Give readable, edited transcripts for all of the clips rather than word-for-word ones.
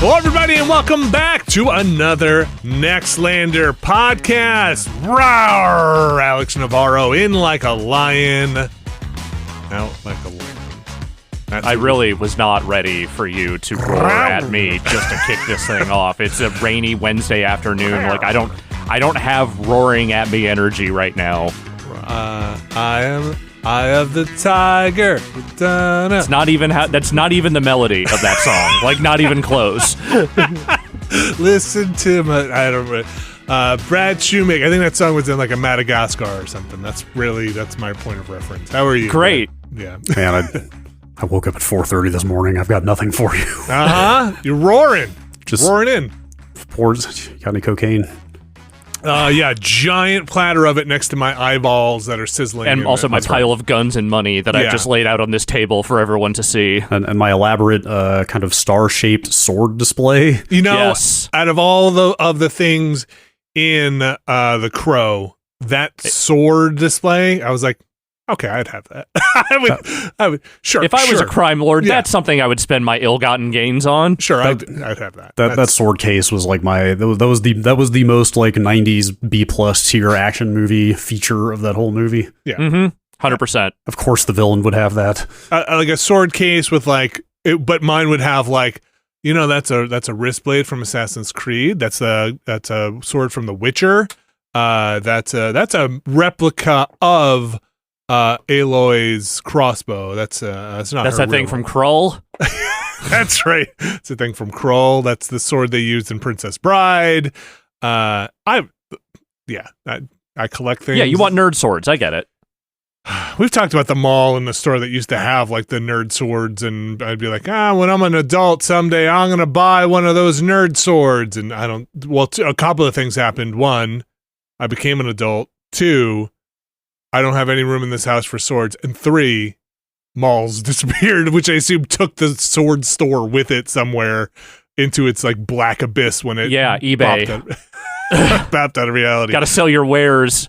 Hello, everybody, and welcome back to another Nextlander podcast. Rawr! Alex Navarro in like a lion. Out like a lion. I really was not ready for you to roar at me just to kick this thing off. It's a rainy Wednesday afternoon. Like I don't have roaring at me energy right now. I am Eye of the Tiger. It's not even that's not even the melody of that song. Like not even close. Listen to my Brad Shoemaker. I think that song was in like a Madagascar or something. That's my point of reference. How are you? Great. Yeah. Man, I woke up at 4:30 this morning. I've got nothing for you. You're roaring. Just roaring in. Pores. You got any cocaine? Yeah, giant platter of it next to my eyeballs that are sizzling. And also my pile of guns and money that I've just laid out on this table for everyone to see. And my elaborate kind of star-shaped sword display. You know, yes. Out of all of the things in The Crow, that sword display, I was like, okay, I'd have that. I would. Sure. If I was a crime lord, that's something I would spend my ill-gotten gains on. Sure, I'd have that. That sword case was like that was the most like 90s B+ tier action movie feature of that whole movie. Yeah. 100%. Of course, the villain would have that. Like a sword case with but mine would have like, you know, that's a wrist blade from Assassin's Creed. That's a sword from The Witcher. That's a replica of Aloy's crossbow. That's not. That's that thing from Krull. That's right. It's a thing from Krull. That's the sword they used in Princess Bride. I collect things. Yeah, you want nerd swords. I get it. We've talked about the mall and the store that used to have like the nerd swords, and I'd be like, when I'm an adult someday, I'm gonna buy one of those nerd swords. And I don't. Well, a couple of things happened. One, I became an adult. Two, I don't have any room in this house for swords. And three, malls disappeared, which I assume took the sword store with it somewhere into its like black abyss when it eBay bopped out of reality. Gotta sell your wares.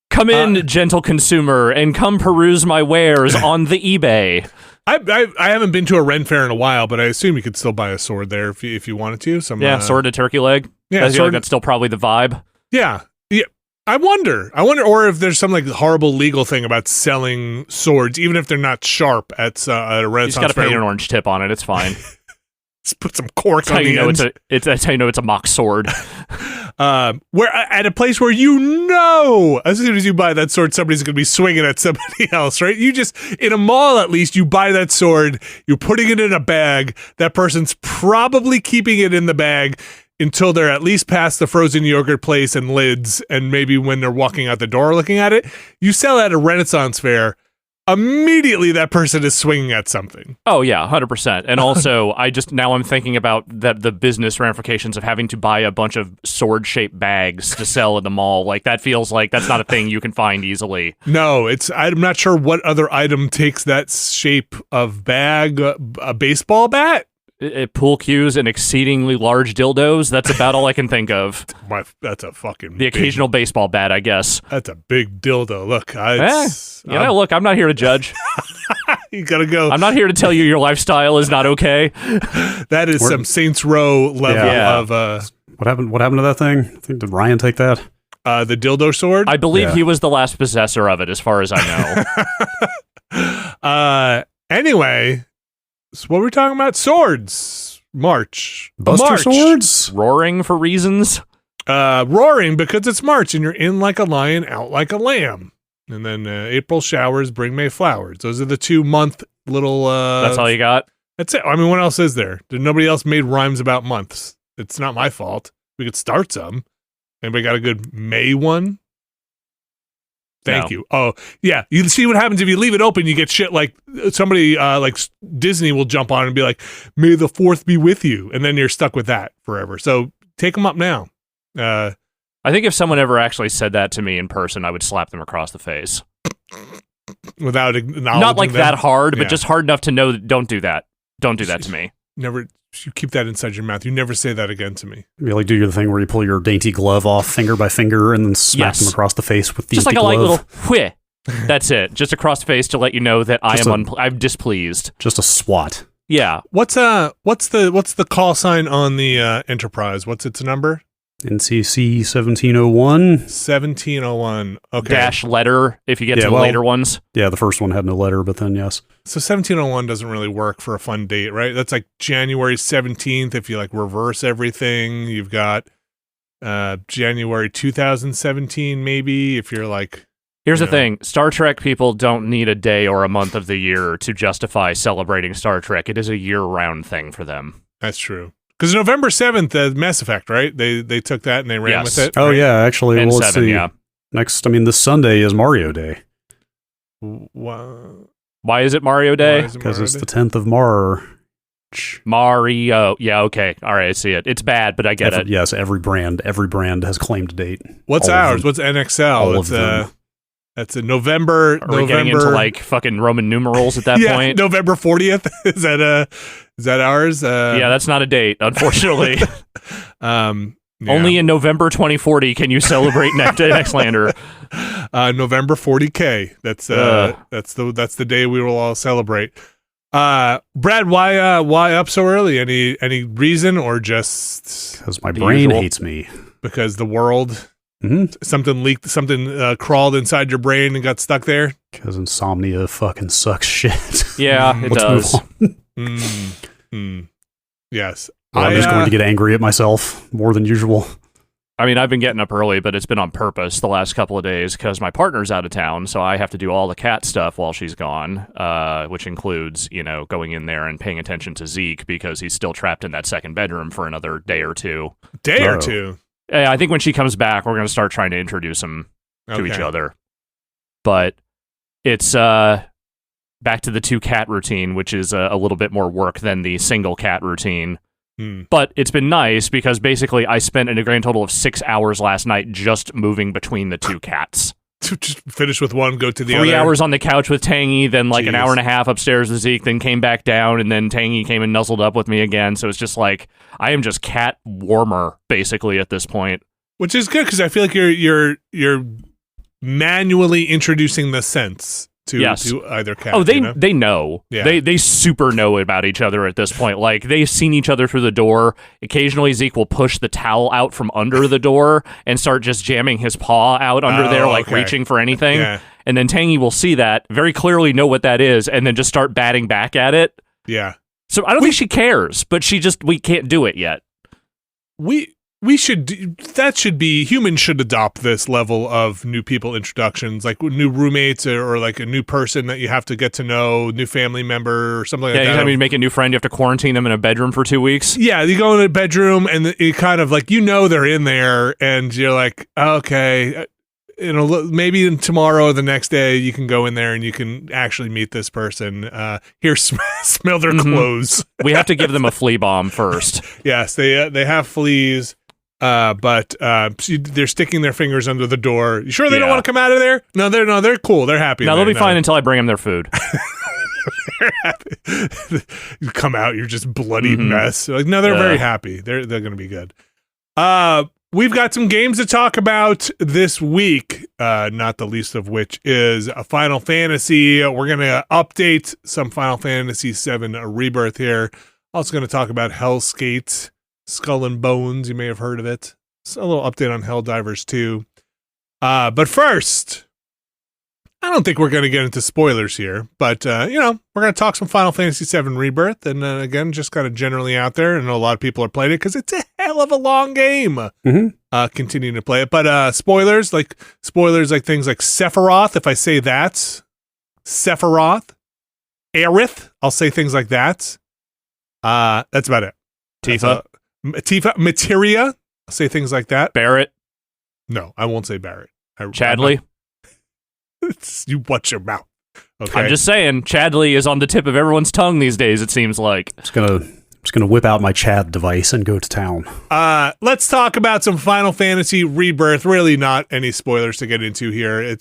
Come in, gentle consumer, and come peruse my wares on the eBay. I haven't been to a Ren Fair in a while, but I assume you could still buy a sword there if you wanted to. Sword and turkey leg. Yeah, I feel like that's still probably the vibe. Yeah. I wonder, or if there's some like horrible legal thing about selling swords, even if they're not sharp at a Renaissance. You just gotta paint an orange tip on it. It's fine. Just put some cork on the end. That's how you know it's a mock sword. Where at a place where as soon as you buy that sword, somebody's going to be swinging at somebody else, right? You just in a mall, at least you buy that sword, you're putting it in a bag. That person's probably keeping it in the bag until they're at least past the frozen yogurt place and lids, and maybe when they're walking out the door looking at it. You sell at a Renaissance fair, immediately that person is swinging at something. Oh yeah, 100%. And also, I'm thinking about the business ramifications of having to buy a bunch of sword-shaped bags to sell in the mall. Like that feels like that's not a thing you can find easily. No, I'm not sure what other item takes that shape of bag. A baseball bat? Pool cues and exceedingly large dildos. That's about all I can think of. That's a fucking the occasional baseball bat, I guess. That's a big dildo. Look, look, I'm not here to judge. You gotta go. I'm not here to tell you your lifestyle is not okay. That is some Saints Row level of. What happened to that thing? I think did Ryan take that? The dildo sword. I believe he was the last possessor of it, as far as I know. Anyway. So what were we talking about? Swords. March. Buster swords? Roaring for reasons? Roaring because it's March and you're in like a lion, out like a lamb. And then April showers bring May flowers. Those are the 2-month little... That's all you got? That's it. I mean, what else is there? Nobody else made rhymes about months. It's not my fault. We could start some. Anybody got a good May one? Thank you. Oh, yeah. You see what happens if you leave it open, you get shit like somebody like Disney will jump on and be like, May the 4th be with you. And then you're stuck with that forever. So take them up now. I think if someone ever actually said that to me in person, I would slap them across the face. Without acknowledging Not like them. that hard, but just hard enough to know that don't do that. Don't do that to me. Never. You keep that inside your mouth. You never say that again to me. You like do your thing where you pull your dainty glove off finger by finger and then smack them across the face with the just like glove. A light little whih. That's it. Just across the face to let you know that I'm displeased. Just a swat. Yeah. What's the call sign on the Enterprise? What's its number? NCC 1701. 1701. Okay. Dash letter if you get to the later ones. Yeah, the first one had no letter, but then yes. So 1701 doesn't really work for a fun date, right? That's like January 17th. If you like reverse everything, you've got January 2017, maybe. If you're like, here's the thing: Star Trek people don't need a day or a month of the year to justify celebrating Star Trek. It is a year-round thing for them. That's true. Because November 7th, Mass Effect, right? They took that and they ran with it. Oh right? yeah, actually, And well, let's 7, see. yeah. Next, this Sunday is Mario Day Why is it Mario Day? because it's the 10th of March. Mario. Yeah, okay. All right, I see it. It's bad, but I get it. Yes, every brand has claimed date. What's All of ours? them. What's NXL? All of them. That's a November. Are we getting into like fucking Roman numerals at that point? November 40th. Is that ours? Yeah, that's not a date, unfortunately. Yeah. Only in November 2040 can you celebrate Nextlander. November 40K. That's the day we will all celebrate. Brad, why up so early? Any reason or just Because my brain usual? hates me. because the world something leaked, something crawled inside your brain and got stuck there? Because insomnia fucking sucks shit. Yeah, it Let's does. move on. Yes. I'm just going to get angry at myself more than usual. I mean, I've been getting up early, but it's been on purpose the last couple of days because my partner's out of town, so I have to do all the cat stuff while she's gone, which includes, going in there and paying attention to Zeke because he's still trapped in that second bedroom for another day or two. Or two. I think when she comes back, we're going to start trying to introduce him to each other. But it's back to the 2-cat routine, which is a little bit more work than the single cat routine. But it's been nice because basically I spent a grand total of 6 hours last night just moving between the 2 cats. Just finish with one, go to the other. 3 hours on the couch with Tangy, then like an Jeez. hour and a half upstairs with Zeke, then came back down, and then Tangy came and nuzzled up with me again. So it's just like I am just cat warmer basically at this point. Which is good because I feel like you're manually introducing the sense to either cat. Oh, they know. Yeah. They super know about each other at this point. Like they've seen each other through the door. Occasionally Zeke will push the towel out from under the door and start just jamming his paw out under there, like reaching for anything. Yeah. And then Tangy will see that, very clearly know what that is, and then just start batting back at it. Yeah. So I don't think she cares, but we can't do it yet. Humans should adopt this level of new people introductions, like new roommates or like a new person that you have to get to know, new family member or something like that. Yeah, anytime you make a new friend, you have to quarantine them in a bedroom for 2 weeks. Yeah, you go in a bedroom and you kind of like, they're in there and you're like, okay, maybe tomorrow or the next day you can go in there and you can actually meet this person. Here, smell their clothes. We have to give them a flea bomb first. Yes, they have fleas. But they're sticking their fingers under the door. You sure they don't want to come out of there? No, they're cool. They're happy. No, they'll be fine until I bring them their food. They're happy. You come out, you're just bloody mess. Like, no, they're very happy. They're going to be good. We've got some games to talk about this week, not the least of which is a Final Fantasy. We're going to update some Final Fantasy 7 Rebirth here. Also going to talk about Helskate. Skull and Bones, you may have heard of it. It's a little update on Helldivers 2. But first, I don't think we're going to get into spoilers here, but, we're going to talk some Final Fantasy 7 Rebirth, and again, just kind of generally out there. I know a lot of people are playing it because it's a hell of a long game. Continuing to play it. But spoilers like things like Sephiroth, if I say that. Sephiroth. Aerith, I'll say things like that. That's about it. Tifa, Materia, I'll say things like that. Barrett. No, I won't say Barrett. Chadley. You watch your mouth. Okay. I'm just saying, Chadley is on the tip of everyone's tongue these days, it seems like. Just gonna whip out my Chad device and go to town. Let's talk about some Final Fantasy Rebirth. Really not any spoilers to get into here.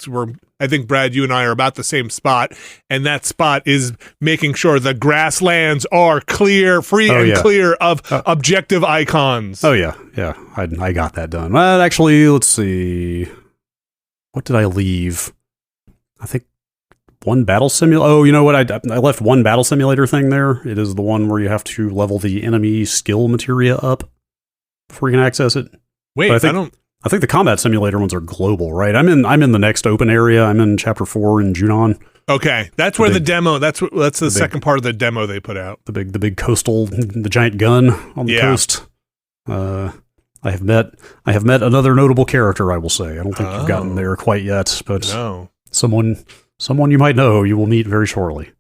I think, Brad, you and I are about the same spot, and that spot is making sure the grasslands are clear of objective icons. Oh, yeah. I got that done. Well, actually, let's see. What did I leave? I think one battle simulator. Oh, you know what? I left one battle simulator thing there. It is the one where you have to level the enemy skill materia up before you can access it. Wait, I think the combat simulator ones are global, right? I'm in the next open area. I'm in chapter 4 in Junon. Okay, that's where the demo. That's the second part of the demo they put out. The big coastal, the giant gun on the coast. I have met another notable character. I will say. I don't think you've gotten there quite yet, but someone you might know you will meet very shortly.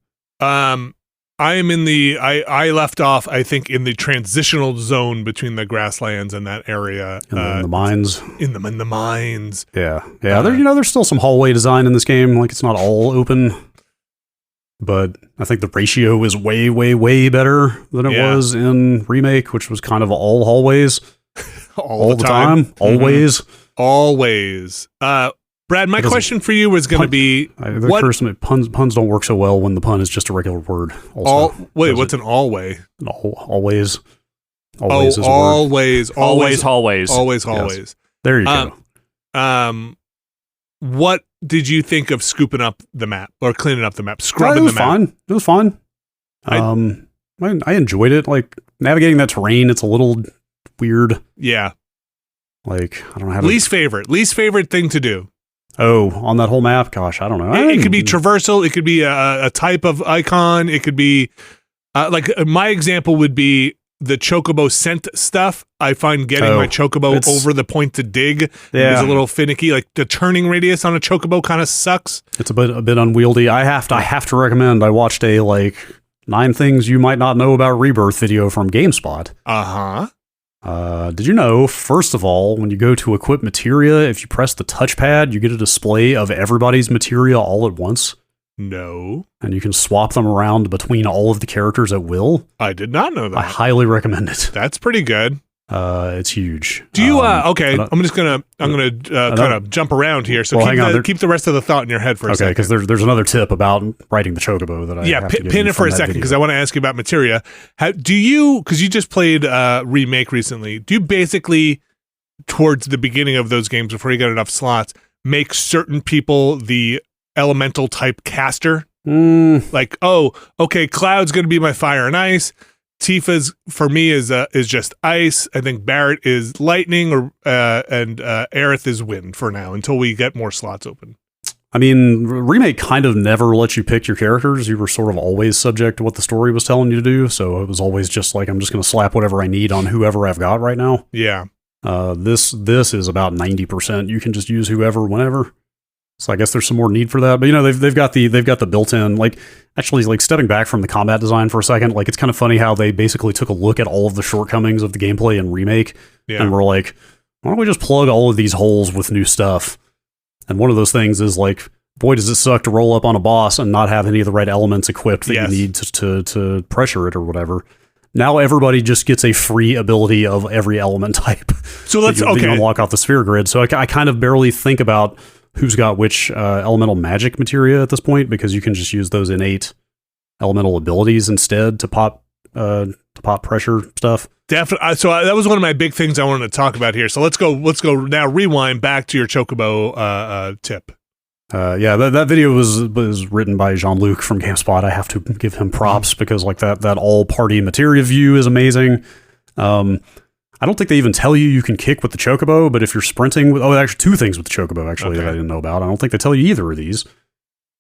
I am in the. I left off. I think in the transitional zone between the grasslands and that area. In the mines. In the mines. Yeah. There's still some hallway design in this game. Like it's not all open, but I think the ratio is way, way, way better than it was in Remake, which was kind of all hallways, all the time. Always. Brad, my question for you was going to be... Puns don't work so well when the pun is just a regular word. What's an alway? Always. Always. Hallways. Yes. There you go. What did you think of scooping up the map or cleaning up the map, scrubbing the map? It was fun. I enjoyed it. Like navigating that terrain, it's a little weird. Yeah. Like I don't know how to... Least favorite thing to do. Oh, on that whole map? Gosh, I don't know. It could be traversal. It could be a type of icon. It could be like my example would be the chocobo scent stuff. I find getting my chocobo over the point to dig is a little finicky. Like the turning radius on a chocobo kind of sucks. It's a bit unwieldy. I have to recommend. I watched a 9 things you might not know about Rebirth video from GameSpot. Did you know, first of all, when you go to equip materia, if you press the touchpad, you get a display of everybody's materia all at once? No. And you can swap them around between all of the characters at will? I did not know that. I highly recommend it. That's pretty good. It's huge. Do you, okay, I'm gonna kind of jump around here, so keep the rest of the thought in your head for a second. Okay, because there's another tip about writing the chocobo that I have to pin it for a second, because I want to ask you about materia. Do you, because you just played Remake recently, do you basically, towards the beginning of those games, before you got enough slots, make certain people the elemental type caster? Like, Cloud's gonna be my fire and ice. Tifa's for me is just ice. I think Barrett is lightning, and Aerith is wind for now until we get more slots open. I mean, Remake kind of never let you pick your characters. You were sort of always subject to what the story was telling you to do. So it was always just like, I'm just going to slap whatever I need on whoever I've got right now. Yeah. This is about 90%. You can just use whoever, whenever. So I guess there's some more need for that, but they've got the built-in, actually stepping back from the combat design for a second, it's kind of funny how they basically took a look at all of the shortcomings of the gameplay in Remake, and were like, why don't we just plug all of these holes with new stuff? And one of those things is boy, does it suck to roll up on a boss and not have any of the right elements equipped that you need to pressure it or whatever. Now everybody just gets a free ability of every element type. So let's you unlock off the sphere grid. So I kind of barely think about who's got which elemental magic materia at this point, because you can just use those innate elemental abilities instead to pop pressure stuff. Definitely. So that was one of my big things I wanted to talk about here. So let's go now. Rewind back to your chocobo tip. That video was written by Jean-Luc from GameSpot. I have to give him props because that all party materia view is amazing. I don't think they even tell you can kick with the chocobo, but if you're sprinting with... actually, 2 things with the chocobo, that I didn't know about. I don't think they tell you either of these.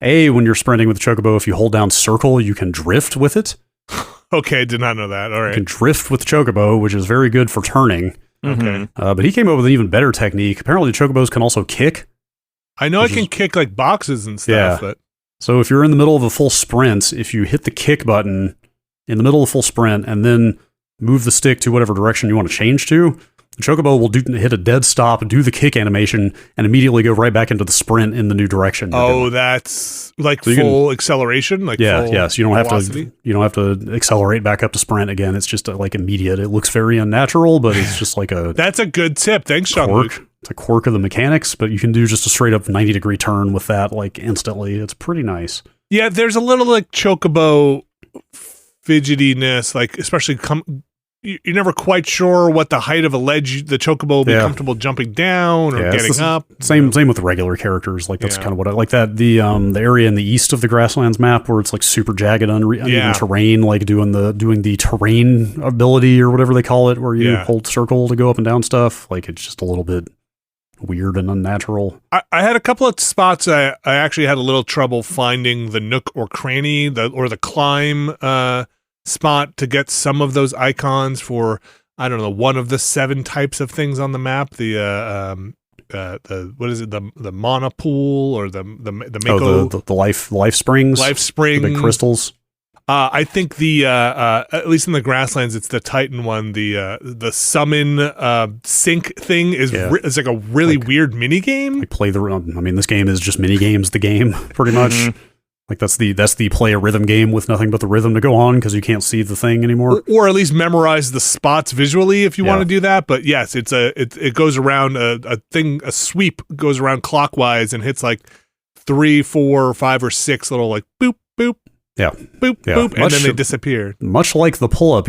When you're sprinting with the chocobo, if you hold down circle, you can drift with it. Okay, did not know that. All right. You can drift with the chocobo, which is very good for turning. Okay. But he came up with an even better technique. Apparently, the chocobos can also kick. I know I can kick boxes and stuff. But... So if you're in the middle of a full sprint, if you hit the kick button in the middle of a full sprint and then move the stick to whatever direction you want to change to, the chocobo will hit a dead stop, do the kick animation, and immediately go right back into the sprint in the new direction. That's full acceleration? Yes. You don't have to accelerate back up to sprint again. It's just immediate. It looks very unnatural, but it's just That's a good tip. Thanks, Jean-Luc. It's a quirk of the mechanics, but you can do just a straight up 90-degree turn with that instantly. It's pretty nice. Yeah, there's a little chocobo fidgetiness, especially you're never quite sure what the height of a ledge the chocobo will be comfortable jumping down or getting up. Same with the regular characters. Like that's kind of what I like. That the area in the east of the Grasslands map where it's like super jagged, uneven terrain, like doing the terrain ability or whatever they call it, where you hold circle to go up and down stuff. Like it's just a little bit weird and unnatural. I had a couple of spots I actually had a little trouble finding the nook or cranny or the climb spot to get some of those icons for, I don't know, one of the 7 types of things on the map. The what is it? The mana pool or the Mako? The life springs. The big crystals. I think the at least in the Grasslands, it's the Titan one. The summon sync thing is it's like a really weird mini game. Like this game is just mini games. The game pretty much. Like that's the play a rhythm game with nothing but the rhythm to go on because you can't see the thing anymore. Or at least memorize the spots visually if you want to do that. But yes, it goes around a sweep goes around clockwise and hits like 3, 4, 5, or 6 little like boop boop. Yeah. Boop boop, and then they disappear. Much like the pull-up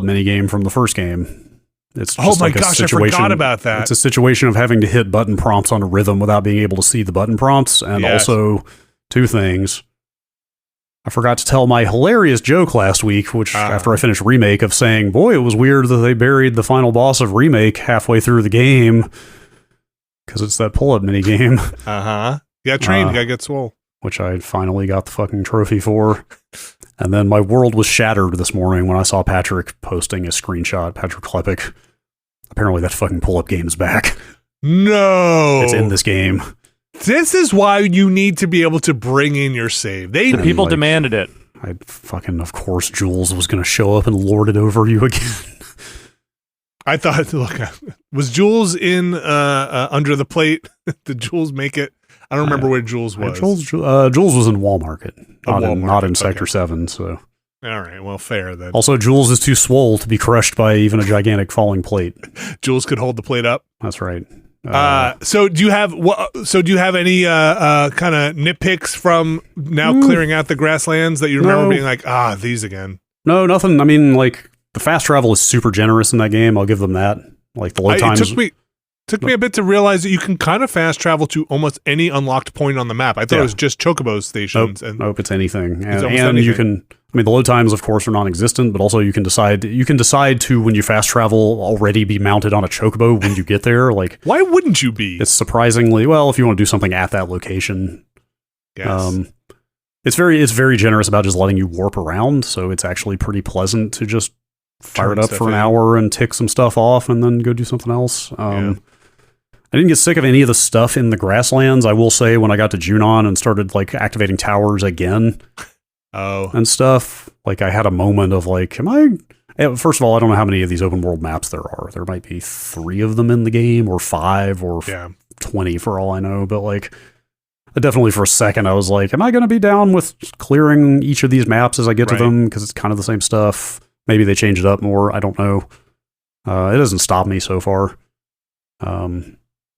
mini game from the first game. It's just I forgot about that. It's a situation of having to hit button prompts on a rhythm without being able to see the button prompts, and also 2 things. I forgot to tell my hilarious joke last week, which after I finished Remake, of saying, boy, it was weird that they buried the final boss of Remake halfway through the game, because it's that pull-up mini game. You got trained, you gotta get swole. Which I finally got the fucking trophy for. And then my world was shattered this morning when I saw Patrick posting a screenshot. Patrick Klepek. Apparently that fucking pull-up game's back. No! It's in this game. This is why you need to be able to bring in your save. People demanded it. Of course, Jules was going to show up and lord it over you again. I thought, look, was Jules in Under the Plate? Did Jules make it? I don't remember where Jules was. Jules was in Walmart, not in Sector 7, so. All right, well, fair then. Also, Jules is too swole to be crushed by even a gigantic falling plate. Jules could hold the plate up. That's right. So do you have any kind of nitpicks from now clearing out the Grasslands that you remember being like, these again? No, nothing. I mean, like, the fast travel is super generous in that game. I'll give them that. Like, the load times. It took me a bit to realize that you can kind of fast travel to almost any unlocked point on the map. I thought it was just Chocobo stations. Nope, it's anything. And you can, I mean, the load times, of course, are non-existent, but also you can decide to, when you fast travel, already be mounted on a Chocobo when you get there. Like, why wouldn't you be? It's surprisingly, well, if you want to do something at that location. Yes. It's very generous about just letting you warp around, so it's actually pretty pleasant to just fire it up for an hour and tick some stuff off and then go do something else. I didn't get sick of any of the stuff in the Grasslands. I will say when I got to Junon and started like activating towers again and stuff, like I had a moment of like, first of all, I don't know how many of these open world maps there are. There might be 3 of them in the game or 5 or 20 for all I know. But like, definitely for a second, I was like, am I going to be down with clearing each of these maps as I get to them? Because it's kind of the same stuff. Maybe they change it up more. I don't know. It doesn't stop me so far.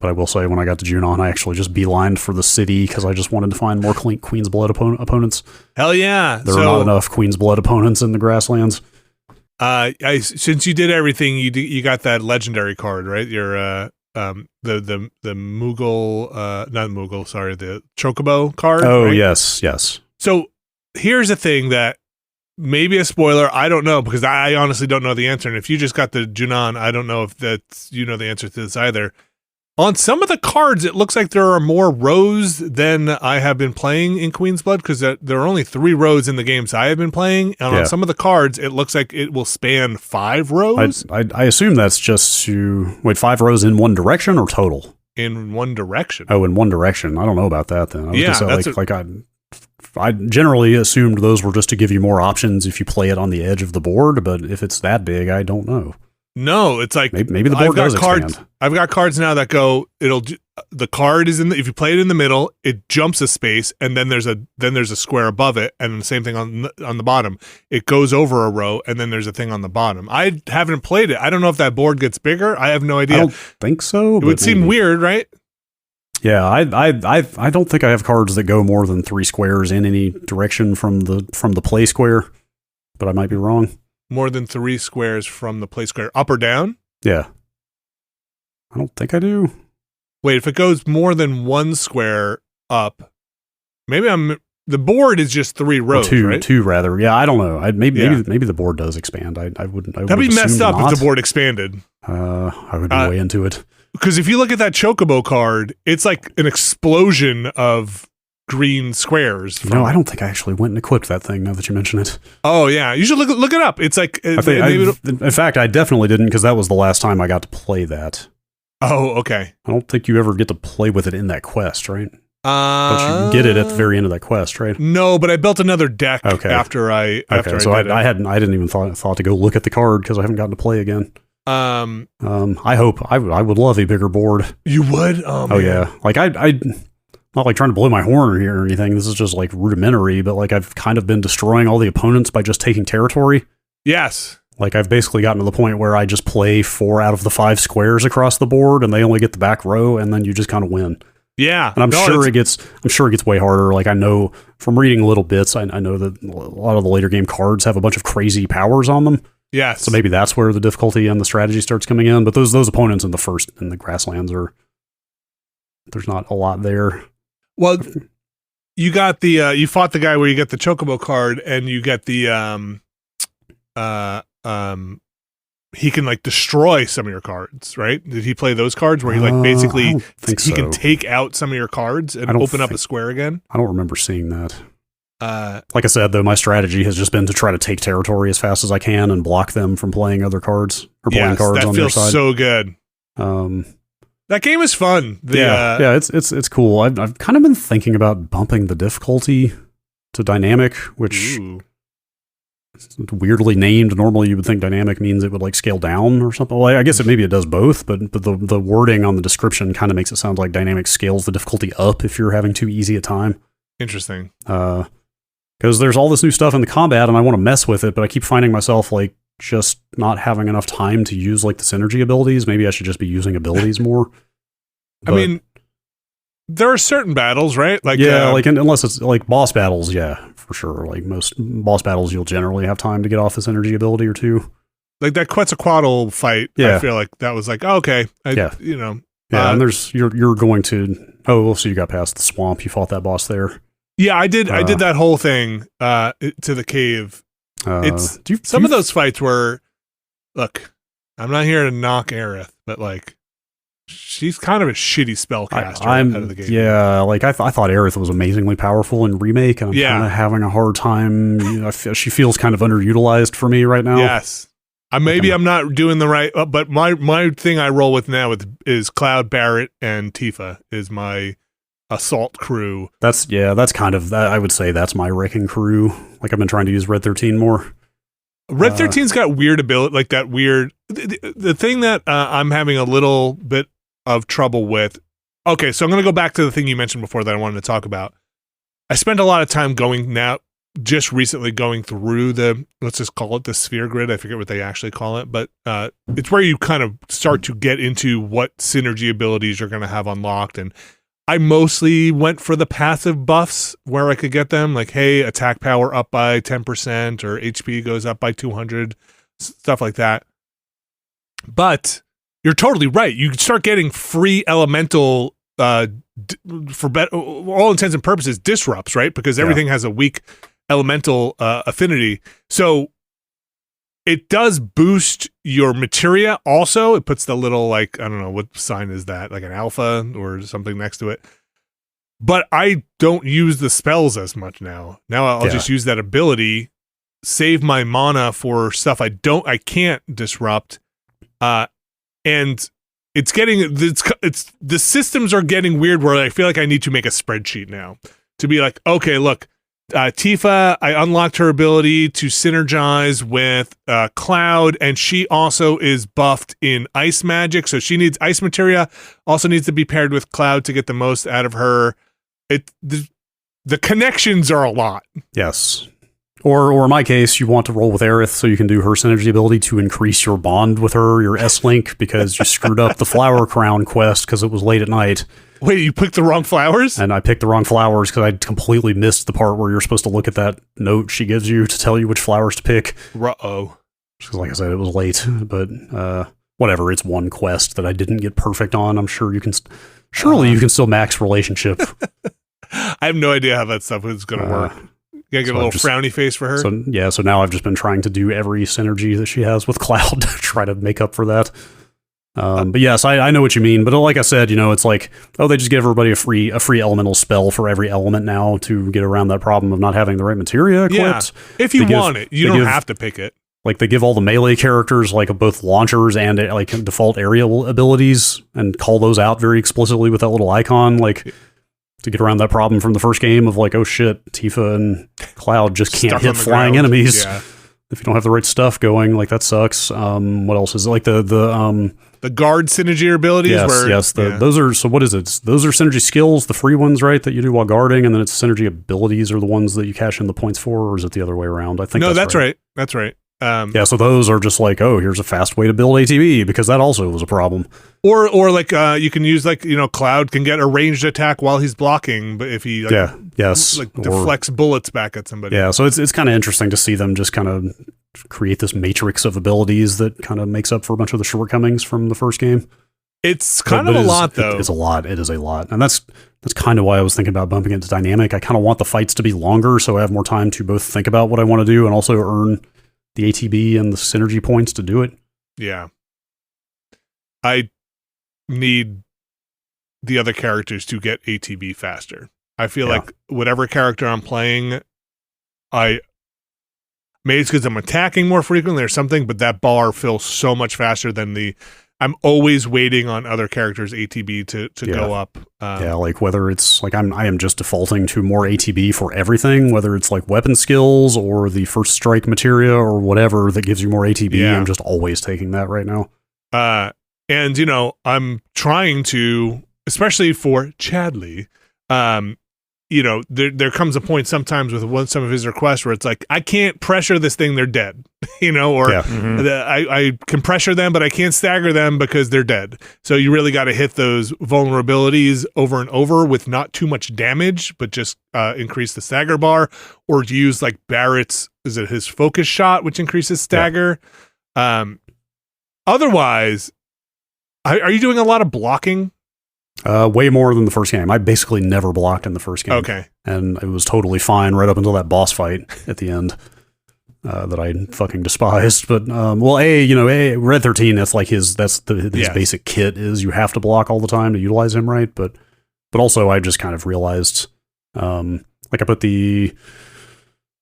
But I will say, when I got to Junon, I actually just beelined for the city because I just wanted to find more Queen's Blood opponents. Hell yeah! There are not enough Queen's Blood opponents in the Grasslands. Since you did everything, you got that legendary card, right? Your the Moogle, not Moogle, sorry, the Chocobo card. Oh, right? yes. So here's the thing that maybe a spoiler. I don't know because I honestly don't know the answer. And if you just got the Junon, I don't know if that's the answer to this either. On some of the cards, it looks like there are more rows than I have been playing in Queen's Blood because there are only 3 rows in the games I have been playing. And on some of the cards, it looks like it will span 5 rows. I assume that's just 5 rows in one direction or total? In one direction. Oh, in one direction. I don't know about that then. I generally assumed those were just to give you more options if you play it on the edge of the board, but if it's that big, I don't know. No, it's like maybe the board does expand. I've got cards now that go. The card is if you play it in the middle, it jumps a space, and then there's a square above it, and the same thing on the bottom. It goes over a row, and then there's a thing on the bottom. I haven't played it. I don't know if that board gets bigger. I have no idea. I don't think so. It would seem weird, right? Yeah, I don't think I have cards that go more than 3 squares in any direction from the play square, but I might be wrong. more than 3 squares from the play square, up or down? Yeah. I don't think I do. Wait, if it goes more than 1 square up, maybe the board is just 3 rows, or two, right? 2 rather. Yeah, I don't know. Maybe the board does expand. I wouldn't. That'd be messed up if the board expanded. I would be way into it. Because if you look at that Chocobo card, it's like an explosion of green squares. No, I don't think I actually went and equipped that thing now that you mention it. Oh, yeah. You should look it up. It's like... in fact, I definitely didn't, because that was the last time I got to play that. Oh, okay. I don't think you ever get to play with it in that quest, right? But you get it at the very end of that quest, right? No, but I built another deck after I didn't even thought to go look at the card because I haven't gotten to play again. I hope I would love a bigger board. You would? Oh yeah. Like I not like trying to blow my horn here or anything. This is just like rudimentary, but like I've kind of been destroying all the opponents by just taking territory. Yes. Like I've basically gotten to the point where I just play 4 out of the 5 squares across the board, and they only get the back row, and then you just kind of win. Yeah, and I'm sure it gets way harder. Like I know from reading little bits, I know that a lot of the later game cards have a bunch of crazy powers on them. Yes. So maybe that's where the difficulty and the strategy starts coming in. But those opponents in the grasslands there's not a lot there. Well, you got the you fought the guy where you get the Chocobo card and you get the he can like destroy some of your cards, right? Did he play those cards where he like basically he can take out some of your cards and open up a square again? I don't remember seeing that. Like I said, though, my strategy has just been to try to take territory as fast as I can and block them from playing other cards or playing cards on their side. That feels so good. That game is fun. It's cool. I've kind of been thinking about bumping the difficulty to dynamic, which is weirdly named. Normally, you would think dynamic means it would like scale down or something. Well, I guess maybe it does both, but the wording on the description kind of makes it sound like dynamic scales the difficulty up if you're having too easy a time. Interesting. Because there's all this new stuff in the combat and I want to mess with it, but I keep finding myself like just not having enough time to use like the synergy abilities. Maybe I should just be using abilities more. I mean, there are certain battles, right? Like unless it's like boss battles, yeah, for sure. Like most boss battles, you'll generally have time to get off this energy ability or two. Like that Quetzalcoatl fight, I feel like that was like, okay. And there's you're going to so you got past the swamp, you fought that boss there. Yeah, I did that whole thing to the cave. Some of those fights were, look, I'm not here to knock Aerith, but like she's kind of a shitty spellcaster out of the game. Yeah, like I thought Aerith was amazingly powerful in Remake, and I'm kind of having a hard time. You know, she feels kind of underutilized for me right now. Yes. Maybe I'm not doing the right, but my thing I roll with now is Cloud, Barret, and Tifa is my assault crew. That's kind of that. I would say that's my wrecking crew. Like I've been trying to use Red 13 more. Red 13's got weird ability, like that weird. The thing that I'm having a little bit of trouble with. Okay, so I'm going to go back to the thing you mentioned before that I wanted to talk about. I spent a lot of time just recently going through let's just call it the sphere grid. I forget what they actually call it, but it's where you kind of start to get into what synergy abilities you're going to have unlocked. And I mostly went for the passive buffs where I could get them, like, hey, attack power up by 10% or HP goes up by 200, stuff like that. But you're totally right. You start getting free elemental, for all intents and purposes, disrupts, right? Because everything has a weak elemental affinity. So it does boost your materia also. It puts the little, like, I don't know, what sign is that? Like an alpha or something next to it. But I don't use the spells as much now. Now I'll just use that ability, save my mana for stuff I can't disrupt. And it's the systems are getting weird where I feel like I need to make a spreadsheet now to be like, okay, look, Tifa, I unlocked her ability to synergize with Cloud, and she also is buffed in ice magic, so she needs ice materia, also needs to be paired with Cloud to get the most out of her. The connections are a lot. Yes. Or in my case, you want to roll with Aerith so you can do her synergy ability to increase your bond with her, your S-Link, because you screwed up the Flower Crown quest because it was late at night. Wait, you picked the wrong flowers? And I picked the wrong flowers because I completely missed the part where you're supposed to look at that note she gives you to tell you which flowers to pick. Uh-oh. Because like I said, it was late, but whatever. It's one quest that I didn't get perfect on. I'm sure you can. Surely you can still max relationship. I have no idea how that stuff is going to work. You gotta get a little frowny face for her. So now I've just been trying to do every synergy that she has with Cloud to try to make up for that. But yes, I know what you mean. But like I said, it's like, they just give everybody a free elemental spell for every element now to get around that problem of not having the right materia equipped. Yeah, if you want it, you don't have to pick it. Like they give all the melee characters like both launchers and like default aerial abilities and call those out very explicitly with that little icon, like to get around that problem from the first game of like, oh shit, Tifa and Cloud just can't hit flying enemies if you don't have the right stuff going. Like that sucks. What else is it? Like the guard synergy abilities? Yes. Those are, so what is it? Those are synergy skills, the free ones, right? That you do while guarding, and then it's synergy abilities are the ones that you cash in the points for, or is it the other way around? I think that's right. That's right. So those are just like, here's a fast way to build ATB, because that also was a problem. Or like you can use like, Cloud can get a ranged attack while he's blocking, but if he deflects bullets back at somebody. Yeah, so it's kind of interesting to see them just kind of create this matrix of abilities that kind of makes up for a bunch of the shortcomings from the first game. It's kind of a lot, though. It's a lot. It is a lot. And that's kind of why I was thinking about bumping it to dynamic. I kind of want the fights to be longer so I have more time to both think about what I want to do and also earn the ATB and the synergy points to do it. Yeah. I need the other characters to get ATB faster. I feel like whatever character I'm playing, maybe it's because I'm attacking more frequently or something, but that bar fills so much faster than I'm always waiting on other characters' ATB to go up. Like whether it's like I am just defaulting to more ATB for everything, whether it's like weapon skills or the first strike materia or whatever that gives you more ATB. Yeah. I'm just always taking that right now. And I'm trying to, especially for Chadley, there comes a point sometimes with some of his requests where it's like, I can't pressure this thing, they're dead, I can pressure them, but I can't stagger them because they're dead. So you really got to hit those vulnerabilities over and over with not too much damage, but just increase the stagger bar, or use like Barrett's, his focus shot, which increases stagger. Otherwise, are you doing a lot of blocking? Way more than the first game. I basically never blocked in the first game. Okay. And it was totally fine right up until that boss fight at the end that I fucking despised. But, Red 13, that's like his basic kit is you have to block all the time to utilize him right. But also I just kind of realized, I put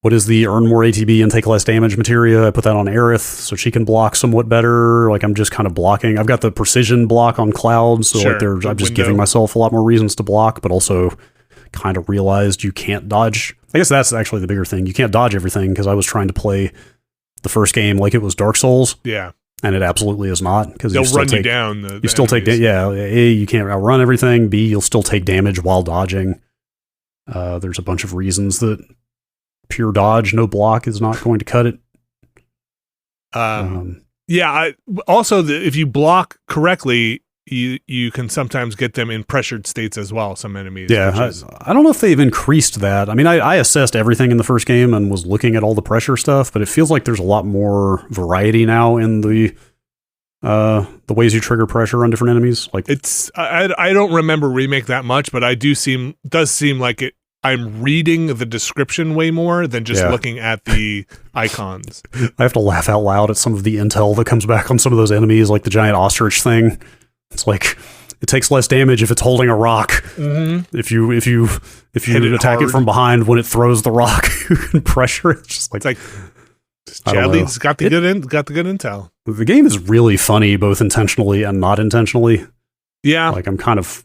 what is the earn more ATB and take less damage materia? I put that on Aerith so she can block somewhat better. Like I'm just kind of blocking. I've got the precision block on Cloud, so I'm just giving myself a lot more reasons to block, but also kind of realized you can't dodge. I guess that's actually the bigger thing. You can't dodge everything because I was trying to play the first game like it was Dark Souls. Yeah. And it absolutely is not, because they'll run you down. You still take A, you can't outrun everything. B, you'll still take damage while dodging. There's a bunch of reasons that pure dodge, no block is not going to cut it. Also, if you block correctly, you can sometimes get them in pressured states as well, some enemies. Yeah, I don't know if they've increased that. I mean, I assessed everything in the first game and was looking at all the pressure stuff, but it feels like there's a lot more variety now in the ways you trigger pressure on different enemies. Like I don't remember Remake that much, but does seem like it. I'm reading the description way more than just looking at the icons. I have to laugh out loud at some of the intel that comes back on some of those enemies, like the giant ostrich thing. It's like it takes less damage if it's holding a rock. Mm-hmm. If you attack it from behind when it throws the rock, you can pressure it. It's like Chadley's got the good intel. The game is really funny, both intentionally and not intentionally. Yeah, like I'm kind of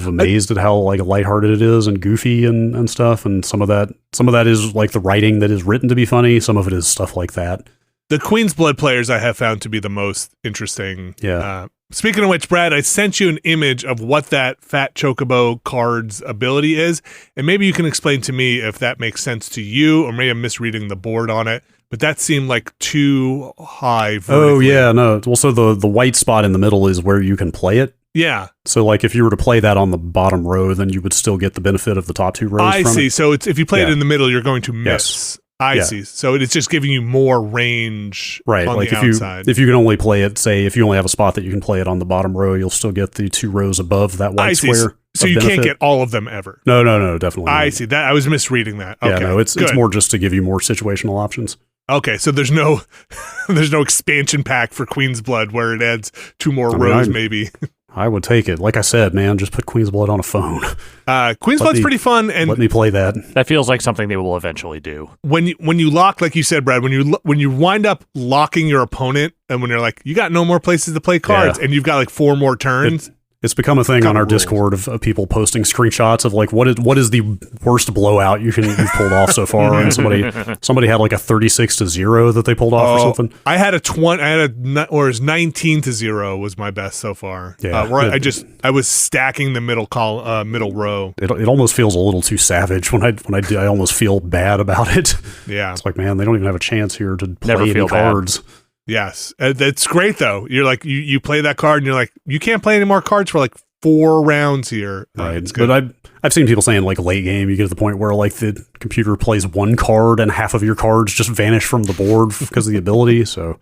amazed at how like lighthearted it is and goofy and stuff, and some of that is like the writing that is written to be funny. Some of it is stuff like that. The Queen's Blood players I have found to be the most interesting. Yeah. Speaking of which, Brad, I sent you an image of what that Fat Chocobo card's ability is, and maybe you can explain to me if that makes sense to you, or maybe I'm misreading the board on it. But that seemed like too high. Vertically. Oh yeah, no. Also, the white spot in the middle is where you can play it. Yeah. So, like, if you were to play that on the bottom row, then you would still get the benefit of the top two rows. I see. So, if you play it in the middle, you're going to miss. I see. So it's just giving you more range right. on Like the outside. if you can only play it, say if you only have a spot that you can play it on the bottom row, you'll still get the 2 rows above that white square. So you can't get all of them ever. No, definitely not. I see. That I was misreading that. Okay. Yeah, no, it's more just to give you more situational options. Okay, so there's no expansion pack for Queen's Blood where it adds 2 more rows, maybe. I would take it. Like I said, man, just put Queen's Blood on a phone. Queen's Blood's pretty fun, and let me play that. That feels like something they will eventually do. When you lock, like you said, Brad, when you wind up locking your opponent, and when you're like, you got no more places to play cards, and you've got like 4 more turns. It's become a thing on our Discord of people posting screenshots of like what is the worst blowout you've pulled off so far, and somebody had like a 36-0 that they pulled off or something. I had or it was 19-0 was my best so far. Yeah, where I was stacking the middle row. It almost feels a little too savage when I almost feel bad about it. Yeah, it's like, man, they don't even have a chance here to play Never any cards. Bad. Yes, that's great though. You're like you play that card and you're like you can't play any more cards for like 4 rounds here. Right, it's good. But I've seen people saying like late game you get to the point where like the computer plays 1 card and half of your cards just vanish from the board because of the ability. So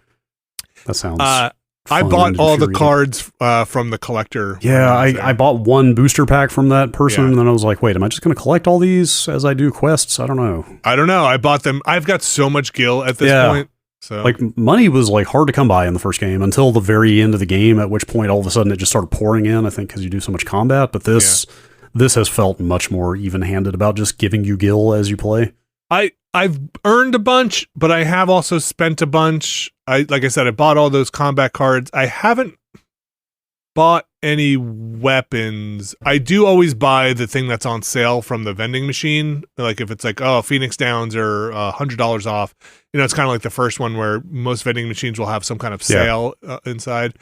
that sounds. I bought all the cards from the collector. Yeah, I bought 1 booster pack from that person, and then I was like, wait, am I just going to collect all these as I do quests? I don't know. I bought them. I've got so much gil at this point. So. Like money was like hard to come by in the first game until the very end of the game, at which point all of a sudden it just started pouring in, I think because you do so much combat. But this has felt much more even-handed about just giving you gil as you play. I've earned a bunch, but I have also spent a bunch. Like I said, I bought all those combat cards. I haven't bought any weapons. I do always buy the thing that's on sale from the vending machine. Like if it's like, Phoenix Downs are $100 off. It's kind of like the first one where most vending machines will have some kind of sale inside.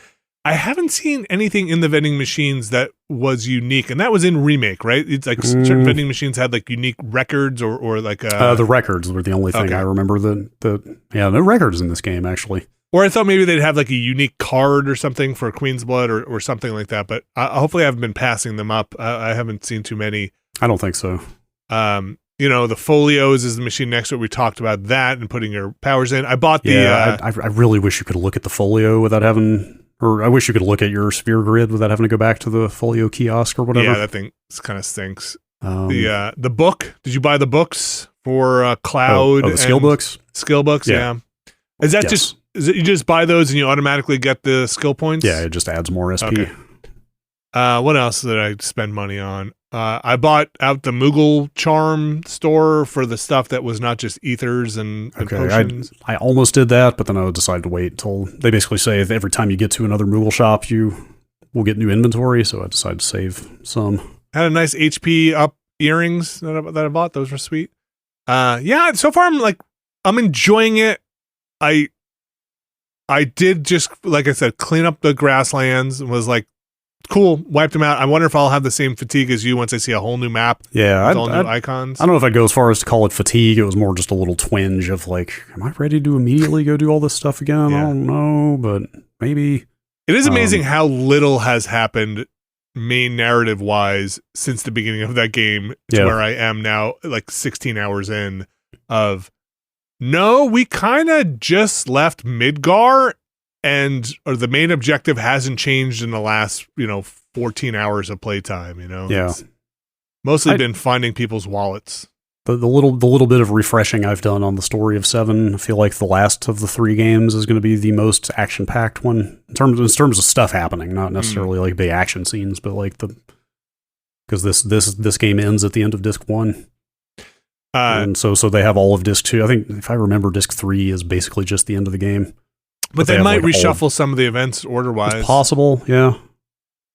I haven't seen anything in the vending machines that was unique, and that was in Remake, right? It's like certain vending machines had like unique records or like the records were the only thing I remember. No records in this game actually. Or I thought maybe they'd have like a unique card or something for Queen's Blood or something like that. But hopefully I haven't been passing them up. I haven't seen too many. I don't think so. The folios is the machine next to it. We talked about that and putting your powers in. I bought the... I really wish you could look at the folio without having... Or I wish you could look at your sphere grid without having to go back to the folio kiosk or whatever. Yeah, that thing kind of stinks. The book. Did you buy the books for Cloud? The skill books? Skill books, yeah. Is that just... Is it you just buy those and you automatically get the skill points? Yeah, it just adds more SP. Okay. What else did I spend money on? I bought out the Moogle Charm store for the stuff that was not just ethers and potions. I almost did that, but then I decided to wait until they basically say that every time you get to another Moogle shop, you will get new inventory, so I decided to save some. Had a nice HP up earrings that I bought. Those were sweet. So far I'm enjoying it. I did just, like I said, clean up the grasslands and was like, cool, wiped them out. I wonder if I'll have the same fatigue as you once I see a whole new map. Yeah, with all new icons. I don't know if I'd go as far as to call it fatigue. It was more just a little twinge of like, am I ready to immediately go do all this stuff again? I don't know, but maybe. It is amazing how little has happened main narrative wise since the beginning of that game to where I am now, like 16 hours in of... No, we kind of just left Midgar, or the main objective hasn't changed in the last, 14 hours of playtime. Yeah, it's mostly been finding people's wallets. The little bit of refreshing I've done on the story of 7, I feel like the last of the 3 games is going to be the most action packed one in terms of stuff happening, not necessarily like big action scenes, but like because this game ends at the end of disc 1. And so they have all of disc 2. I think if I remember, disc 3 is basically just the end of the game. But they might reshuffle some of the events order-wise. It's possible, yeah.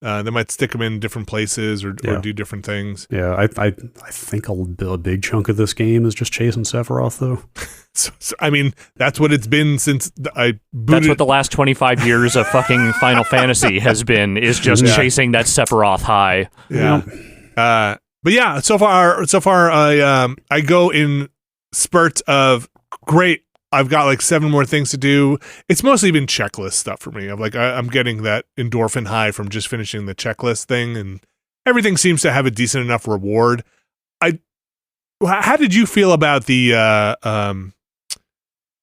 They might stick them in different places or do different things. Yeah, I think a big chunk of this game is just chasing Sephiroth, though. So, I mean, that's what it's been since I booted. That's what the last 25 years of fucking Final Fantasy has been, is just chasing that Sephiroth high. Yeah. But yeah, so far I go in spurts of great. I've got like 7 more things to do. It's mostly been checklist stuff for me. I'm getting that endorphin high from just finishing the checklist thing, and everything seems to have a decent enough reward. how did you feel about the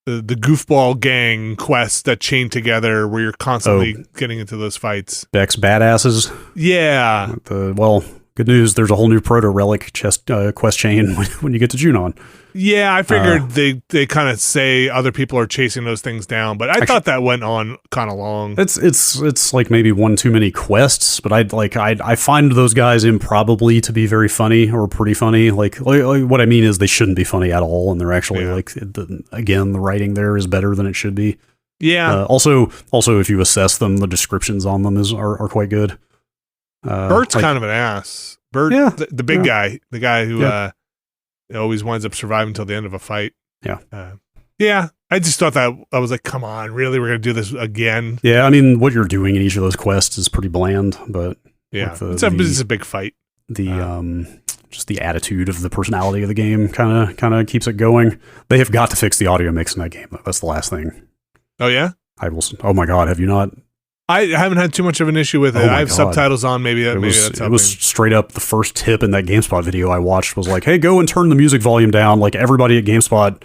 goofball gang quests that chain together where you're constantly getting into those fights? Beck's badasses. Yeah. Well, good news. There's a whole new proto relic quest chain when you get to Junon. Yeah, I figured they kind of say other people are chasing those things down, but I thought that went on kind of long. It's like maybe one too many quests, but I find those guys improbably to be very funny or pretty funny. Like what I mean is they shouldn't be funny at all, and they're actually the writing there is better than it should be. Yeah. Also, if you assess them, the descriptions on them are quite good. Bert's kind of an ass. Bert, the big guy, the guy who always winds up surviving until the end of a fight. Yeah. I just thought that, I was like, come on, really? We're going to do this again? Yeah, I mean, what you're doing in each of those quests is pretty bland, but yeah, it's a big fight. Just the attitude of the personality of the game kind of keeps it going. They have got to fix the audio mix in that game, though. That's the last thing. Oh, yeah? Oh my God, have you not? I haven't had too much of an issue with it. I have subtitles on. Maybe that's helping. It was straight up the first tip in that GameSpot video I watched was like, hey, go and turn the music volume down. Like everybody at GameSpot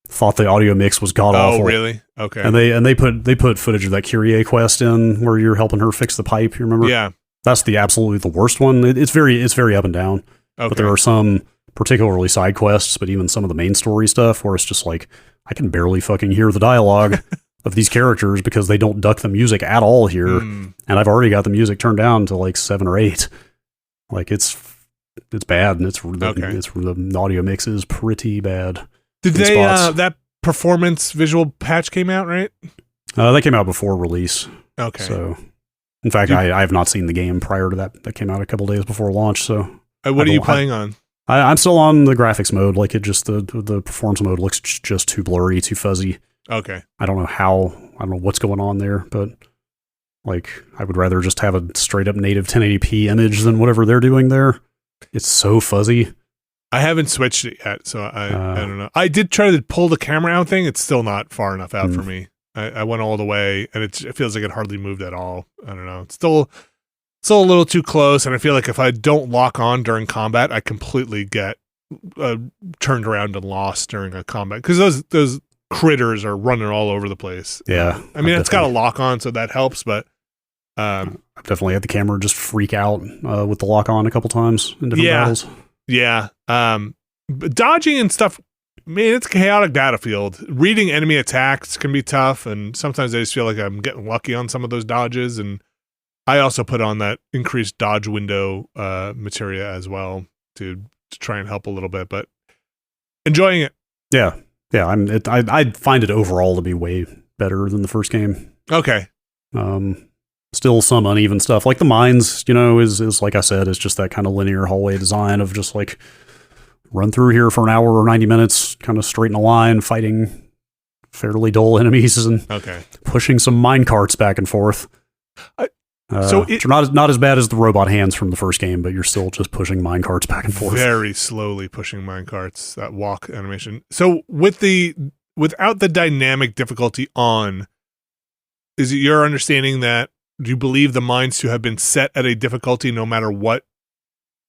thought the audio mix was god awful. Oh, really? Okay. And they put footage of that Kyrie quest in where you're helping her fix the pipe. You remember? Yeah. That's absolutely the worst one. It's very up and down. Okay. But there are some particularly side quests, but even some of the main story stuff where it's just like I can barely fucking hear the dialogue of these characters because they don't duck the music at all here. And I've already got the music turned down to like 7 or 8. Like it's bad, and the audio mix is pretty bad. Did they that performance visual patch came out, right? That came out before release. Okay. So in fact, I have not seen the game prior to that. That came out a couple days before launch. So what are you playing on? I'm still on the graphics mode. Like it just the performance mode looks just too blurry, too fuzzy. Okay. I don't know what's going on there, but like I would rather just have a straight up native 1080p image than whatever they're doing there. It's so fuzzy. I haven't switched it yet, so I don't know. I did try to pull the camera out thing. It's still not far enough out for me. I went all the way, and it feels like it hardly moved at all. I don't know. It's still a little too close, and I feel like if I don't lock on during combat, I completely get turned around and lost during a combat because those critters are running all over the place. Yeah. I mean, it's got a lock on, so that helps, but I've definitely had the camera just freak out with the lock on a couple times in different battles. Yeah. But dodging and stuff, man, it's a chaotic battlefield. Reading enemy attacks can be tough, and sometimes I just feel like I'm getting lucky on some of those dodges, and I also put on that increased dodge window materia as well to try and help a little bit, but enjoying it. Yeah. Yeah, I find it overall to be way better than the first game. Okay. Still some uneven stuff. Like the mines, is like I said, is just that kind of linear hallway design of just like run through here for an hour or 90 minutes, kind of straight in a line, fighting fairly dull enemies and pushing some mine carts back and forth. Which are not as bad as the robot hands from the first game, but you're still just pushing mine carts back and forth. Very slowly pushing mine carts, that walk animation. So without the dynamic difficulty on, is it your understanding that do you believe the mines to have been set at a difficulty no matter what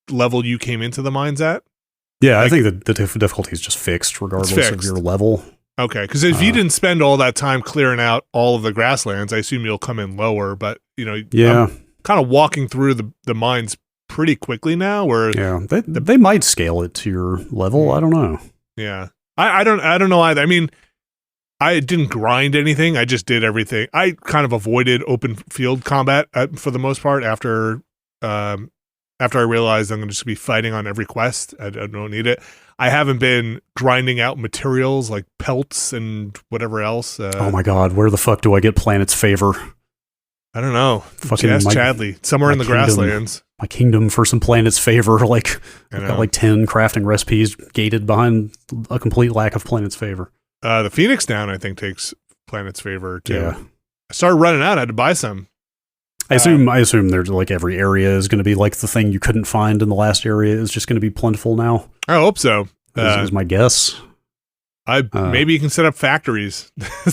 level you came into the mines at? Yeah, I think that the difficulty is just fixed regardless of your level. Okay, because if you didn't spend all that time clearing out all of the grasslands, I assume you'll come in lower, but I'm kind of walking through the mines pretty quickly now. Where they might scale it to your level. I don't know. Yeah, I don't know either. I mean, I didn't grind anything. I just did everything. I kind of avoided open field combat for the most part after I realized I'm going to just be fighting on every quest. I don't need it. I haven't been grinding out materials like pelts and whatever else. Oh my God, where the fuck do I get Planet's Favor? I don't know. Fucking Chadley, somewhere in the grasslands. My kingdom for some Planet's Favor. Like, I've got like 10 crafting recipes gated behind a complete lack of Planet's Favor. The Phoenix Down, I think, takes Planet's Favor too. Yeah. I started running out. I had to buy some. I assume there's like every area is going to be like the thing you couldn't find in the last area is just going to be plentiful now. I hope so. Is my guess. Maybe you can set up factories.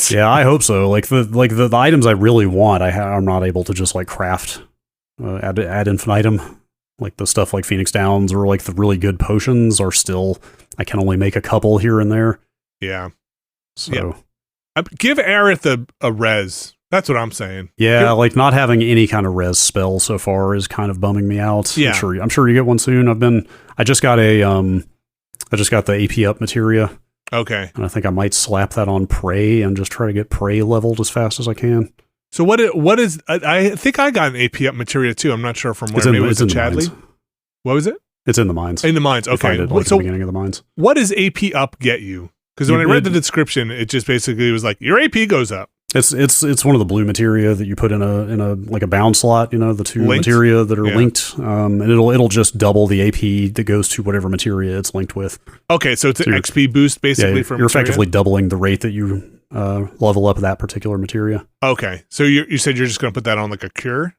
Yeah, I hope so. Like the items I really want, I'm not able to just like craft ad infinitum. Like the stuff like Phoenix Downs or like the really good potions are still, I can only make a couple here and there. Yeah. So give Aerith a res. That's what I'm saying. Yeah, like not having any kind of res spell so far is kind of bumming me out. Yeah. I'm sure you get one soon. I just got the AP up materia. Okay. And I think I might slap that on Prey and just try to get Prey leveled as fast as I can. So what is I think I got an AP up materia too. I'm not sure from where. Maybe it was in Chadley. What was it? It's in the mines. In the mines. Okay. At the beginning of the mines. What does AP up get you? Because when I read the description, it just basically was like your AP goes up. It's one of the blue materia that you put in a like a bound slot, the two materia that are linked, and it'll just double the AP that goes to whatever materia it's linked with. Okay, so it's an XP boost basically from you're effectively doubling the rate that you level up that particular materia. Okay, so you said you're just going to put that on like a cure?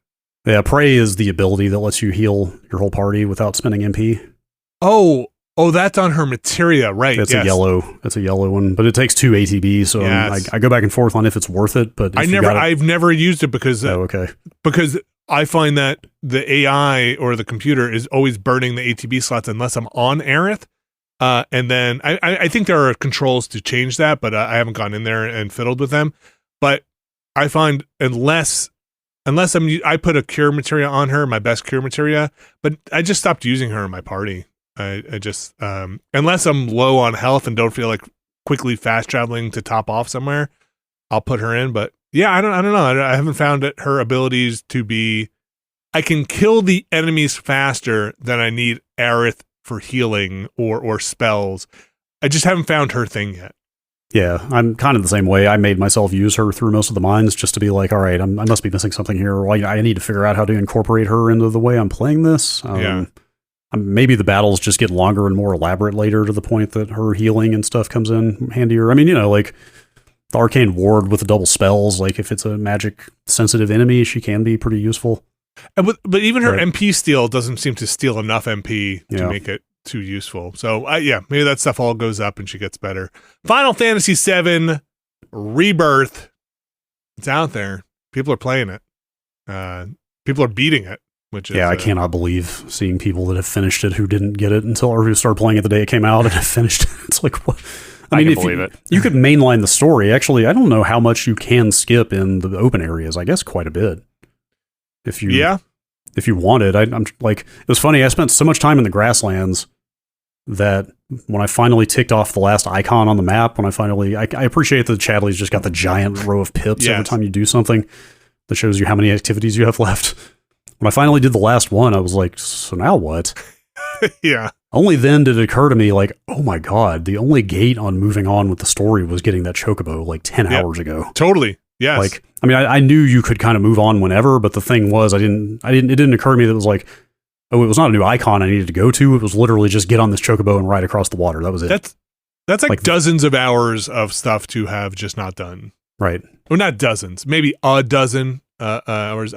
Yeah, Prey is the ability that lets you heal your whole party without spending MP. Oh, that's on her materia, right? It's a yellow one, but it takes 2 ATB, so I go back and forth on if it's worth it. But I've never used it because because I find that the AI or the computer is always burning the ATB slots unless I'm on Aerith. And then I think there are controls to change that, but I haven't gone in there and fiddled with them. But I find unless I put a cure materia on her, my best cure materia, but I just stopped using her in my party. I just unless I'm low on health and don't feel like quickly fast traveling to top off somewhere, I'll put her in. But yeah, I don't know. I haven't found her abilities to be. I can kill the enemies faster than I need Aerith for healing or spells. I just haven't found her thing yet. Yeah, I'm kind of the same way. I made myself use her through most of the mines just to be like, all right, I must be missing something here. Or I need to figure out how to incorporate her into the way I'm playing this. Maybe the battles just get longer and more elaborate later to the point that her healing and stuff comes in handier. I mean, like the Arcane Ward with the double spells, like if it's a magic sensitive enemy, she can be pretty useful. But even her MP steal doesn't seem to steal enough MP to make it too useful. So maybe that stuff all goes up and she gets better. Final Fantasy VII Rebirth. It's out there. People are playing it. People are beating it. Which is, I cannot believe seeing people that have finished it who didn't get it or who started playing it the day it came out and have finished it. It's like, what? I mean, can believe it. You could mainline the story. Actually, I don't know how much you can skip in the open areas. I guess quite a bit. If you wanted, I'm like, it was funny. I spent so much time in the grasslands that when I finally ticked off the last icon on the map, I appreciate that Chadley's just got the giant row of pips every time you do something that shows you how many activities you have left. When I finally did the last one, I was like, so now what? Yeah. Only then did it occur to me, like, oh my God, the only gate on moving on with the story was getting that chocobo like 10 hours ago. Totally. Yes. Like, I mean, I knew you could kind of move on whenever, but the thing was, it didn't occur to me that it was like, oh, it was not a new icon I needed to go to. It was literally just get on this chocobo and ride across the water. That was it. That's like dozens of hours of stuff to have just not done. Right. Well, not dozens, maybe a dozen hours.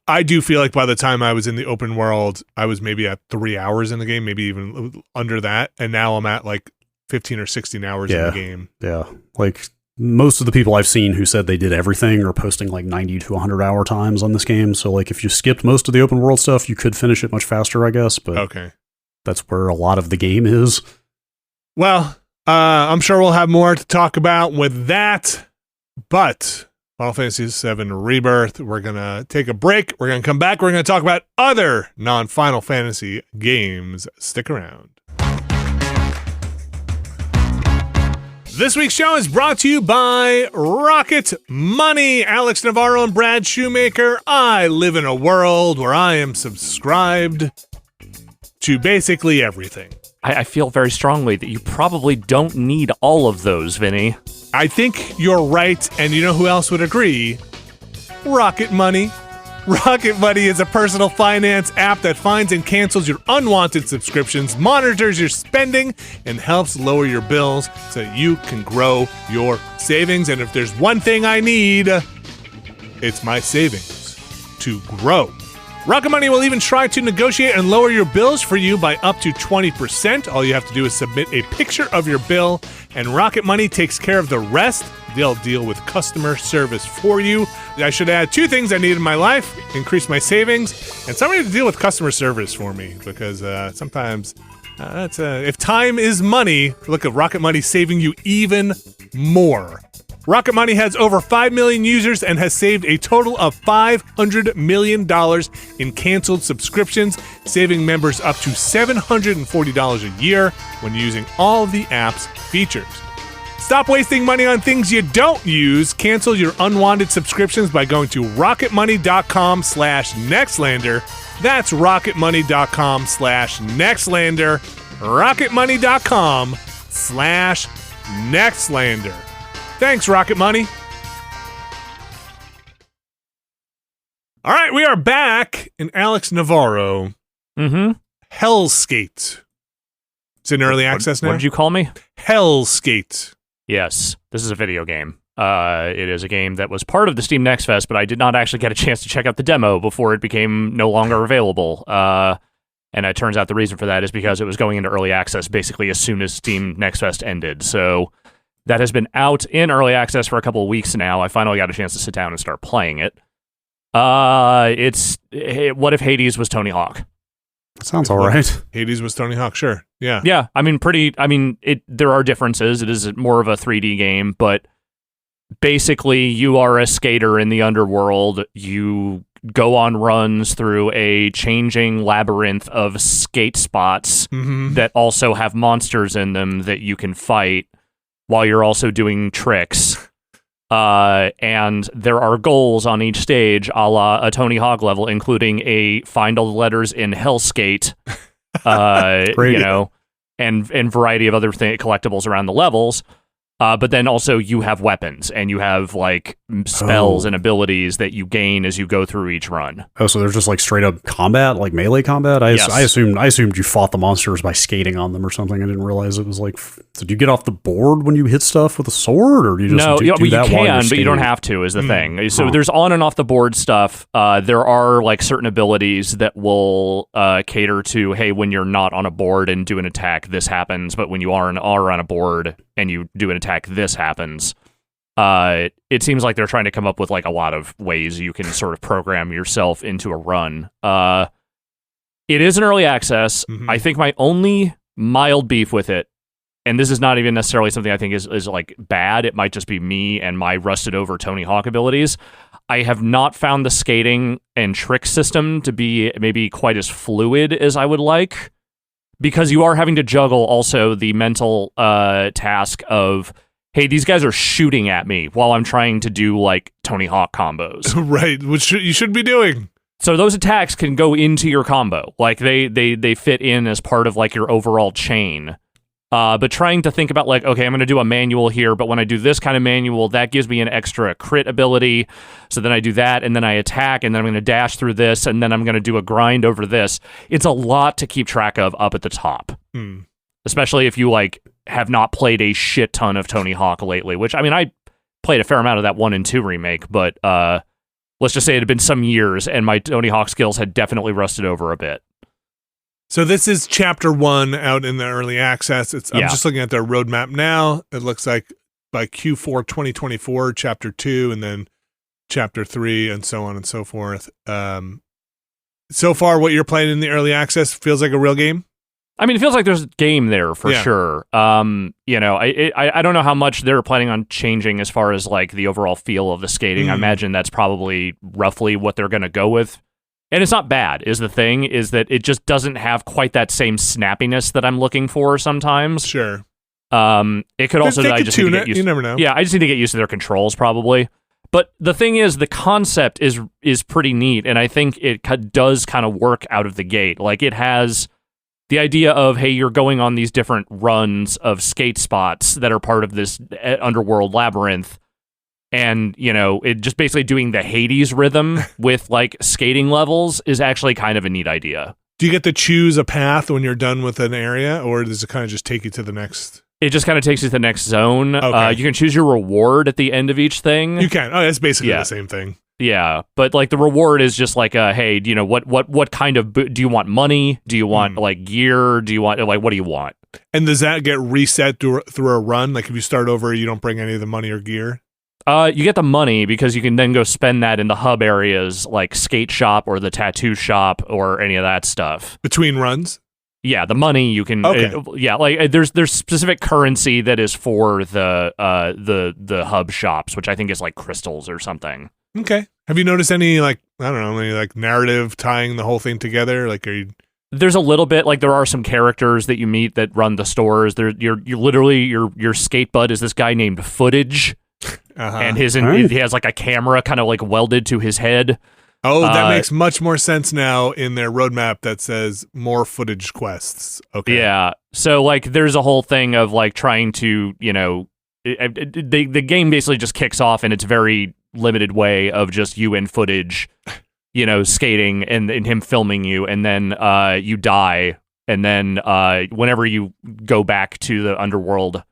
I do feel like by the time I was in the open world, I was maybe at 3 hours in the game, maybe even under that. And now I'm at like 15 or 16 hours in the game. Yeah. Like most of the people I've seen who said they did everything are posting like 90 to 100 hour times on this game. So like if you skipped most of the open world stuff, you could finish it much faster, I guess. But that's where a lot of the game is. Well, I'm sure we'll have more to talk about with that. But Final Fantasy VII Rebirth, we're going to take a break. We're going to come back. We're going to talk about other non-Final Fantasy games. Stick around. This week's show is brought to you by Rocket Money. Alex Navarro and Brad Shoemaker. I live in a world where I am subscribed to basically everything. I feel very strongly that you probably don't need all of those, Vinny. I think you're right, and you know who else would agree? Rocket Money. Rocket Money is a personal finance app that finds and cancels your unwanted subscriptions, monitors your spending, and helps lower your bills so that you can grow your savings. And if there's one thing I need, it's my savings to grow. Rocket Money will even try to negotiate and lower your bills for you by up to 20%. All you have to do is submit a picture of your bill, and Rocket Money takes care of the rest. They'll deal with customer service for you. I should add 2 things I need in my life: increase my savings and somebody to deal with customer service for me, because sometimes if time is money, look at Rocket Money saving you even more. Rocket Money has over 5 million users and has saved a total of $500 million in canceled subscriptions, saving members up to $740 a year when using all of the app's features. Stop wasting money on things you don't use. Cancel your unwanted subscriptions by going to rocketmoney.com/Nextlander. That's rocketmoney.com/Nextlander. rocketmoney.com/Nextlander. Thanks, Rocket Money. All right, we are back in Alex Navarro. Helskate. It's in early access now. What did you call me? Helskate. Yes, this is a video game. It is a game that was part of the Steam Next Fest, but I did not actually get a chance to check out the demo before it became no longer available. And it turns out the reason for that is because it was going into early access basically as soon as Steam Next Fest ended. So that has been out in early access for a couple of weeks now. I finally got a chance to sit down and start playing it. What if Hades was Tony Hawk? Sounds all right. Hades was Tony Hawk, sure. Yeah. Yeah, there are differences. It is more of a 3D game, but basically you are a skater in the underworld. You go on runs through a changing labyrinth of skate spots that also have monsters in them that you can fight while you're also doing tricks. And there are goals on each stage, a la a Tony Hawk level, including a find all the letters in Helskate, and variety of other collectibles around the levels. But then also you have weapons and you have like spells and abilities that you gain as you go through each run. Oh, so there's just like straight up combat, like melee combat? I assumed you fought the monsters by skating on them or something. I didn't realize it was like, did you get off the board when you hit stuff with a sword, or do you just do that you while you're can, skating? but you don't have to is the thing. So there's on and off the board stuff. There are like certain abilities that will cater to, hey, when you're not on a board and do an attack, this happens, but when you are on a board and you do an attack, this happens. It seems like they're trying to come up with like a lot of ways you can sort of program yourself into a run. It is an early access. I think my only mild beef with it, and this is not even necessarily something I think is like bad, it might just be me and my rusted over Tony Hawk abilities. I have not found the skating and trick system to be maybe quite as fluid as I would like, because you are having to juggle also the mental task of, hey, these guys are shooting at me while I'm trying to do like Tony Hawk combos. Right, which you should be doing. So those attacks can go into your combo. Like they fit in as part of like your overall chain. But trying to think about like, okay, I'm going to do a manual here, but when I do this kind of manual, that gives me an extra crit ability. So then I do that, and then I attack, and then I'm going to dash through this, and then I'm going to do a grind over this. It's a lot to keep track of up at the top. Especially if you like have not played a shit ton of Tony Hawk lately, which, I mean, I played a fair amount of that 1 and 2 remake, but let's just say it had been some years, and my Tony Hawk skills had definitely rusted over a bit. So this is Chapter 1 out in the early access. I'm just looking at their roadmap now. It looks like by Q4 2024, Chapter 2, and then Chapter 3, and so on and so forth. So far, what you're playing in the early access feels like a real game? I mean, it feels like there's a game there for sure. I don't know how much they're planning on changing as far as like the overall feel of the skating. I imagine that's probably roughly what they're going to go with. And it's not bad, is the thing, is that it just doesn't have quite that same snappiness that I'm looking for sometimes. Sure. It could also, I just need to get used you never know. Yeah, I just need to get used to their controls probably. But the thing is, the concept is pretty neat, and I think it does kind of work out of the gate. Like, it has the idea of, hey, you're going on these different runs of skate spots that are part of this underworld labyrinth. And, it just basically doing the Hades rhythm with, like, skating levels is actually kind of a neat idea. Do you get to choose a path when you're done with an area, or does it kind of just take you to the next? It just kind of takes you to the next zone. Okay. You can choose your reward at the end of each thing. You can. Oh, that's basically the same thing. Yeah, but, like, the reward is just like, hey, what kind of do you want money? Do you want, like, gear? Do you want, like, what do you want? And does that get reset through a run? Like if you start over, you don't bring any of the money or gear? You get the money because you can then go spend that in the hub areas like skate shop or the tattoo shop or any of that stuff. Between runs? Yeah, the money you can. Okay. There's specific currency that is for the hub shops, which I think is like crystals or something. Okay. Have you noticed any like I don't know, any like narrative tying the whole thing together? Like, are you? There's a little bit like there are some characters that you meet that run the stores. You're literally your skate bud is this guy named Footage, and he has like a camera kind of like welded to his head. Oh, that makes much more sense now in their roadmap that says more footage quests. Okay. Yeah. So like there's a whole thing of like trying to, the game basically just kicks off in its very limited way of just you and Footage, skating and him filming you, and then you die, and then whenever you go back to the underworld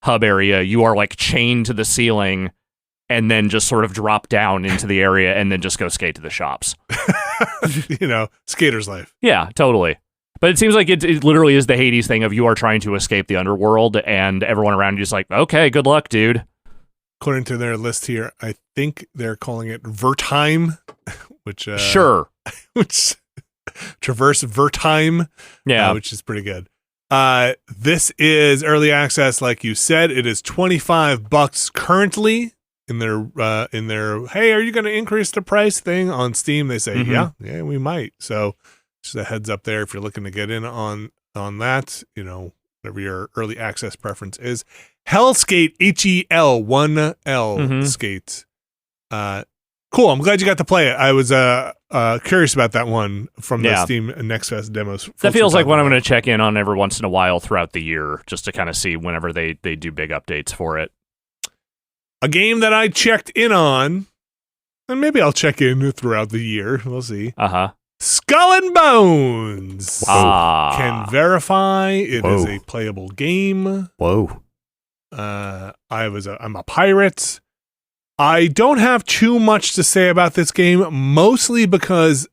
hub area, you are like chained to the ceiling and then just sort of drop down into the area and then just go skate to the shops. Skater's life. Yeah, totally. But it seems like it literally is the Hades thing of you are trying to escape the underworld and everyone around you is like, okay, good luck, dude. According to their list here, I think they're calling it Vertime, which sure, which traverse Vertime, yeah, which is pretty good. This is early access, like you said. It is $25 currently in their hey, are you going to increase the price thing on Steam? They say yeah, we might. So just a heads up there if you're looking to get in on that, whatever your early access preference is. Helskate, HEL1L skate. Cool. I'm glad you got to play it. I was curious about that one from the Steam Next Fest demos. That feels like what I'm going to check in on every once in a while throughout the year, just to kind of see whenever they do big updates for it. A game that I checked in on, and maybe I'll check in throughout the year. We'll see. Skull and Bones. Can verify it is a playable game. Whoa. I'm a pirate. I don't have too much to say about this game, mostly because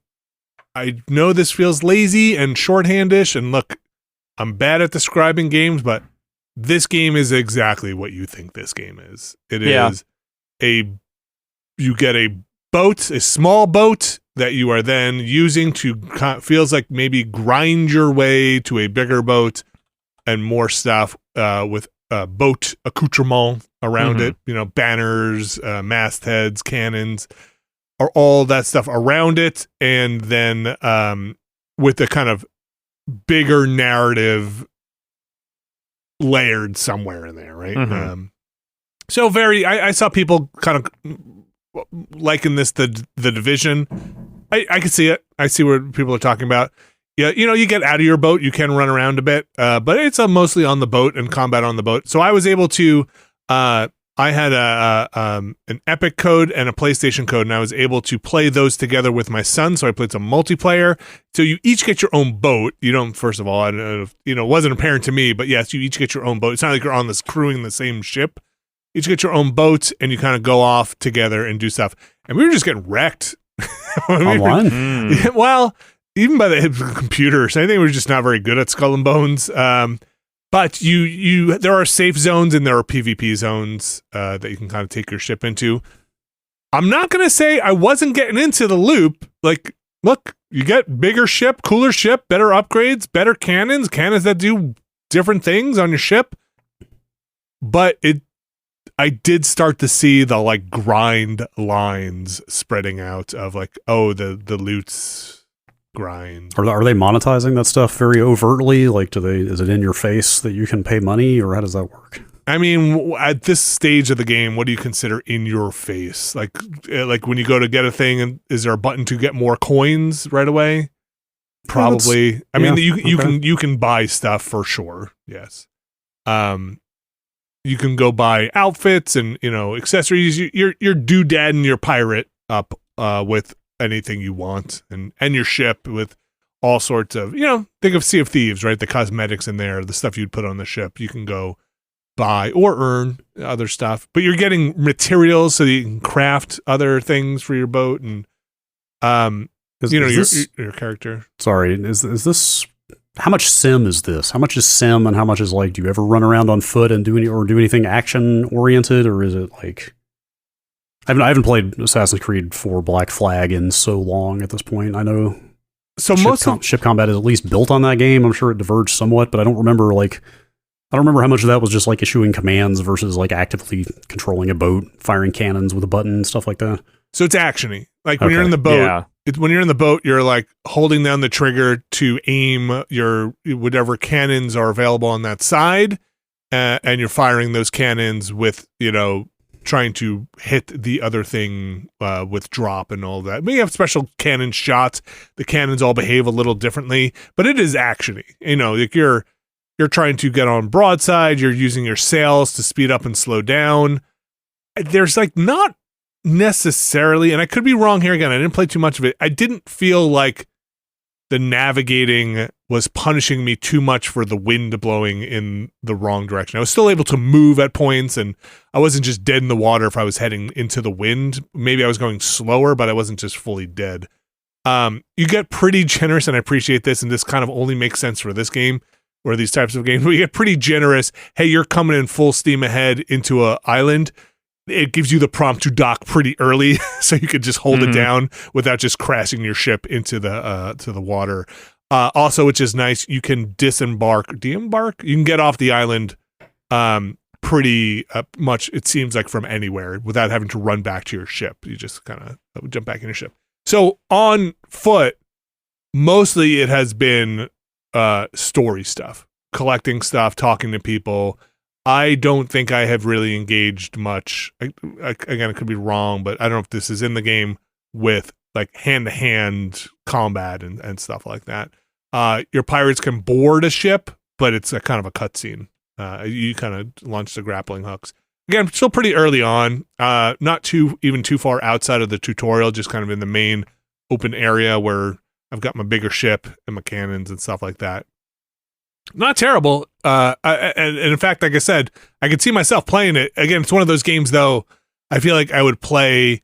I know this feels lazy and shorthandish, and look, I'm bad at describing games, but this game is exactly what you think this game is. It is you get a boat, a small boat that you are then using to, feels like maybe grind your way to a bigger boat and more stuff with boat accoutrement around it, banners, mastheads, cannons, or all that stuff around it. And then with a kind of bigger narrative layered somewhere in there, right? So I saw people kind of liken this to The Division. I can see it. I see what people are talking about. Yeah, you get out of your boat, you can run around a bit, but it's mostly on the boat and combat on the boat. So I was able to, I had an Epic code and a PlayStation code, and I was able to play those together with my son. So I played some multiplayer. So you each get your own boat. You don't, first of all, I don't know if, it wasn't apparent to me, but yes, you each get your own boat. It's not like you're on this crewing the same ship. You each get your own boat, and you kind of go off together and do stuff. And we were just getting wrecked. Online? Well, even by the computers, I think we're just not very good at Skull and Bones. But there are safe zones and there are PvP zones that you can kind of take your ship into. I'm not going to say I wasn't getting into the loop. Like, look, you get bigger ship, cooler ship, better upgrades, better cannons that do different things on your ship. But I did start to see the like grind lines spreading out of like, oh, the loot's grind. Are they monetizing that stuff very overtly? Like, is it in your face that you can pay money, or how does that work? I mean, at this stage of the game, what do you consider in your face? Like when you go to get a thing, and is there a button to get more coins right away? Probably. You can buy stuff for sure. Yes. You can go buy outfits and accessories. You're doodadding your pirate up with anything you want, and your ship with all sorts of, think of Sea of Thieves, right? The cosmetics in there, the stuff you'd put on the ship, you can go buy or earn other stuff, but you're getting materials so that you can craft other things for your boat and, your character. Sorry, is this how much sim is this? How much is sim and how much is like, do you ever run around on foot and do anything action oriented, or is it like, I haven't played Assassin's Creed 4 Black Flag in so long at this point. I know ship combat is at least built on that game. I'm sure it diverged somewhat, but I don't remember how much of that was just like issuing commands versus like actively controlling a boat, firing cannons with a button and stuff like that. So it's actiony. Like when you're in the boat, when you're in the boat, you're like holding down the trigger to aim your whatever cannons are available on that side, and you're firing those cannons with, trying to hit the other thing with drop and all that. We have special cannon shots. The cannons all behave a little differently, but it is actiony. Like you're trying to get on broadside. You're using your sails to speed up and slow down. There's like not necessarily, and I could be wrong here again, I didn't play too much of it. I didn't feel like the navigating was punishing me too much for the wind blowing in the wrong direction. I was still able to move at points, and I wasn't just dead in the water if I was heading into the wind. Maybe I was going slower, but I wasn't just fully dead. You get pretty generous, and I appreciate this, and this kind of only makes sense for this game or these types of games. We get pretty generous. Hey, you're coming in full steam ahead into an island. It gives you the prompt to dock pretty early, so you could just hold it down without just crashing your ship into the water. Also, which is nice, you can de-embark. You can get off the island pretty much, it seems like, from anywhere without having to run back to your ship. You just kind of jump back in your ship. So on foot, mostly it has been story stuff, collecting stuff, talking to people. I don't think I have really engaged much. Again, it could be wrong, but I don't know if this is in the game with like hand-to-hand combat and stuff like that. Your pirates can board a ship, but it's a kind of a cutscene. You kind of launch the grappling hooks. Again, still pretty early on. Not too far outside of the tutorial, just kind of in the main open area where I've got my bigger ship and my cannons and stuff like that. Not terrible. And in fact, like I said, I could see myself playing it. Again, it's one of those games, though, I feel like I would play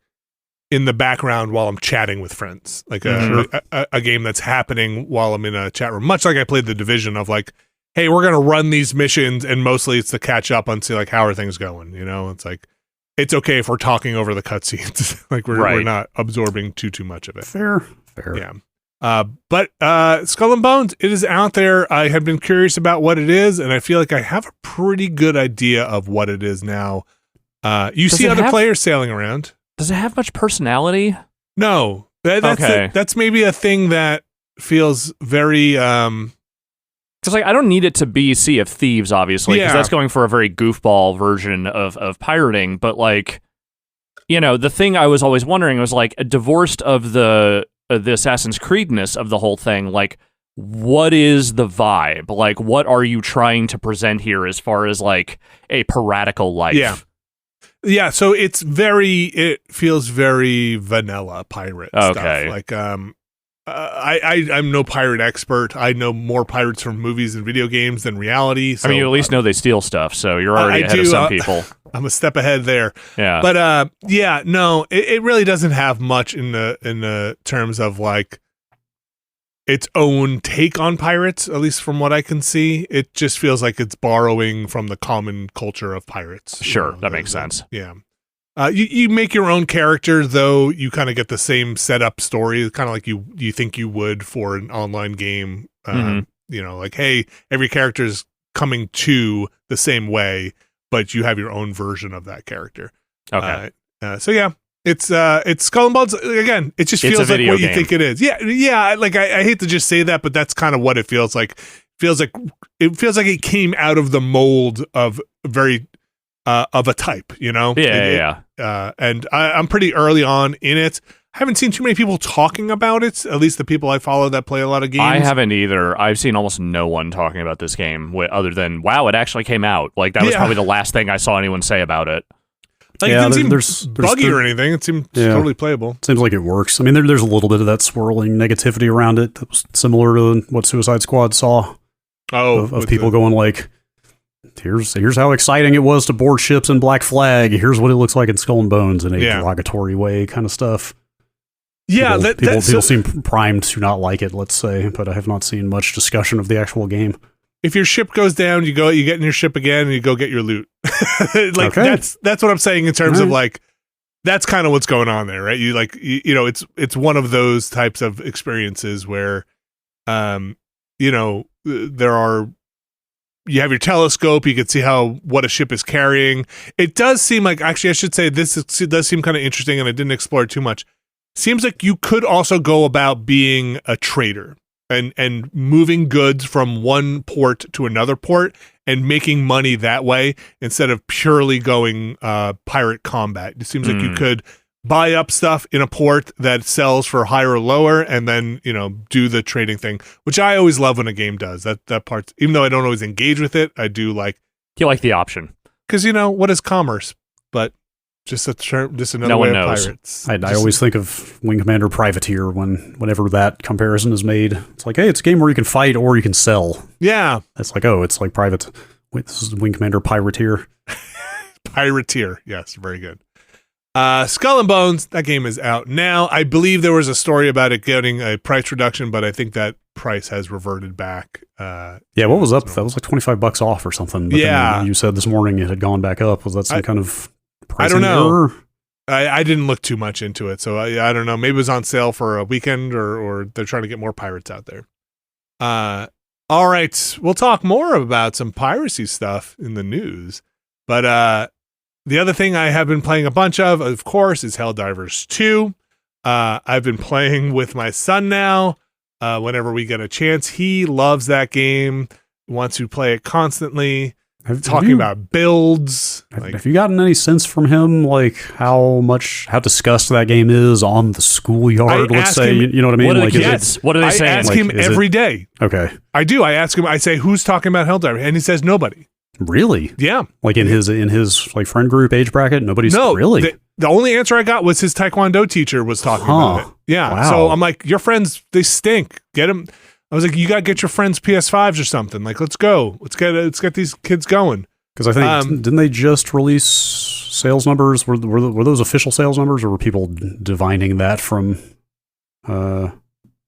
in the background while I'm chatting with friends. Like a game that's happening while I'm in a chat room. Much like I played The Division of like, hey, we're going to run these missions, and mostly it's to catch up on, see, like, how are things going? It's like, it's okay if we're talking over the cutscenes. Like, we're not absorbing too much of it. Fair. Yeah. But Skull and Bones, it is out there. I have been curious about what it is, and I feel like I have a pretty good idea of what it is now. You see other players sailing around. Does it have much personality? No. That's maybe a thing that feels very... Because I don't need it to be Sea of Thieves, obviously, because that's going for a very goofball version of pirating, but like, the thing I was always wondering was like, divorced of the Assassin's Creed-ness of the whole thing, like, what is the vibe? Like, what are you trying to present here as far as, like, a piratical life? Yeah, so it feels very vanilla pirate stuff. Like, I'm no pirate expert. I know more pirates from movies and video games than reality. So, you at least know they steal stuff, so you're already ahead of some people. I'm a step ahead there. Yeah. But it really doesn't have much in the terms of like its own take on pirates, at least from what I can see. It just feels like it's borrowing from the common culture of pirates. Sure, that makes sense. Yeah. You make your own character, though you kind of get the same setup story, kind of like you think you would for an online game. Like, hey, every character is coming to the same way, but you have your own version of that character. Okay. So yeah, it's Skull and Bones. Again, it just feels like what you think it is. Yeah. Like I hate to just say that, but that's kind of what it feels like. It feels like it came out of the mold of very of a type, Yeah. And I'm pretty early on in it. I haven't seen too many people talking about it, at least the people I follow that play a lot of games. I haven't either. I've seen almost no one talking about this game other than, wow, it actually came out. Like, that was probably the last thing I saw anyone say about it. Like, it didn't seem buggy or anything. It seemed totally playable. Seems like it works. I mean, there's a little bit of that swirling negativity around it that was similar to what Suicide Squad saw. Of people going like, here's how exciting it was to board ships in Black Flag. Here's what it looks like in Skull and Bones in a derogatory way kind of stuff. Yeah, people seem primed to not like it, let's say, but I have not seen much discussion of the actual game. If your ship goes down, you get in your ship again and you go get your loot. That's what I'm saying in terms of like, that's kind of what's going on there, right? It's one of those types of experiences where, you have your telescope, you can see what a ship is carrying. It does seem like, actually, I should say it does seem kind of interesting, and I didn't explore it too much. Seems like you could also go about being a trader and moving goods from one port to another port and making money that way instead of purely going pirate combat. It seems like you could buy up stuff in a port that sells for higher or lower, and then do the trading thing, which I always love when a game does that part. Even though I don't always engage with it, I do like. You like the option because what is commerce? But just a term, just another way of pirates. I always think of Wing Commander Privateer whenever that comparison is made. It's like, hey, it's a game where you can fight or you can sell. Yeah, it's like, oh, it's like private. Wait, this is Wing Commander Pirateer. Pirateer, yes, very good. Skull and Bones, that game is out now. I believe there was a story about it getting a price reduction, but I think that price has reverted back. What was up? That was like $25 off or something. But then you said this morning it had gone back up. Was that some kind of I don't know. Error? I didn't look too much into it, so I don't know. Maybe it was on sale for a weekend, or they're trying to get more pirates out there. All right, we'll talk more about some piracy stuff in the news. But the other thing I have been playing a bunch of course, is Helldivers 2. I've been playing with my son now. Whenever we get a chance, he loves that game. Wants to play it constantly. Talking about builds. Have you gotten any sense from him, like how discussed that game is on the schoolyard? Let's say, you know what I mean. What are like, what are they saying? I ask him every day. Okay, I do. I ask him. I say, "Who's talking about Helldivers?" And he says, "Nobody." Really? Yeah. Like in his like friend group age bracket, nobody's really. The only answer I got was his Taekwondo teacher was talking about it. Yeah. Wow. So I'm like, your friends, they stink. Get them. I was like, you got to get your friends PS5s or something. Like, let's go. Let's get these kids going. Because I think didn't they just release sales numbers? Were those official sales numbers, or were people divining that from? No,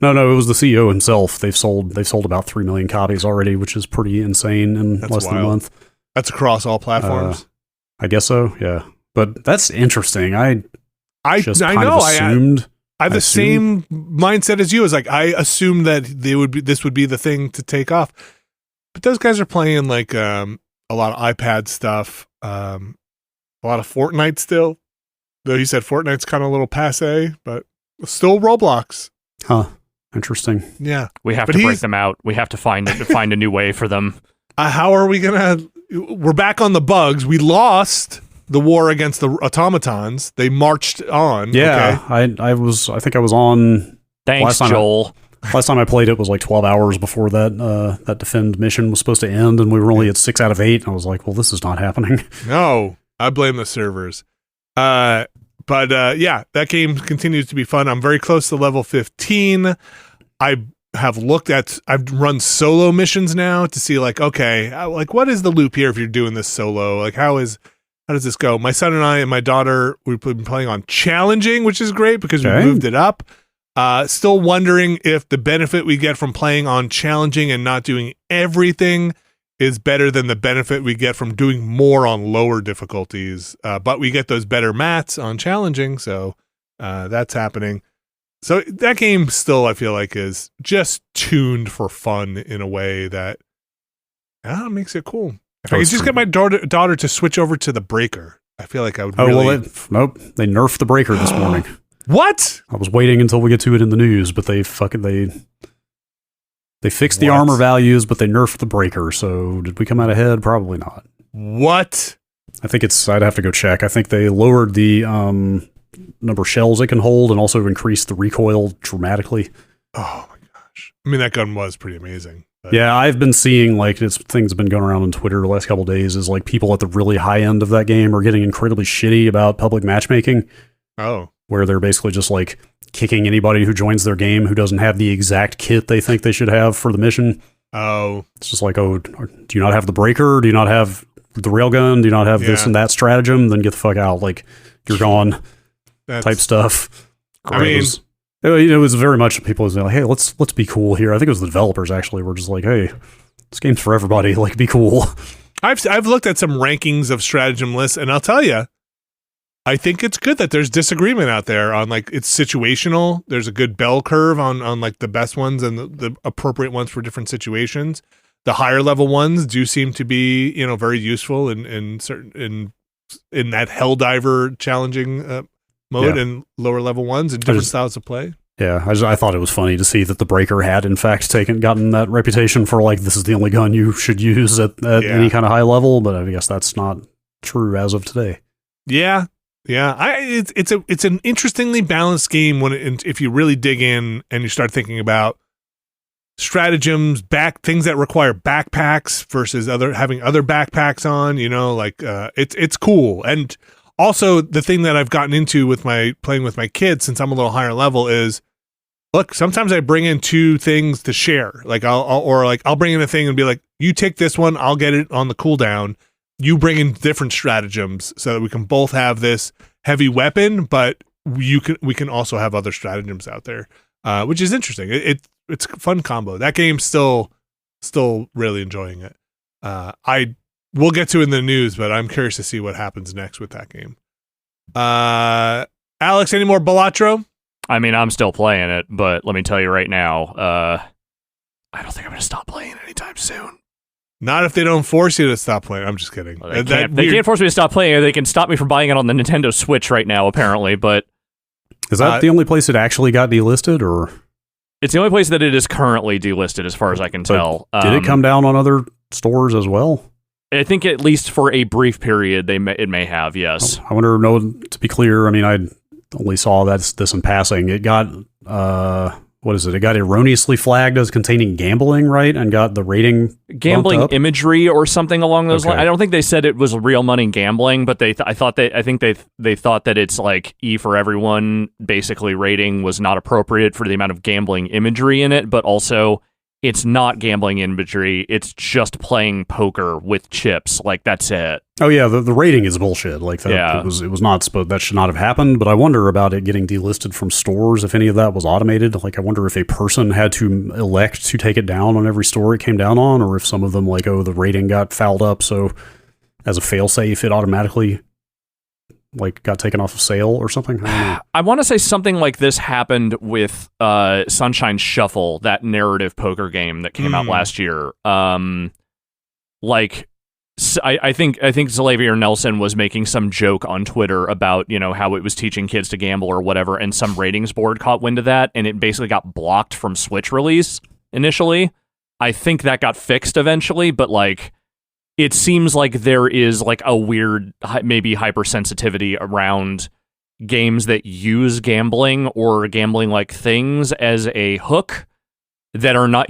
it was the CEO himself. They've sold about 3 million copies already, which is pretty insane in less than a month. That's across all platforms. I guess so. Yeah, but that's interesting. I just I kind know. of assumed. I have the same mindset as you. Is like, I assumed that this would be the thing to take off, but those guys are playing like a lot of iPad stuff, a lot of Fortnite still. Though he said Fortnite's kind of a little passe, but still Roblox. Huh. Interesting. Yeah, we have to break them out. We have to find a new way for them. How are we gonna? We're back on the bugs. We lost the war against the automatons. They marched on. Yeah, okay? I think I was on. Thanks, Joel. Last time I played it was like 12 hours before that defend mission was supposed to end, and we were only at 6 out of 8. And I was like, well, this is not happening. No, I blame the servers. But that game continues to be fun. I'm very close to level 15. I've run solo missions now to see like, okay, like what is the loop here if you're doing this solo? Like how does this go? My son and I and my daughter, we've been playing on challenging, which is great because we moved it up. Still wondering if the benefit we get from playing on challenging and not doing everything is better than the benefit we get from doing more on lower difficulties. But we get those better mats on challenging, so that's happening. So that game still, I feel like, is just tuned for fun in a way that makes it cool. If I could just get my daughter to switch over to the breaker, I feel like I would nope. They nerfed the breaker this morning. What? I was waiting until we get to it in the news, but they fixed the armor values, but they nerfed the breaker. So did we come out ahead? Probably not. What? I think I'd have to go check. I think they lowered the number of shells it can hold and also increased the recoil dramatically. Oh my gosh. I mean, that gun was pretty amazing. But. Yeah, I've been seeing like things have been going around on Twitter the last couple of days is like people at the really high end of that game are getting incredibly shitty about public matchmaking. Oh. Where they're basically just like kicking anybody who joins their game who doesn't have the exact kit they think they should have for the mission. Oh. It's just like, do you not have the breaker? Do you not have the railgun? Do you not have this and that stratagem? Then get the fuck out. Like, you're gone. Type stuff. I mean, It was very much people was like, hey, let's be cool here. I think it was the developers actually were just like, hey, this game's for everybody. Like, be cool. I've looked at some rankings of stratagem lists, and I'll tell you, I think it's good that there's disagreement out there on like it's situational. There's a good bell curve on like the best ones and the appropriate ones for different situations. The higher level ones do seem to be, very useful in certain in that Helldiver challenging mode, and lower level ones and different styles of play. Yeah, I thought it was funny to see that the Breaker had in fact gotten that reputation for like this is the only gun you should use at any kind of high level, but I guess that's not true as of today. Yeah. It's an interestingly balanced game if you really dig in and you start thinking about stratagems, things that require backpacks versus having other backpacks on. It's cool. And also the thing that I've gotten into with playing with my kids since I'm a little higher level is, look, sometimes I bring in two things to share. Like I'll bring in a thing and be like, you take this one, I'll get it on the cooldown. You bring in different stratagems so that we can both have this heavy weapon, but we can also have other stratagems out there, which is interesting. It's a fun combo. That game's still really enjoying it. We'll get to it in the news, but I'm curious to see what happens next with that game. Alex, any more Balatro? I mean, I'm still playing it, but let me tell you right now, I don't think I'm going to stop playing anytime soon. Not if they don't force you to stop playing. I'm just kidding. Well, they can't force me to stop playing. They can stop me from buying it on the Nintendo Switch right now, apparently. But is that the only place it actually got delisted, or it's the only place that it is currently delisted, as far as I can tell. Did it come down on other stores as well? I think at least for a brief period, it may have. Yes. I wonder. No, to be clear, I mean, I only saw this in passing. It got what is it? It got erroneously flagged as containing gambling, right? And got the rating gambling imagery or something along those lines. I don't think they said it was real money gambling, but I think they thought that it's like E for everyone basically rating was not appropriate for the amount of gambling imagery in it, but also it's not gambling imagery. It's just playing poker with chips. Like, that's it. Oh yeah, the rating is bullshit. Like that, yeah. it was not supposed. That should not have happened. But I wonder about it getting delisted from stores. If any of that was automated, like I wonder if a person had to elect to take it down on every store it came down on, or if some of them like, oh, the rating got fouled up, so as a failsafe, it automatically like got taken off of sale or something. I want to say something like this happened with Sunshine Shuffle, that narrative poker game that came out last year. I think Xavier Nelson was making some joke on Twitter about, how it was teaching kids to gamble or whatever, and some ratings board caught wind of that, and it basically got blocked from Switch release initially. I think that got fixed eventually, but like, it seems like there is like a weird, maybe hypersensitivity around games that use gambling or gambling-like things as a hook that are not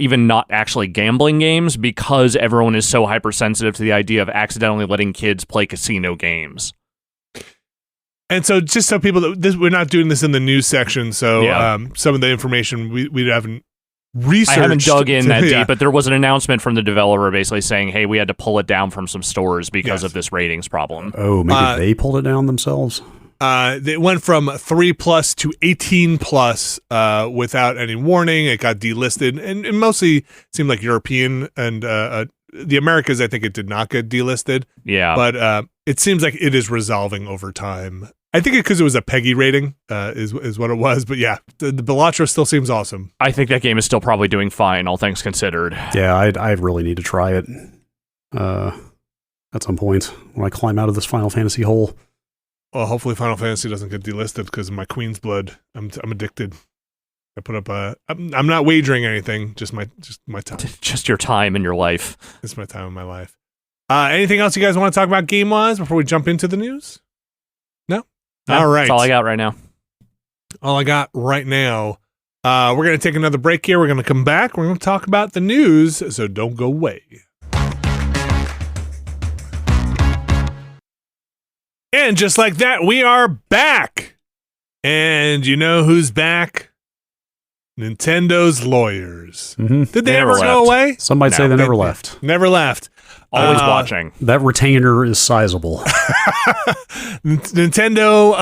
actually gambling games, because everyone is so hypersensitive to the idea of accidentally letting kids play casino games. And so, just so people, we're not doing this in the news section, so some of the information we haven't researched. I haven't dug in that deep, but there was an announcement from the developer basically saying, hey, we had to pull it down from some stores because of this ratings problem. Oh, maybe they pulled it down themselves? They went from 3+ to 18+ without any warning. It got delisted, and it mostly seemed like European and the Americas. I think it did not get delisted. Yeah, but it seems like it is resolving over time. I think because it was a PEGI rating is what it was. But yeah, the Balatro still seems awesome. I think that game is still probably doing fine, all things considered. Yeah, I really need to try it at some point when I climb out of this Final Fantasy hole. Well, hopefully Final Fantasy doesn't get delisted because of my Queen's blood. I'm addicted. I put up I'm not wagering anything, just my time. Just your time in your life. It's my time in my life. Anything else you guys want to talk about game-wise before we jump into the news? No? All right. That's all I got right now. All I got right now. We're going to take another break here. We're going to come back. We're going to talk about the news, so don't go away. And just like that, we are back. And you know who's back? Nintendo's lawyers. Mm-hmm. Did they ever go away? Some might say they never left. Never left. Always watching. That retainer is sizable. Nintendo,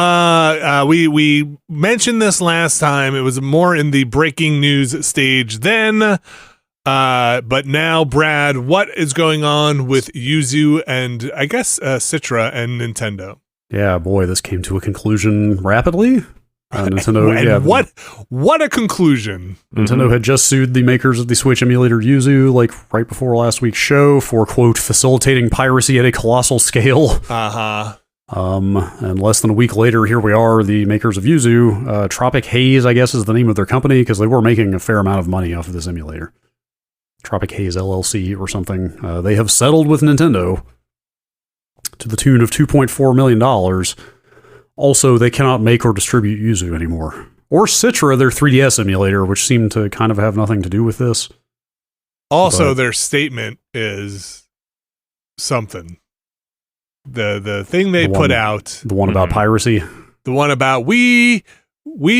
we mentioned this last time. It was more in the breaking news stage then. But now, Brad, what is going on with Yuzu and I guess Citra and Nintendo? Yeah, boy, this came to a conclusion rapidly. Nintendo, what a conclusion. Nintendo had just sued the makers of the Switch emulator Yuzu, like right before last week's show, for, quote, facilitating piracy at a colossal scale. And less than a week later, here we are, the makers of Yuzu, Tropic Haze, I guess is the name of their company, because they were making a fair amount of money off of this emulator. Tropic Haze LLC or something. They have settled with Nintendo to the tune of $2.4 million. Also, they cannot make or distribute Yuzu anymore. Or Citra, their 3DS emulator, which seemed to kind of have nothing to do with this. Also, their statement is something. The thing they put out. The one about piracy. The one about, we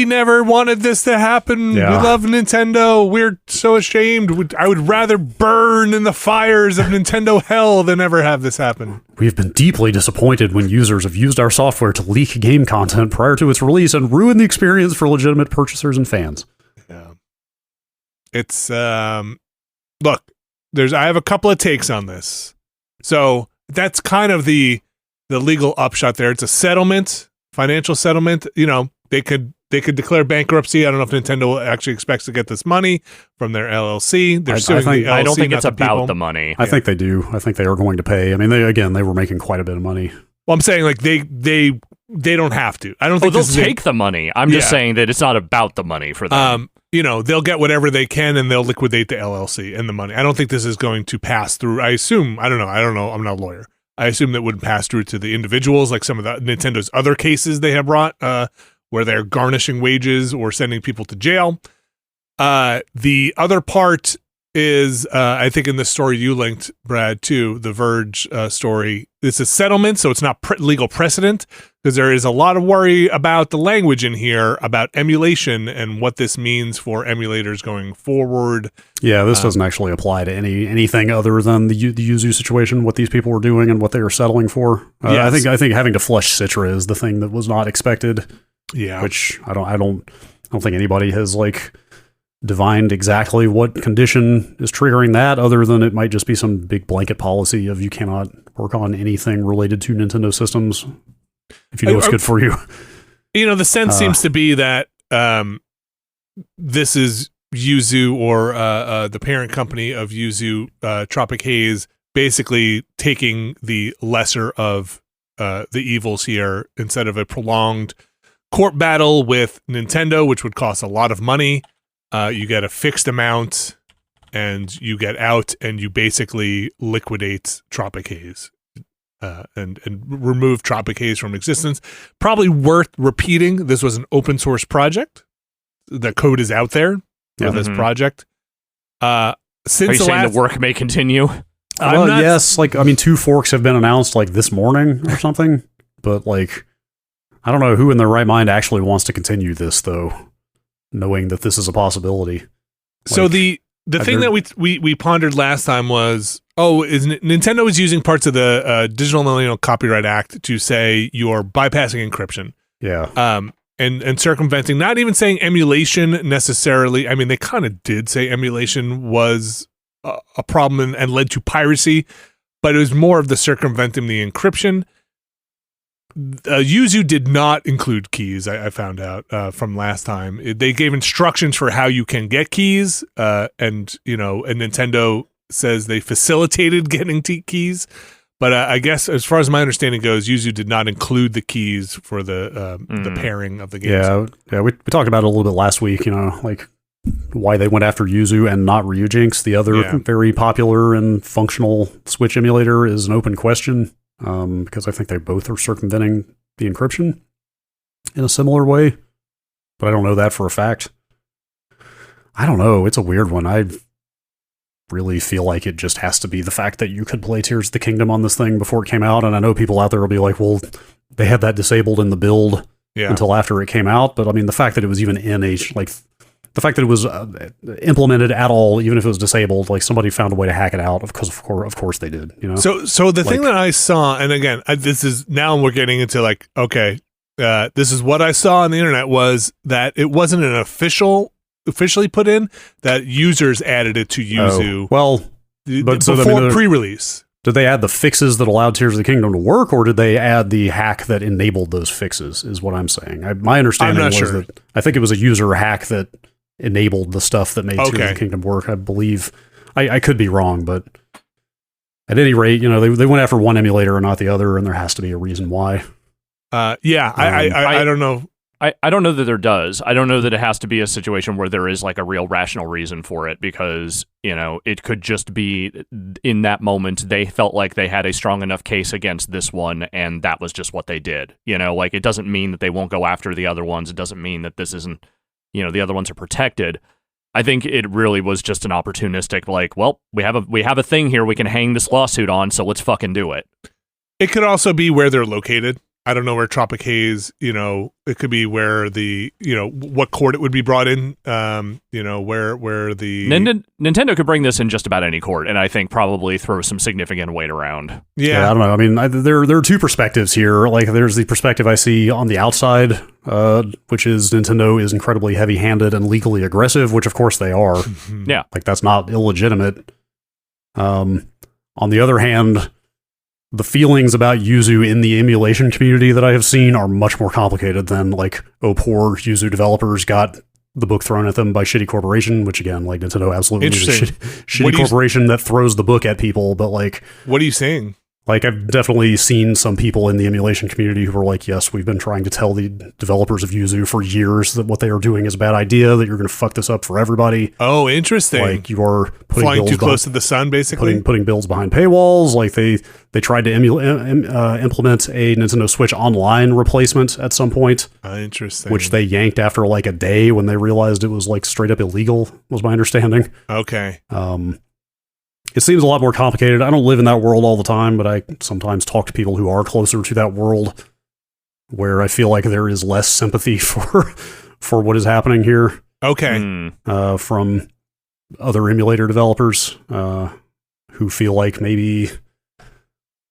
never wanted this to happen. Yeah. We love Nintendo. We're so ashamed. I would rather burn in the fires of Nintendo hell than ever have this happen. We have been deeply disappointed when users have used our software to leak game content prior to its release and ruin the experience for legitimate purchasers and fans. Yeah. It's, look, I have a couple of takes on this. So that's kind of the legal upshot there. It's a settlement, financial settlement. You know, they could declare bankruptcy. I don't know if Nintendo actually expects to get this money from their LLC. They're suing the LLC. I don't think it's about people. the money. I think they do. I think they are going to pay. I mean, they were making quite a bit of money. Well, I'm saying like they don't have to. I don't think they'll take the money. I'm just saying that it's not about the money for them. You know, they'll get whatever they can and they'll liquidate the LLC and the money. I don't think this is going to pass through. I assume. I don't know. I'm not a lawyer. I assume that wouldn't pass through to the individuals, like some of the Nintendo's other cases they have brought, where they're garnishing wages or sending people to jail. The other part is, I think in the story you linked, Brad, to the Verge story, it's a settlement, so it's not legal precedent, because there is a lot of worry about the language in here about emulation and what this means for emulators going forward. Yeah, this doesn't actually apply to anything other than the Yuzu situation, what these people were doing and what they were settling for. Yes. I think having to flush Citra is the thing that was not expected. Yeah, which I don't think anybody has like divined exactly what condition is triggering that, other than it might just be some big blanket policy of you cannot work on anything related to Nintendo systems if you know what's good for you. You know, the sense seems to be that this is Yuzu or the parent company of Yuzu, Tropic Haze, basically taking the lesser of the evils here instead of a prolonged court battle with Nintendo, which would cost a lot of money. You get a fixed amount and you get out and you basically liquidate Tropic Haze and remove Tropic Haze from existence. Probably worth repeating, this was an open source project. The code is out there for this project. Since Are you saying the work may continue? Yes. Like, I mean, 2 forks have been announced like this morning or something, but like, I don't know who in their right mind actually wants to continue this, though, knowing that this is a possibility. So the thing that we pondered last time was, Nintendo is using parts of the Digital Millennial Copyright Act to say you're bypassing encryption. Yeah. And circumventing, not even saying emulation necessarily. I mean, they kind of did say emulation was a problem and led to piracy, but it was more of the circumventing the encryption. Yuzu did not include keys, I found out from last time. They gave instructions for how you can get keys, and Nintendo says they facilitated getting keys. But I guess as far as my understanding goes, Yuzu did not include the keys for the pairing of the games. Yeah, we talked about it a little bit last week, like why they went after Yuzu and not Ryujinx. The other very popular and functional Switch emulator is an open question. Because I think they both are circumventing the encryption in a similar way, but I don't know that for a fact. I don't know. It's a weird one. I really feel like it just has to be the fact that you could play Tears of the Kingdom on this thing before it came out, and I know people out there will be like, well, they had that disabled in the build until after it came out, but I mean, the fact that it was even in the the fact that it was implemented at all, even if it was disabled, like somebody found a way to hack it out, because of course they did. You know. So the thing that I saw, and again, this is now we're getting into like, okay, this is what I saw on the internet, was that it wasn't an officially put in, that users added it to Yuzu. Oh, well, but before pre-release. Did they add the fixes that allowed Tears of the Kingdom to work, or did they add the hack that enabled those fixes, is what I'm saying. My understanding was that I think it was a user hack that enabled the stuff that made Tears of the Kingdom work, I believe. I could be wrong, but at any rate, you know, they went after one emulator and not the other, and there has to be a reason why. I don't know. I don't know that there does. I don't know that it has to be a situation where there is like a real rational reason for it, because, you know, it could just be in that moment they felt like they had a strong enough case against this one, and that was just what they did. You know, like, it doesn't mean that they won't go after the other ones. It doesn't mean that this isn't, you know, the other ones are protected. I think it really was just an opportunistic, like, well, we have a thing here we can hang this lawsuit on, so let's fucking do it. It could also be where they're located. I don't know where Tropic Haze, you know, it could be where the, you know, what court it would be brought in, you know, where the... Nintendo could bring this in just about any court, and I think probably throw some significant weight around. Yeah, I don't know. I mean, there are two perspectives here. Like, there's the perspective I see on the outside, which is Nintendo is incredibly heavy-handed and legally aggressive, which of course they are. Yeah. Like, that's not illegitimate. On the other hand, the feelings about Yuzu in the emulation community that I have seen are much more complicated than, like, oh, poor Yuzu developers got the book thrown at them by shitty corporation, which, again, like, Nintendo absolutely is a shitty corporation that throws the book at people, but, like... What are you saying? Like, I've definitely seen some people in the emulation community who are like, yes, we've been trying to tell the developers of Yuzu for years that what they are doing is a bad idea, that you're going to fuck this up for everybody. Oh, interesting. Like, you are flying too close to the sun, basically? Putting builds behind paywalls. Like, they tried to implement a Nintendo Switch Online replacement at some point. Interesting. Which they yanked after, like, a day when they realized it was, like, straight up illegal, was my understanding. Okay. It seems a lot more complicated. I don't live in that world all the time, but I sometimes talk to people who are closer to that world, where I feel like there is less sympathy for what is happening here. Okay. From other emulator developers who feel like maybe,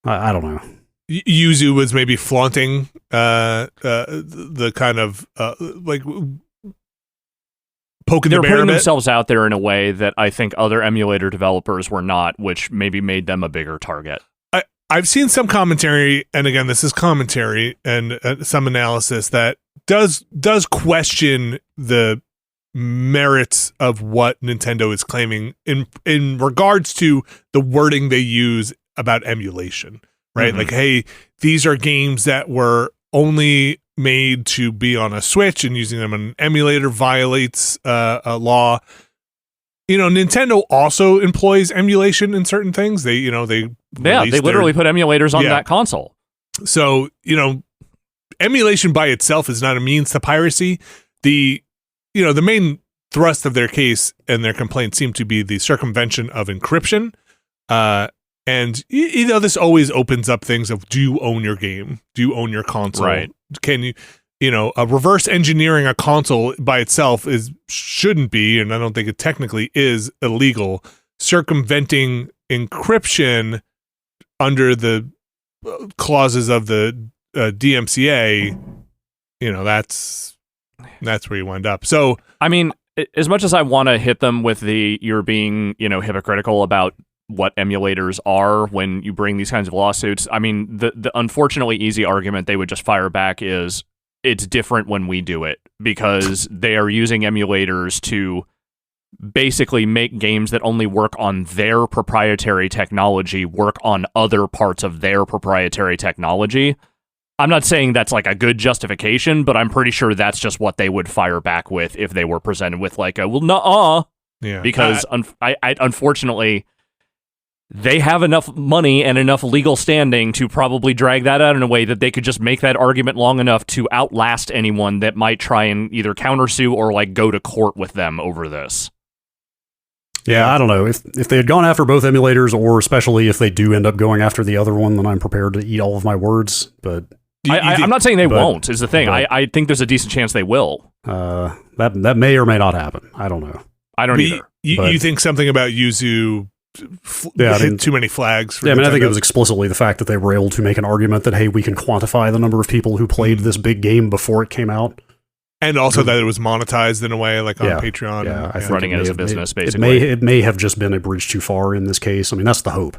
I don't know. Yuzu was maybe flaunting the kind of like... They're putting themselves out there in a way that I think other emulator developers were not, which maybe made them a bigger target. I've seen some commentary, and again, this is commentary and some analysis that does question the merits of what Nintendo is claiming in regards to the wording they use about emulation, right? Mm-hmm. Like, hey, these are games that were only made to be on a Switch, and using them on an emulator violates a law. You know, Nintendo also employs emulation in certain things. They literally put emulators on that console. So, you know, emulation by itself is not a means to piracy. The main thrust of their case and their complaint seem to be the circumvention of encryption. And, you know, this always opens up things of, do you own your game? Do you own your console? Right. Can you, reverse engineering a console by itself shouldn't be, and I don't think it technically is, illegal. Circumventing encryption under the clauses of the DMCA, you know, that's where you wind up. So, I mean, as much as I want to hit them with you're being, you know, hypocritical about what emulators are when you bring these kinds of lawsuits, I mean, the unfortunately easy argument they would just fire back is it's different when we do it, because they are using emulators to basically make games that only work on their proprietary technology work on other parts of their proprietary technology. I'm not saying that's like a good justification, but I'm pretty sure that's just what they would fire back with if they were presented with like a, well, nuh-uh. Yeah. Because unfortunately, they have enough money and enough legal standing to probably drag that out in a way that they could just make that argument long enough to outlast anyone that might try and either countersue or like go to court with them over this. Yeah, I don't know. If they had gone after both emulators, or especially if they do end up going after the other one, then I'm prepared to eat all of my words. But I'm not saying they won't, is the thing. I think there's a decent chance they will. That may or may not happen. I don't know. I don't either. You think something about Yuzu hit too many flags? For I Nintendo? think it was explicitly the fact that they were able to make an argument that, hey, we can quantify the number of people who played this big game before it came out. And also that it was monetized in a way, like on Patreon. Yeah, I think running it as a business, basically. It may have just been a bridge too far in this case. I mean, that's the hope.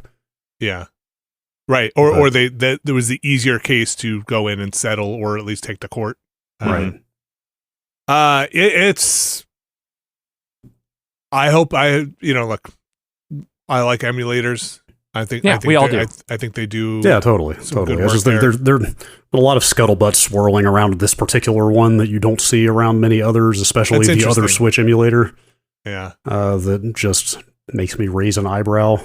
Yeah. Right. Or there was the easier case to go in and settle or at least take to court. Right. It's... I hope look, I like emulators. I think we all do. I think they do. Yeah, totally. It's just there a lot of scuttlebutt swirling around this particular one that you don't see around many others, especially the other Switch emulator. Yeah. That just makes me raise an eyebrow.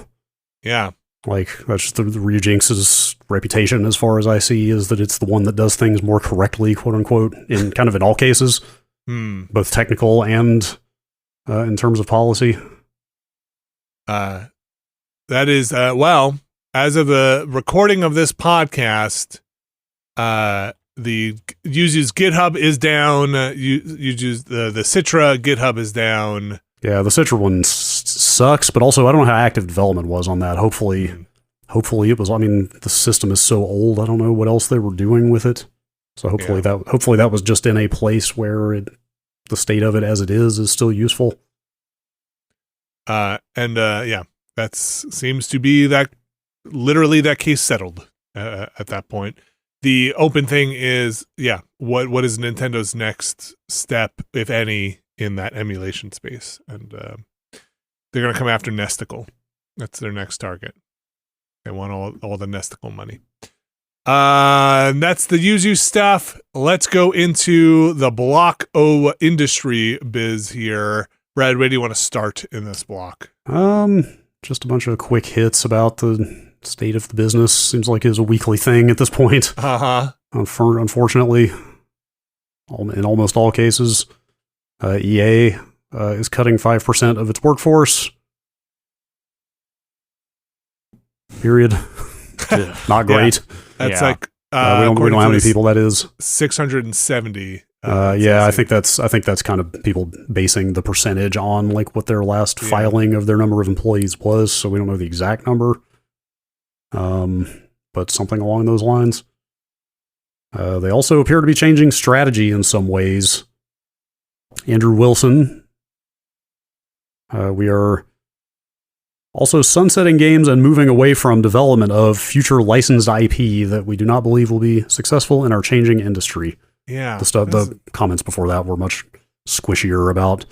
Yeah. Like, that's the Ryujinx's reputation, as far as I see, is that it's the one that does things more correctly, quote unquote, in all cases, both technical and in terms of policy. That is, as of the recording of this podcast, the Yuzu's GitHub is down. Yuzu's the Citra GitHub is down. Yeah, the Citra one sucks, but also I don't know how active development was on that. Hopefully it was. I mean, the system is so old. I don't know what else they were doing with it. So hopefully that was just in a place where the state of it as it is still useful. That seems to be literally that case settled at that point. The open thing is, what is Nintendo's next step, if any, in that emulation space? And they're going to come after Nesticle. That's their next target. They want all the Nesticle money. That's the Yuzu stuff. Let's go into the block O industry biz here. Brad, where do you want to start in this block? Just a bunch of quick hits about the state of the business. Seems like it's a weekly thing at this point. Unfortunately, in almost all cases, EA is cutting 5% of its workforce. Period. Not great. That's like we don't know how many people that is. 670. I think that's kind of people basing the percentage on like what their last filing of their number of employees was. So we don't know the exact number, but something along those lines. They also appear to be changing strategy in some ways. Andrew Wilson. We are also sunsetting games and moving away from development of future licensed IP that we do not believe will be successful in our changing industry. Yeah. The comments before that were much squishier about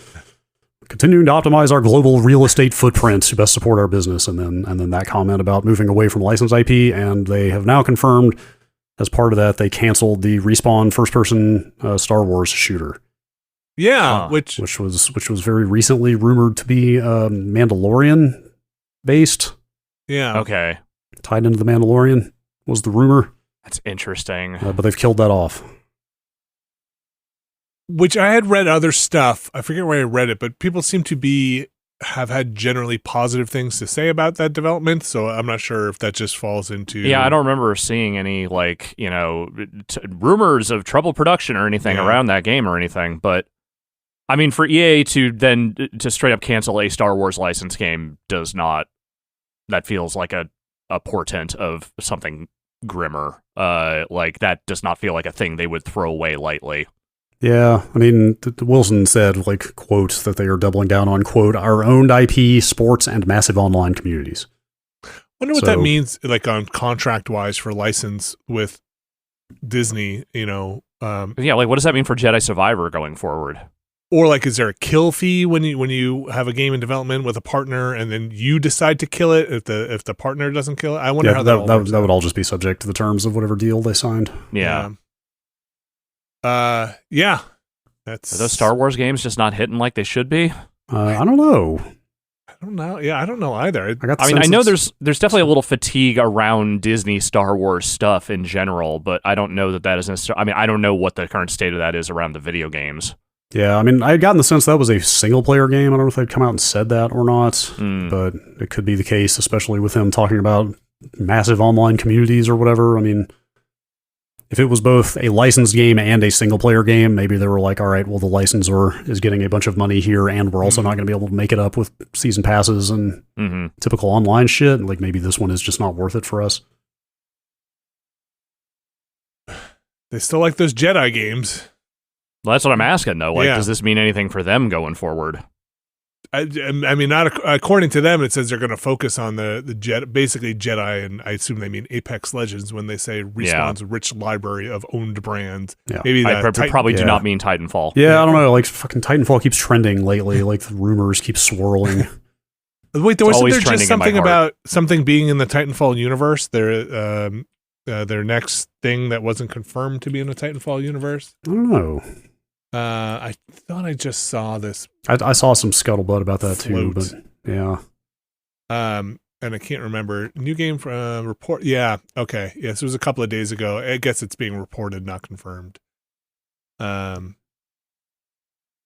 continuing to optimize our global real estate footprint to best support our business, and then that comment about moving away from licensed IP, and they have now confirmed as part of that they canceled the Respawn first-person Star Wars shooter. Yeah, which was very recently rumored to be Mandalorian based. Yeah. Okay. Tied into the Mandalorian was the rumor. That's interesting. But they've killed that off. Which I had read other stuff. I forget where I read it, but people seem to have had generally positive things to say about that development. So I'm not sure if that just falls into. Yeah, I don't remember seeing any rumors of troubled production or anything around that game or anything. But I mean, for EA to straight up cancel a Star Wars license game that feels like a portent of something grimmer. Like that does not feel like a thing they would throw away lightly. Yeah, I mean, Wilson said, like, quote, that they are doubling down on, quote, our owned IP, sports, and massive online communities. I wonder what that means, like, on contract-wise for license with Disney, like, what does that mean for Jedi Survivor going forward? Or, like, is there a kill fee when you have a game in development with a partner and then you decide to kill it if the partner doesn't kill it? I wonder how that would all just be subject to the terms of whatever deal they signed. Yeah. Are those Star Wars games just not hitting like they should be? I don't know. I don't know. Yeah, I don't know either. I know there's definitely a little fatigue around Disney Star Wars stuff in general, but I don't know that is necessarily. I mean, I don't know what the current state of that is around the video games. Yeah, I mean, I had gotten the sense that was a single-player game. I don't know if they'd come out and said that or not, but it could be the case, especially with him talking about massive online communities or whatever. I mean, if it was both a licensed game and a single player game, maybe they were like, all right, well, the licensor is getting a bunch of money here, and we're also not going to be able to make it up with season passes and typical online shit. Like, maybe this one is just not worth it for us. They still like those Jedi games. Well, that's what I'm asking, though. Like, does this mean anything for them going forward? I mean, not according to them. It says they're going to focus on the basically Jedi, and I assume they mean Apex Legends when they say Respawn's rich library of owned brands. Yeah. Maybe I probably do not mean Titanfall. Yeah, I don't know. Like, fucking Titanfall keeps trending lately. Like, the rumors keep swirling. Wait, wasn't there just something about something being in the Titanfall universe? Their next thing that wasn't confirmed to be in the Titanfall universe? I don't know. I thought I just saw this. I saw some scuttlebutt about that float. too, but yeah. And I can't remember. New game report. Yeah. Okay. Yes, it was a couple of days ago. I guess it's being reported, not confirmed.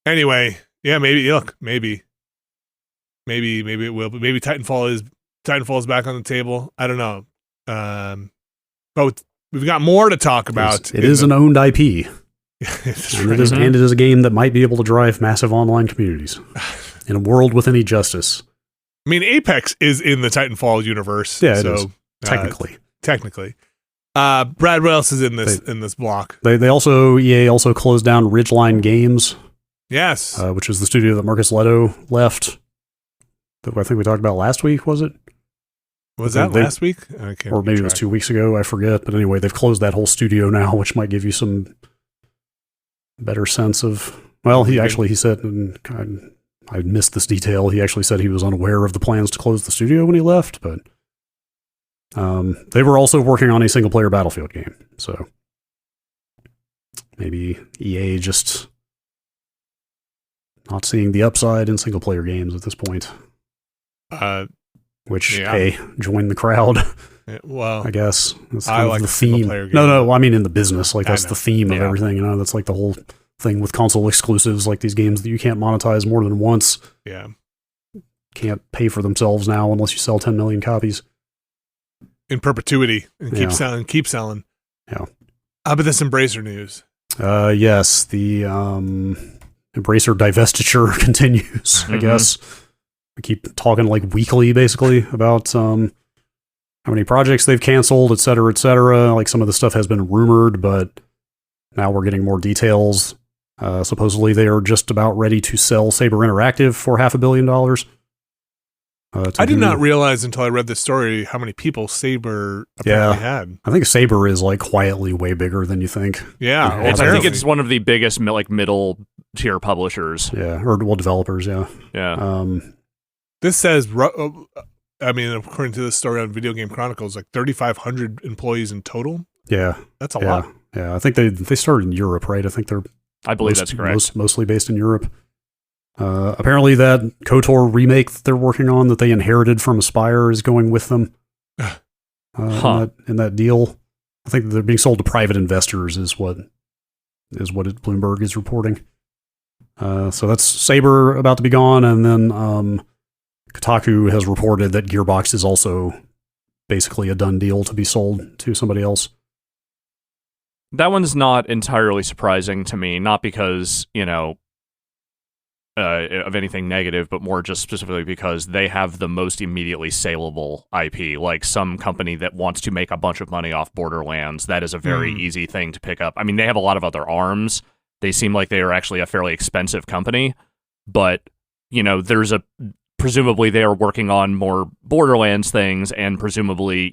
Anyway, yeah. Maybe maybe it will. But maybe Titanfall is back on the table. I don't know. But we've got more to talk about. It is an owned IP. And it is a game that might be able to drive massive online communities in a world with any justice. I mean, Apex is in the Titanfall universe. Yeah, so, it is. Technically. Brad, what else is in this block? They also, EA also closed down Ridgeline Games. Yes. Which is the studio that Marcus Leto left. That I think we talked about last week, was it? Was that last week? Or maybe it was 2 weeks ago, I forget. But anyway, they've closed that whole studio now, which might give you some better sense of, well, he said, and I missed this detail, he actually said he was unaware of the plans to close the studio when he left, but they were also working on a single-player Battlefield game, so maybe EA just not seeing the upside in single-player games at this point. Hey, join the crowd. Yeah, well, I guess that's I like the theme. No, I mean in the business, like that's the theme of everything. That's like the whole thing with console exclusives, like these games that you can't monetize more than once. Yeah, can't pay for themselves now unless you sell 10 million copies in perpetuity and keep selling. Yeah. How about this Embracer news? Yes, the Embracer divestiture continues. I guess we keep talking like weekly, basically, about how many projects they've canceled, et cetera, et cetera. Like some of the stuff has been rumored, but now we're getting more details. Supposedly they are just about ready to sell Saber Interactive for $500 million. I did not realize until I read this story how many people Saber apparently had. I think Saber is like quietly way bigger than you think. Yeah. I think it's one of the biggest like middle tier publishers. Yeah, or developers, yeah. Yeah. This says, I mean, according to this story on Video Game Chronicles, like 3,500 employees in total. Yeah. That's a lot. Yeah, I think they started in Europe, right? I believe that's correct. Mostly based in Europe. Apparently that KOTOR remake that they're working on that they inherited from Aspyr is going with them in that deal. I think they're being sold to private investors is what Bloomberg is reporting. So that's Saber about to be gone, and then Kotaku has reported that Gearbox is also basically a done deal to be sold to somebody else. That one's not entirely surprising to me, not because, of anything negative, but more just specifically because they have the most immediately saleable IP. Like some company that wants to make a bunch of money off Borderlands, that is a very easy thing to pick up. I mean, they have a lot of other arms. They seem like they are actually a fairly expensive company, but, presumably they are working on more Borderlands things, and presumably,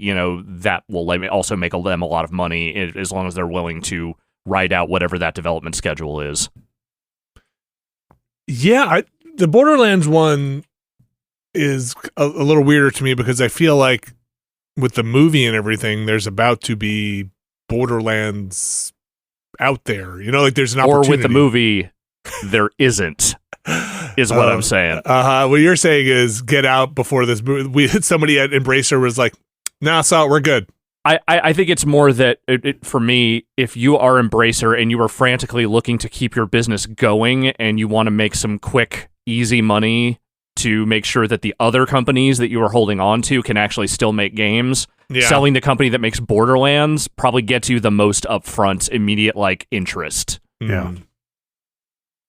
that will also make them a lot of money as long as they're willing to ride out whatever that development schedule is. Yeah, the Borderlands one is a little weirder to me because I feel like with the movie and everything, there's about to be Borderlands out there. Like there's an opportunity. Or with the movie, there isn't. Is what I'm saying. What you're saying is get out before this movie. Somebody at Embracer was like, "Nah, so we're good." I think it's more that for me, if you are Embracer and you are frantically looking to keep your business going and you want to make some quick, easy money to make sure that the other companies that you are holding on to can actually still make games, selling the company that makes Borderlands probably gets you the most upfront, immediate like interest. Yeah.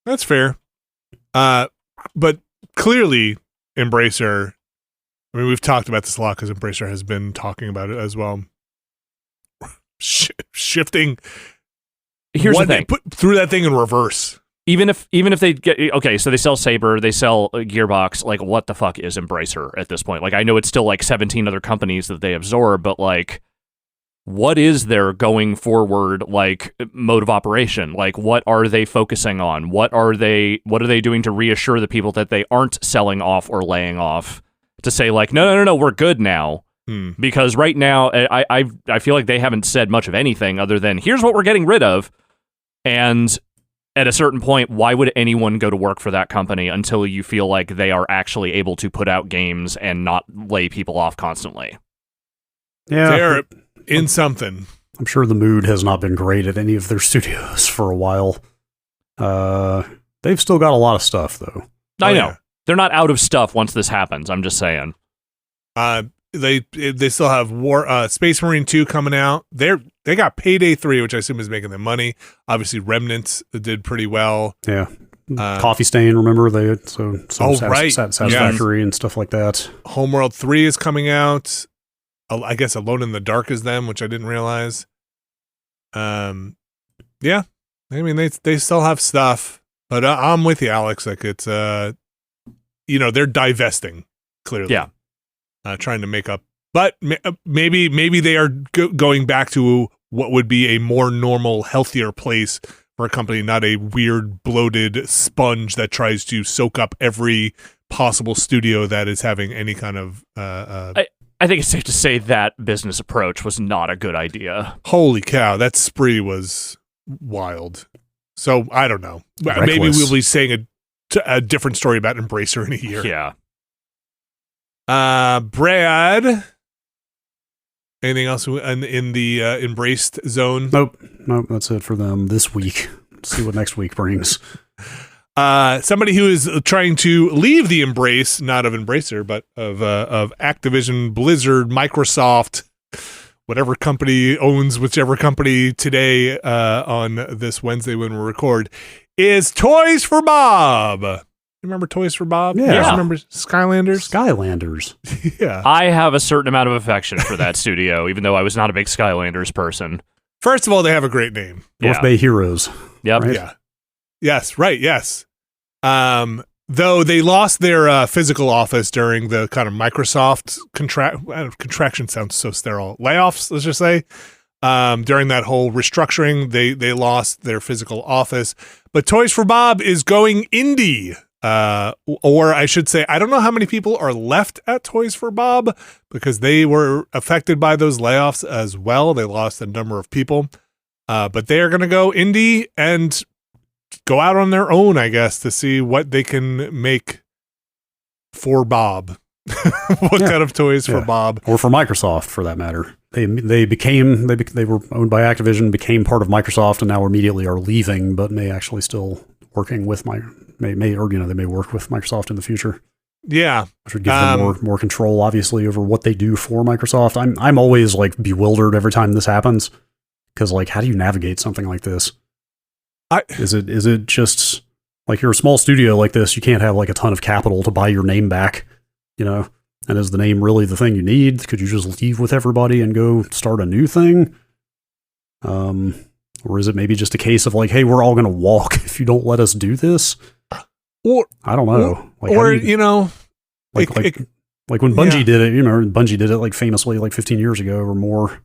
That's fair. But clearly, Embracer, I mean, we've talked about this a lot because Embracer has been talking about it as well. Shifting. Here's the thing. Put through that thing in reverse. Even if they get, okay, so they sell Saber, they sell Gearbox, like what the fuck is Embracer at this point? Like I know it's still like 17 other companies that they absorb, but like what is their going forward like mode of operation? Like what are they focusing on? What are they doing to reassure the people that they aren't selling off or laying off to say like no, we're good now? Because right now I feel like they haven't said much of anything other than here's what we're getting rid of. And at a certain point, why would anyone go to work for that company until you feel like they are actually able to put out games and not lay people off constantly? Yeah. They're in something. I'm sure the mood has not been great at any of their studios for a while. They've still got a lot of stuff, though. I know. Yeah. They're not out of stuff once this happens. I'm just saying. They still have Space Marine 2 coming out. They got Payday 3, which I assume is making them money. Obviously, Remnants did pretty well. Yeah. Coffee Stain, remember? Satisfactory and stuff like that. Homeworld 3 is coming out. I guess Alone in the Dark is them, which I didn't realize. Yeah. I mean, they still have stuff, but I'm with you, Alex. Like it's, they're divesting, clearly. Yeah. Trying to make up, but maybe they are going back to what would be a more normal, healthier place for a company, not a weird, bloated sponge that tries to soak up every possible studio that is having any kind of. I think it's safe to say that business approach was not a good idea. Holy cow, that spree was wild. So I don't know. Reckless. Maybe we'll be saying a different story about Embracer in a year. Yeah. Brad, anything else in the embraced zone? Nope, that's it for them this week. See what next week brings. Somebody who is trying to leave the embrace, not of Embracer, but of Activision, Blizzard, Microsoft, whatever company owns whichever company today on this Wednesday when we record, is Toys for Bob. Remember Toys for Bob? Yeah. You guys remember Skylanders? Yeah. I have a certain amount of affection for that studio, even though I was not a big Skylanders person. First of all, they have a great name. North Bay Heroes. Yep. Right? Yeah. Yes, right, yes. Though they lost their physical office during the kind of Microsoft contraction sounds so sterile. Layoffs, let's just say. During that whole restructuring, they lost their physical office. But Toys for Bob is going indie. Or I should say, I don't know how many people are left at Toys for Bob because they were affected by those layoffs as well. They lost a number of people. But they are going to go indie and go out on their own, I guess, to see what they can make for Bob. What kind of toys for Bob? Or for Microsoft, for that matter. They were owned by Activision, became part of Microsoft, and now immediately are leaving, but may actually still working with they may work with Microsoft in the future. Yeah, which would give them more control, obviously, over what they do for Microsoft. I'm always like bewildered every time this happens because like, how do you navigate something like this? Is it just like you're a small studio like this? You can't have like a ton of capital to buy your name back, And is the name really the thing you need? Could you just leave with everybody and go start a new thing? Or is it maybe just a case of like, hey, we're all going to walk if you don't let us do this? Or I don't know. Like when Bungie did it, Bungie did it like famously like 15 years ago or more.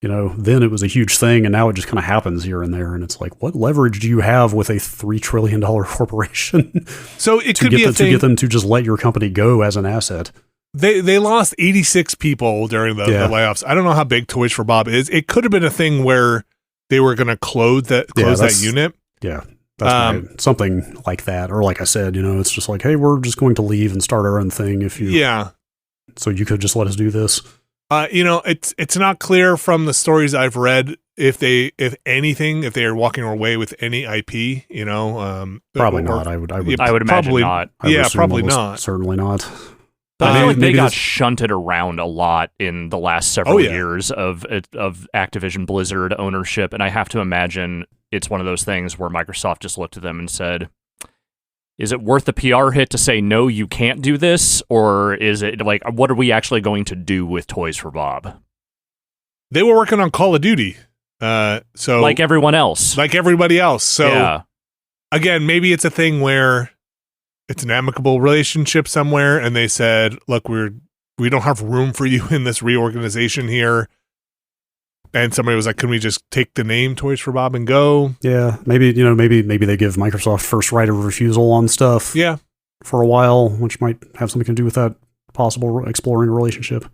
Then it was a huge thing, and now it just kind of happens here and there, and it's like, what leverage do you have with a $3 trillion corporation? So it could be a thing to get them to just let your company go as an asset. They lost 86 people during the layoffs. I don't know how big Toys for Bob is. It could have been a thing where they were going to close that unit. Yeah, that's something like that, or like I said, it's just like, hey, we're just going to leave and start our own thing. So you could just let us do this. It's not clear from the stories I've read if they are walking away with any IP. Probably not. I would imagine not. Probably not. Certainly not. But I feel like they got this- shunted around a lot in the last several years of Activision Blizzard ownership, and I have to imagine it's one of those things where Microsoft just looked at them and said, is it worth the PR hit to say, no, you can't do this? Or is it like, what are we actually going to do with Toys for Bob? They were working on Call of Duty. So like everyone else. Like everybody else. So yeah. Again, maybe it's a thing where it's an amicable relationship somewhere, and they said, look, we don't have room for you in this reorganization here. And somebody was like, can we just take the name Toys for Bob and go? Yeah, maybe they give Microsoft first right of refusal on stuff. Yeah. For a while, which might have something to do with that possible exploring relationship.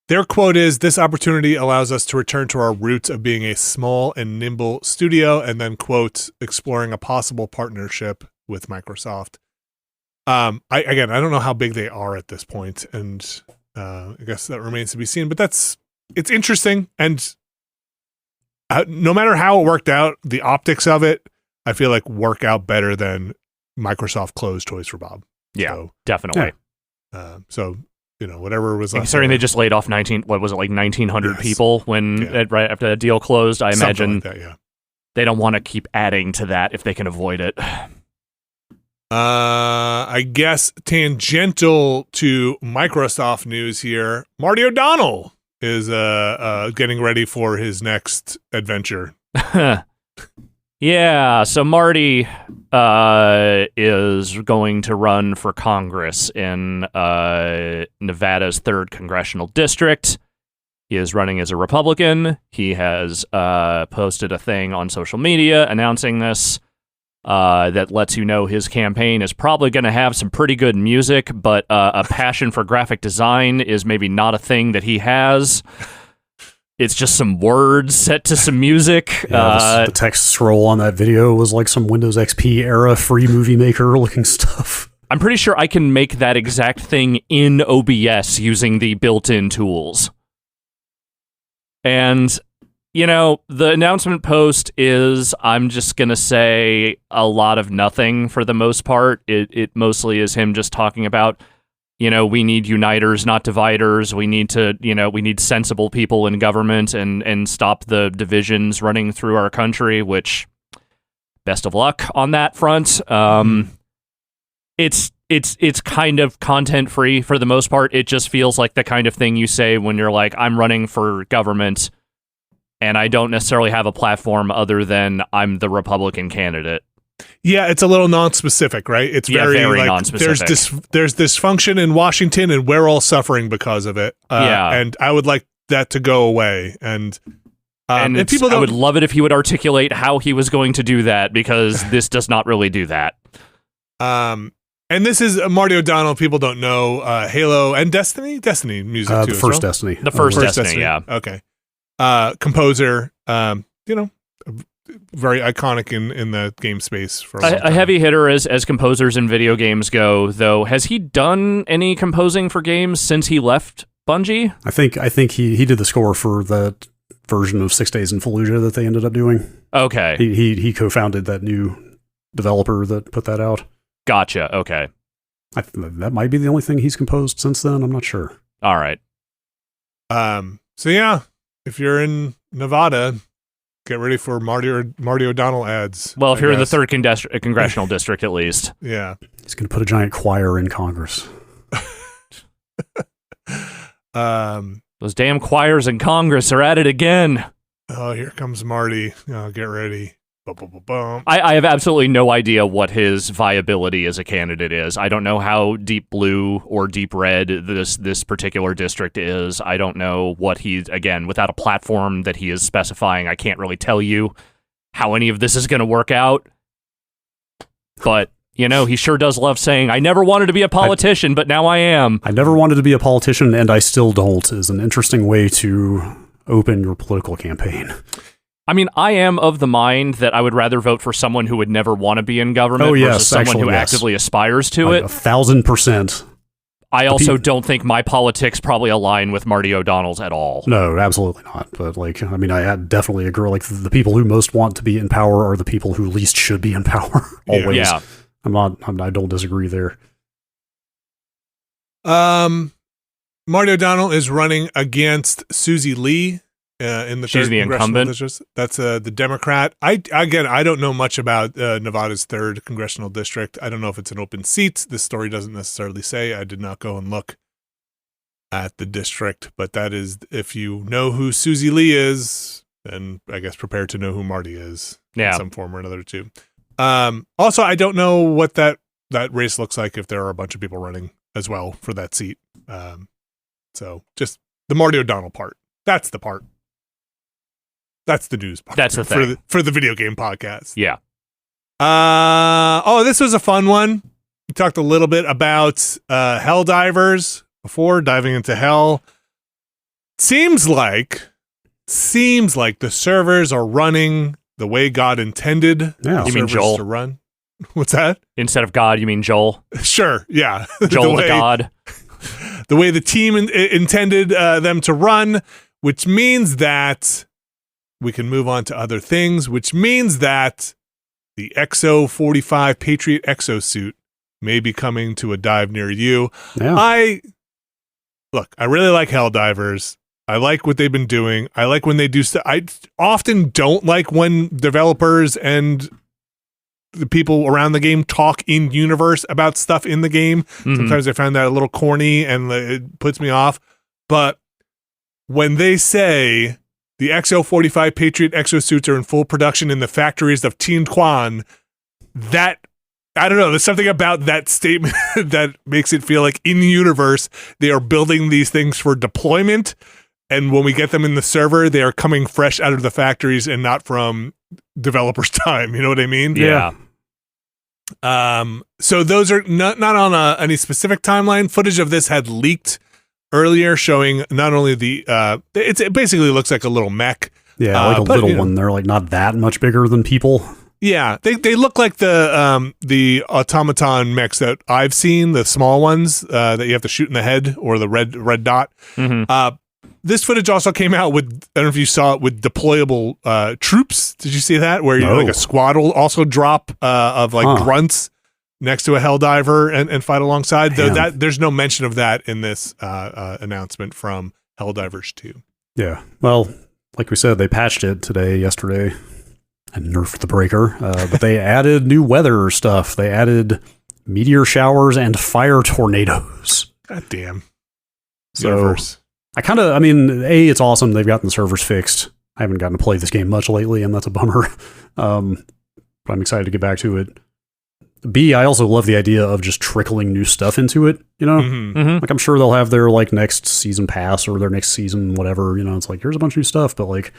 Their quote is, this opportunity allows us to return to our roots of being a small and nimble studio, and then, quote, exploring a possible partnership with Microsoft. I don't know how big they are at this point, and I guess that remains to be seen, but it's interesting, and no matter how it worked out, the optics of it, I feel like work out better than Microsoft closed Toys for Bob. Yeah, so, definitely. So, whatever was left. Considering they just laid off 1,900 Yes. people right after that deal closed, I imagine like that, yeah. they don't want to keep adding to that if they can avoid it. I guess tangential to Microsoft news here, Marty O'Donnell is getting ready for his next adventure. Yeah, so Marty is going to run for Congress in Nevada's 3rd Congressional District. He is running as a Republican. He has posted a thing on social media announcing this that lets you know his campaign is probably going to have some pretty good music, but a passion for graphic design is maybe not a thing that he has. It's just some words set to some music. Yeah, the text scroll on that video was like some Windows XP era free movie maker looking stuff. I'm pretty sure I can make that exact thing in OBS using the built-in tools. And, the announcement post is, I'm just going to say, a lot of nothing for the most part. It mostly is him just talking about, we need uniters, not dividers. We need to, we need sensible people in government and stop the divisions running through our country, which, best of luck on that front. It's kind of content free for the most part. It just feels like the kind of thing you say when you're like, I'm running for government and I don't necessarily have a platform other than I'm the Republican candidate. Yeah, it's a little non-specific, right? It's very like, non-specific. There's dysfunction in Washington, and we're all suffering because of it. And I would like that to go away. And people don't, I would love it if he would articulate how he was going to do that, because this does not really do that. And this is Marty O'Donnell. People don't know Halo and Destiny music too. The first Destiny. The first Destiny, yeah. Okay. Composer. Very iconic in the game space for a heavy hitter as composers in video games go, though. Has he done any composing for games since he left Bungie? I think he did the score for that version of 6 Days in Fallujah that they ended up doing. Okay. He co-founded that new developer that put that out. Gotcha. Okay. That might be the only thing he's composed since then. I'm not sure. All right. So yeah, if you're in Nevada, get ready for Marty O'Donnell ads. Well, if you're in the 3rd Congressional District, at least. Yeah. He's going to put a giant choir in Congress. Those damn choirs in Congress are at it again. Oh, here comes Marty. Oh, get ready. I have absolutely no idea what his viability as a candidate is. I don't know how deep blue or deep red this particular district is. I don't know what again, without a platform that he is specifying, I can't really tell you how any of this is going to work out. But, he sure does love saying, I never wanted to be a politician, but now I am. I never wanted to be a politician, and I still don't, is an interesting way to open your political campaign. I mean, I am of the mind that I would rather vote for someone who would never want to be in government versus someone who actively aspires to it. 1,000%. I also don't think my politics probably align with Marty O'Donnell's at all. No, absolutely not. But I definitely agree. Like, the people who most want to be in power are the people who least should be in power. Always. Yeah. I don't disagree there. Marty O'Donnell is running against Susie Lee in the She's third the congressional incumbent. district. That's the Democrat. I don't know much about Nevada's 3rd congressional district. I don't know if it's an open seat. This story doesn't necessarily say. I did not go and look at the district, but that is, if you know who Susie Lee is, then I guess prepare to know who Marty is in some form or another too. Also, I don't know what that race looks like if there are a bunch of people running as well for that seat. So just the Marty O'Donnell part. That's the part. That's the news part. That's the thing. For the video game podcast. Yeah. This was a fun one. We talked a little bit about Helldivers before diving into Hell. Seems like the servers are running the way God intended. Yeah. You mean Joel to run? What's that? Instead of God, you mean Joel? Sure. Yeah. Joel the God. The way the team intended them to run, which means that we can move on to other things, which means that the XO45 Patriot Exosuit may be coming to a dive near you. Yeah. I really like Helldivers. I like what they've been doing. I like when they do stuff. I often don't like when developers and the people around the game talk in universe about stuff in the game. Mm-hmm. Sometimes I find that a little corny and it puts me off. But when they say the XO45 Patriot Exosuits are in full production in the factories of Tin Quan, that, I don't know, there's something about that statement that makes it feel like in the universe, they are building these things for deployment. And when we get them in the server, they are coming fresh out of the factories and not from developers' time. You know what I mean? Yeah. So those are not on any specific timeline. Footage of this had leaked earlier, showing not only the it basically looks like a little mech. Yeah, like a little one. They're like not that much bigger than people. Yeah, they look like the automaton mechs that I've seen, the small ones that you have to shoot in the head, or the red dot. Mm-hmm. This footage also came out with, I don't know if you saw it, with deployable troops. Did you see that? Where like a squad will also drop of grunts next to a Helldiver and fight alongside. Though there's no mention of that in this announcement from Helldivers 2. Yeah. Well, like we said, they patched it yesterday, and nerfed the breaker. But they added new weather stuff. They added meteor showers and fire tornadoes. God damn. So, Universe. it's awesome. They've gotten the servers fixed. I haven't gotten to play this game much lately, and that's a bummer. But I'm excited to get back to it. B, I also love the idea of just trickling new stuff into it, you know? Mm-hmm. Mm-hmm. Like, I'm sure they'll have their, next season pass or their next season, whatever, you know? It's like, here's a bunch of new stuff, but,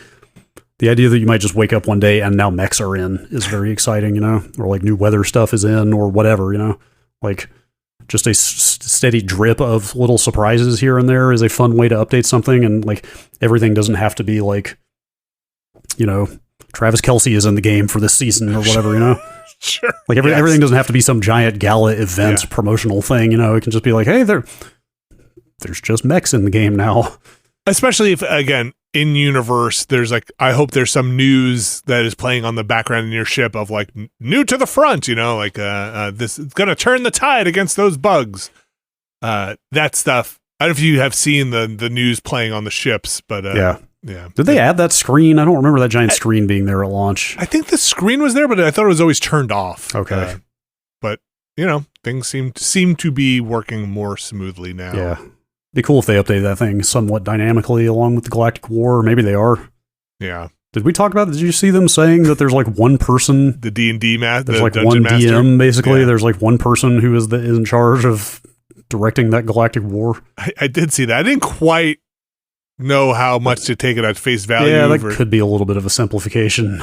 the idea that you might just wake up one day and now mechs are in is very exciting, you know? Or, new weather stuff is in or whatever, you know? Just a steady drip of little surprises here and there is a fun way to update something, and, everything doesn't have to be, Travis Kelce is in the game for this season or whatever, you know? Sure. Everything doesn't have to be some giant gala event promotional thing, you know? It can just be hey, there's just mechs in the game now. Especially if, again, in universe, there's I hope there's some news that is playing on the background in your ship of new to the front, you know, this is going to turn the tide against those bugs. That stuff. I don't know if you have seen the news playing on the ships, but yeah. Did they add that screen? I don't remember that giant screen being there at launch. I think the screen was there, but I thought it was always turned off. Okay. But, you know, things seem to be working more smoothly now. Yeah. Be cool if they updated that thing somewhat dynamically along with the Galactic War. Maybe they are. Yeah. Did we talk about it? Did you see them saying that there's one person? The D&D master. There's one DM, basically. Yeah. There's one person who is in charge of directing that Galactic War. I did see that. I didn't quite know how much to take it at face value. Yeah, that could be a little bit of a simplification.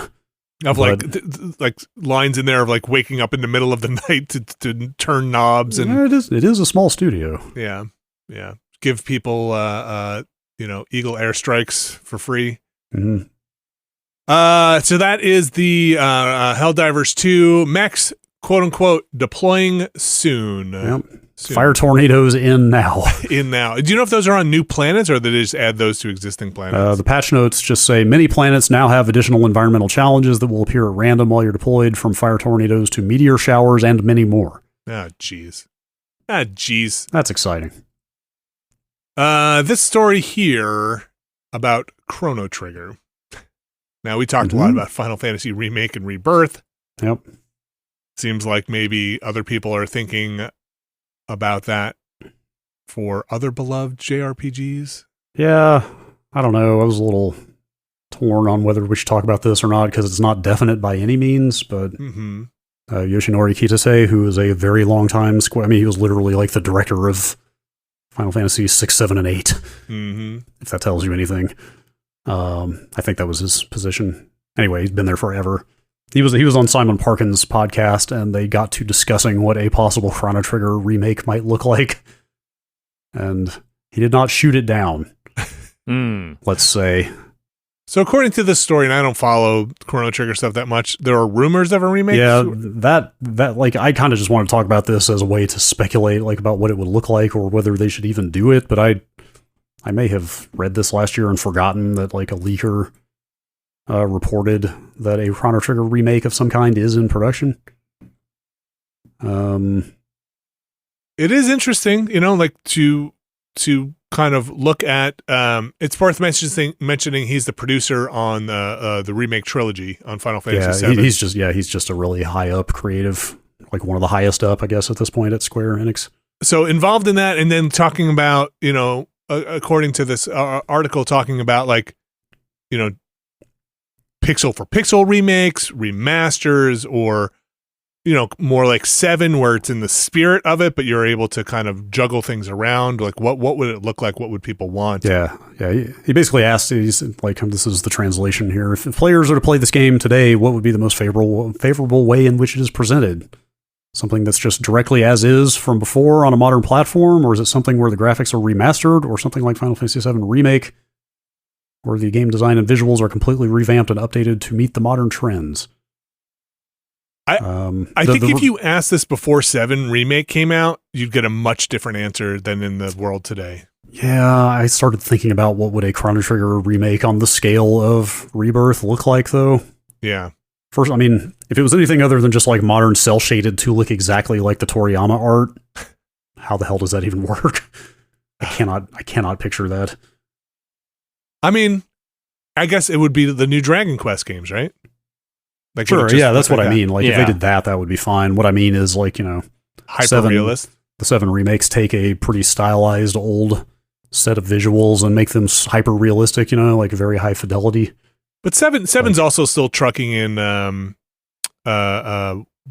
Of lines in there of waking up in the middle of the night to turn knobs. And it is a small studio. Yeah. Yeah. Give people, Eagle airstrikes for free. Mm-hmm. So that is the Helldivers 2 mechs, quote unquote, deploying soon. Yep. Soon. Fire tornadoes in now. Do you know if those are on new planets, or did they just add those to existing planets? The patch notes just say many planets now have additional environmental challenges that will appear at random while you're deployed, from fire tornadoes to meteor showers and many more. Ah, jeez. That's exciting. This story here about Chrono Trigger. Now, we talked a lot about Final Fantasy Remake and Rebirth. Yep. Seems like maybe other people are thinking about that for other beloved JRPGs. Yeah, I don't know. I was a little torn on whether we should talk about this or not because it's not definite by any means, but Yoshinori Kitase, who is a very long time he was literally like the director of Final Fantasy 6, 7, and 8, if that tells you anything. I think that was his position. Anyway, he's been there forever. He was on Simon Parkin's podcast, and they got to discussing what a possible Chrono Trigger remake might look like. And he did not shoot it down, let's say. So according to this story, and I don't follow Chrono Trigger stuff that much, there are rumors of a remake? Yeah, that like, I kind of just want to talk about this as a way to speculate like about what it would look like or whether they should even do it, but I may have read this last year and forgotten that like a leaker reported that a Chrono Trigger remake of some kind is in production. It is interesting, like to kind of look at. It's worth mentioning he's the producer on the remake trilogy on Final Fantasy VII. He's just a really high up creative, like one of the highest up, I guess, at this point at Square Enix. So involved in that, and then talking about according to this article, talking about like pixel for pixel remakes, remasters, or more like 7 where it's in the spirit of it, but you're able to kind of juggle things around. Like what would it look like? What would people want? Yeah. He basically asked, he's like, this is the translation here. If players are to play this game today, what would be the most favorable way in which it is presented? Something that's just directly as is from before on a modern platform, or is it something where the graphics are remastered, or something like Final Fantasy VII Remake, where the game design and visuals are completely revamped and updated to meet the modern trends? I think if you asked this before 7 Remake came out, you'd get a much different answer than in the world today. Yeah, I started thinking about what would a Chrono Trigger remake on the scale of Rebirth look like, though. Yeah. First, I mean, if it was anything other than just like modern cel-shaded to look exactly like the Toriyama art, how the hell does that even work? I cannot picture that. I mean, I guess it would be the new Dragon Quest games, right? Like sure, yeah, that's what I mean. Like, if they did that would be fine. What I mean is, like, hyper-realist. The 7 remakes take a pretty stylized old set of visuals and make them hyper-realistic, like very high fidelity. But 7's also still trucking in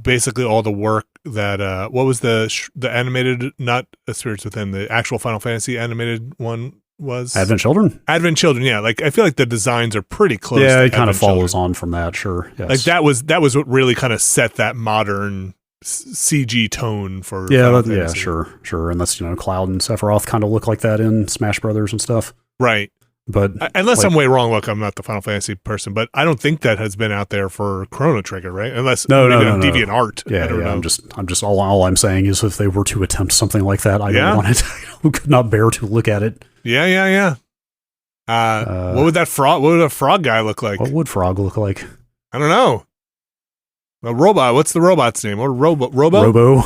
basically all the work that, what was the animated, not Spirits Within, the actual Final Fantasy animated one was? Advent Children? Advent Children, yeah. Like, I feel like the designs are pretty close. Yeah, it kind of follows on from that, sure. Yes. Like, that was what really kind of set that modern CG tone for Final Fantasy. Sure. And that's, Cloud and Sephiroth kind of look like that in Smash Brothers and stuff. Right. But unless I'm way wrong, look, I'm not the Final Fantasy person, but I don't think that has been out there for Chrono Trigger, right? Unless no, Deviant Art. Yeah, I don't know. I'm just all I'm saying is if they were to attempt something like that, I don't want it. I could not bear to look at it. Yeah. What would a frog guy look like? What would Frog look like? I don't know. A robot. What's the robot's name? Or Robo?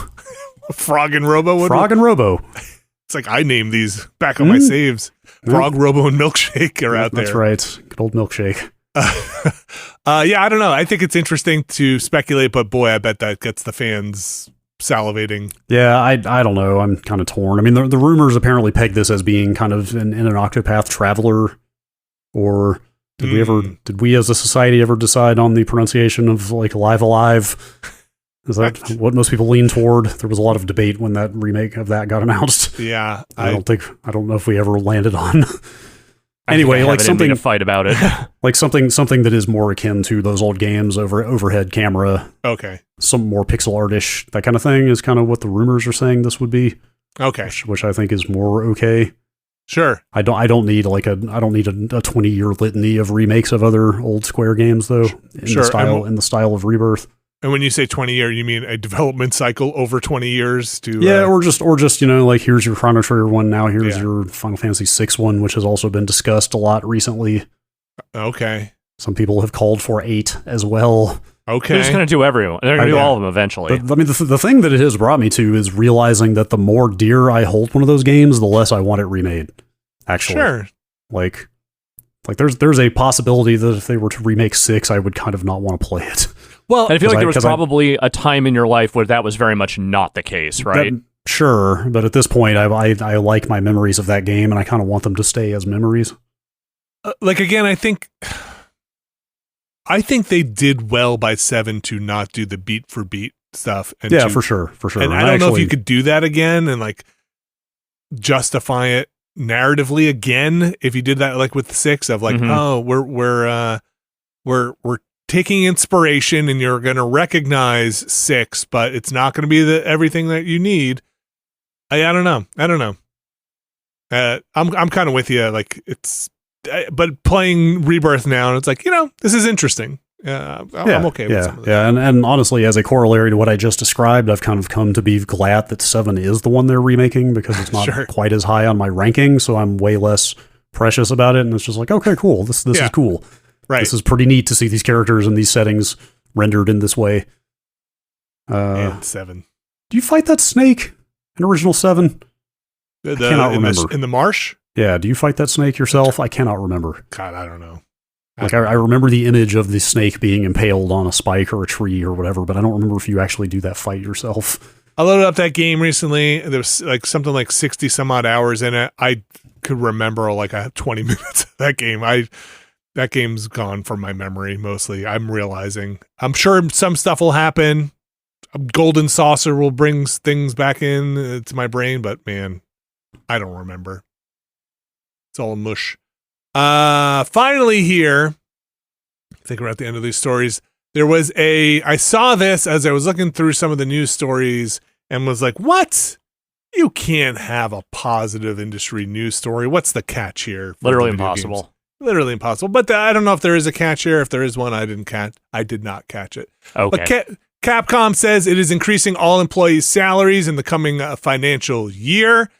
Frog and Robo. Frog and Robo. It's like I named these back on my saves. Frog, Robo, and Milkshake are out there. That's right. Good old Milkshake. Yeah, I don't know. I think it's interesting to speculate, but boy, I bet that gets the fans salivating. Yeah, I don't know. I'm kind of torn. I mean, the rumors apparently peg this as being kind of in an Octopath Traveler, or did we as a society ever decide on the pronunciation of like Alive? Is that what most people lean toward? There was a lot of debate when that remake of that got announced. Yeah, I don't know if we ever landed on. Anyway, like something to fight about it, like something that is more akin to those old games over overhead camera. Okay, some more pixel artish, that kind of thing is kind of what the rumors are saying this would be. Okay, which I think is more okay. Sure. I don't need a 20-year litany of remakes of other old Square games though. In the style of Rebirth. And when you say 20-year, you mean a development cycle over 20 years to... Yeah, or just like here's your Chrono Trigger one, now here's your Final Fantasy VI one, which has also been discussed a lot recently. Okay. Some people have called for 8 as well. Okay. They're just going to do everyone. They're going to do all of them eventually. But, I mean, the thing that it has brought me to is realizing that the more dear I hold one of those games, the less I want it remade. Actually, Sure. Like there's a possibility that if they were to remake 6, I would kind of not want to play it. Well, And I feel like there was 'cause probably a time in your life where that was very much not the case, right? Sure, but at this point, I like my memories of that game, and I kind of want them to stay as memories. like again, I think they did well by 7 to not do the beat for beat stuff. And Yeah, for sure. And I don't know if you could do that again and like justify it narratively again if you did that like with 6 of like, oh, we're taking inspiration and you're going to recognize 6, but it's not going to be everything that you need. I don't know. I'm kind of with you. Like but playing Rebirth now, and it's like, this is interesting. I'm okay with some of this. Yeah, and honestly, as a corollary to what I just described, I've kind of come to be glad that 7 is the one they're remaking because it's not quite as high on my ranking, so I'm way less precious about it, and it's just like, okay, cool, this is cool. Right. This is pretty neat to see these characters in these settings rendered in this way. And 7. Do you fight that snake in original 7? I cannot remember. In the marsh? Yeah, do you fight that snake yourself? I cannot remember. God, I don't know. Like, I remember the image of the snake being impaled on a spike or a tree or whatever, but I don't remember if you actually do that fight yourself. I loaded up that game recently. There was like something like 60 some odd hours in it. I could remember like 20 minutes of that game. That game's gone from my memory mostly. I'm realizing. I'm sure some stuff will happen. A golden saucer will bring things back in to my brain, but man, I don't remember. It's all a mush. Finally here, I think we're at the end of these stories. There was I saw this as I was looking through some of the news stories and was like, what? You can't have a positive industry news story. What's the catch here? Literally impossible. Games? Literally impossible. But I don't know if there is a catch here. If there is one, I did not catch it. Okay. But Capcom says it is increasing all employees' salaries in the coming financial year.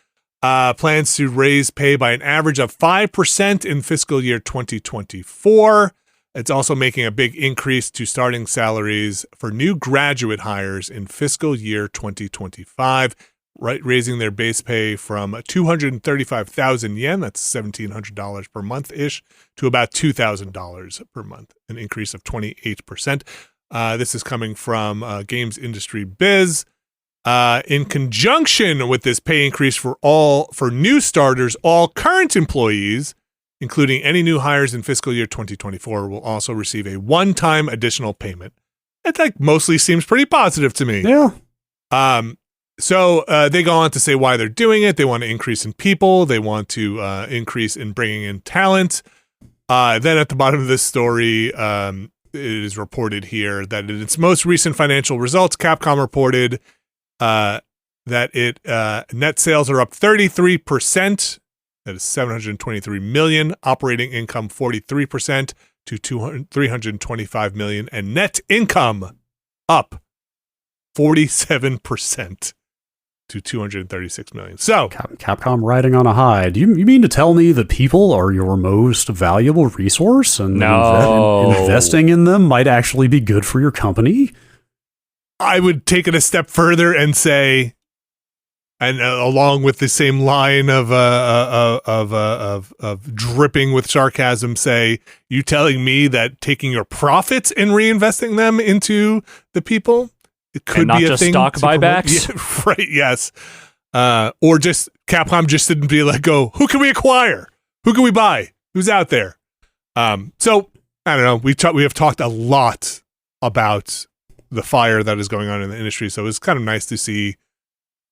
Plans to raise pay by an average of 5% in fiscal year 2024. It's also making a big increase to starting salaries for new graduate hires in fiscal year 2025, raising their base pay from 235,000 yen, that's $1,700 per month-ish, to about $2,000 per month, an increase of 28%. This is coming from Games Industry Biz. In conjunction with this pay increase for new starters, all current employees, including any new hires in fiscal year 2024, will also receive a one-time additional payment. It like mostly seems pretty positive to me. Yeah. So they go on to say why they're doing it. They want to increase in people. They want to increase in bringing in talent. Then at the bottom of this story, it is reported here that in its most recent financial results, Capcom reported that net sales are up 33%. That is $723 million. Operating income 43% to $325 million, and net income up 47% to $236 million. So Capcom riding on a high. Do you mean to tell me that people are your most valuable resource, and investing in them might actually be good for your company? I would take it a step further and say, and along with the same line of dripping with sarcasm, say, you telling me that taking your profits and reinvesting them into the people, it could not be a just thing. Stock buybacks, yeah, right? Yes, or just Capcom just didn't be like, go, who can we acquire? Who can we buy? Who's out there? So I don't know. We have talked a lot about the fire that is going on in the industry, so it's kind of nice to see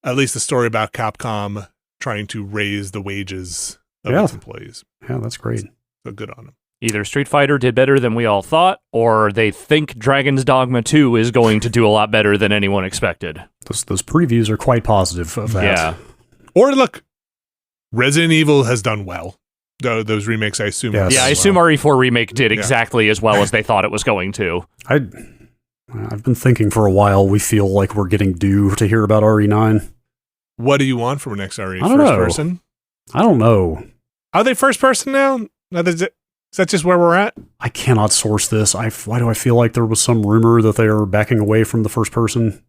at least a story about Capcom trying to raise the wages of its employees. Yeah, that's great. So good on them. Either Street Fighter did better than we all thought, or they think Dragon's Dogma 2 is going to do a lot better than anyone expected. Those previews are quite positive of that. Yeah. Or look, Resident Evil has done well. Those remakes, I assume. Yes. Yeah, I assume RE4 Remake did exactly as well as they thought it was going to. I've been thinking for a while, we feel like we're getting due to hear about RE9. What do you want from an next RE? I don't first know. person? I don't know. Are they first person now? Is that just where we're at? I cannot source this. Why do I feel like there was some rumor that they are backing away from the first person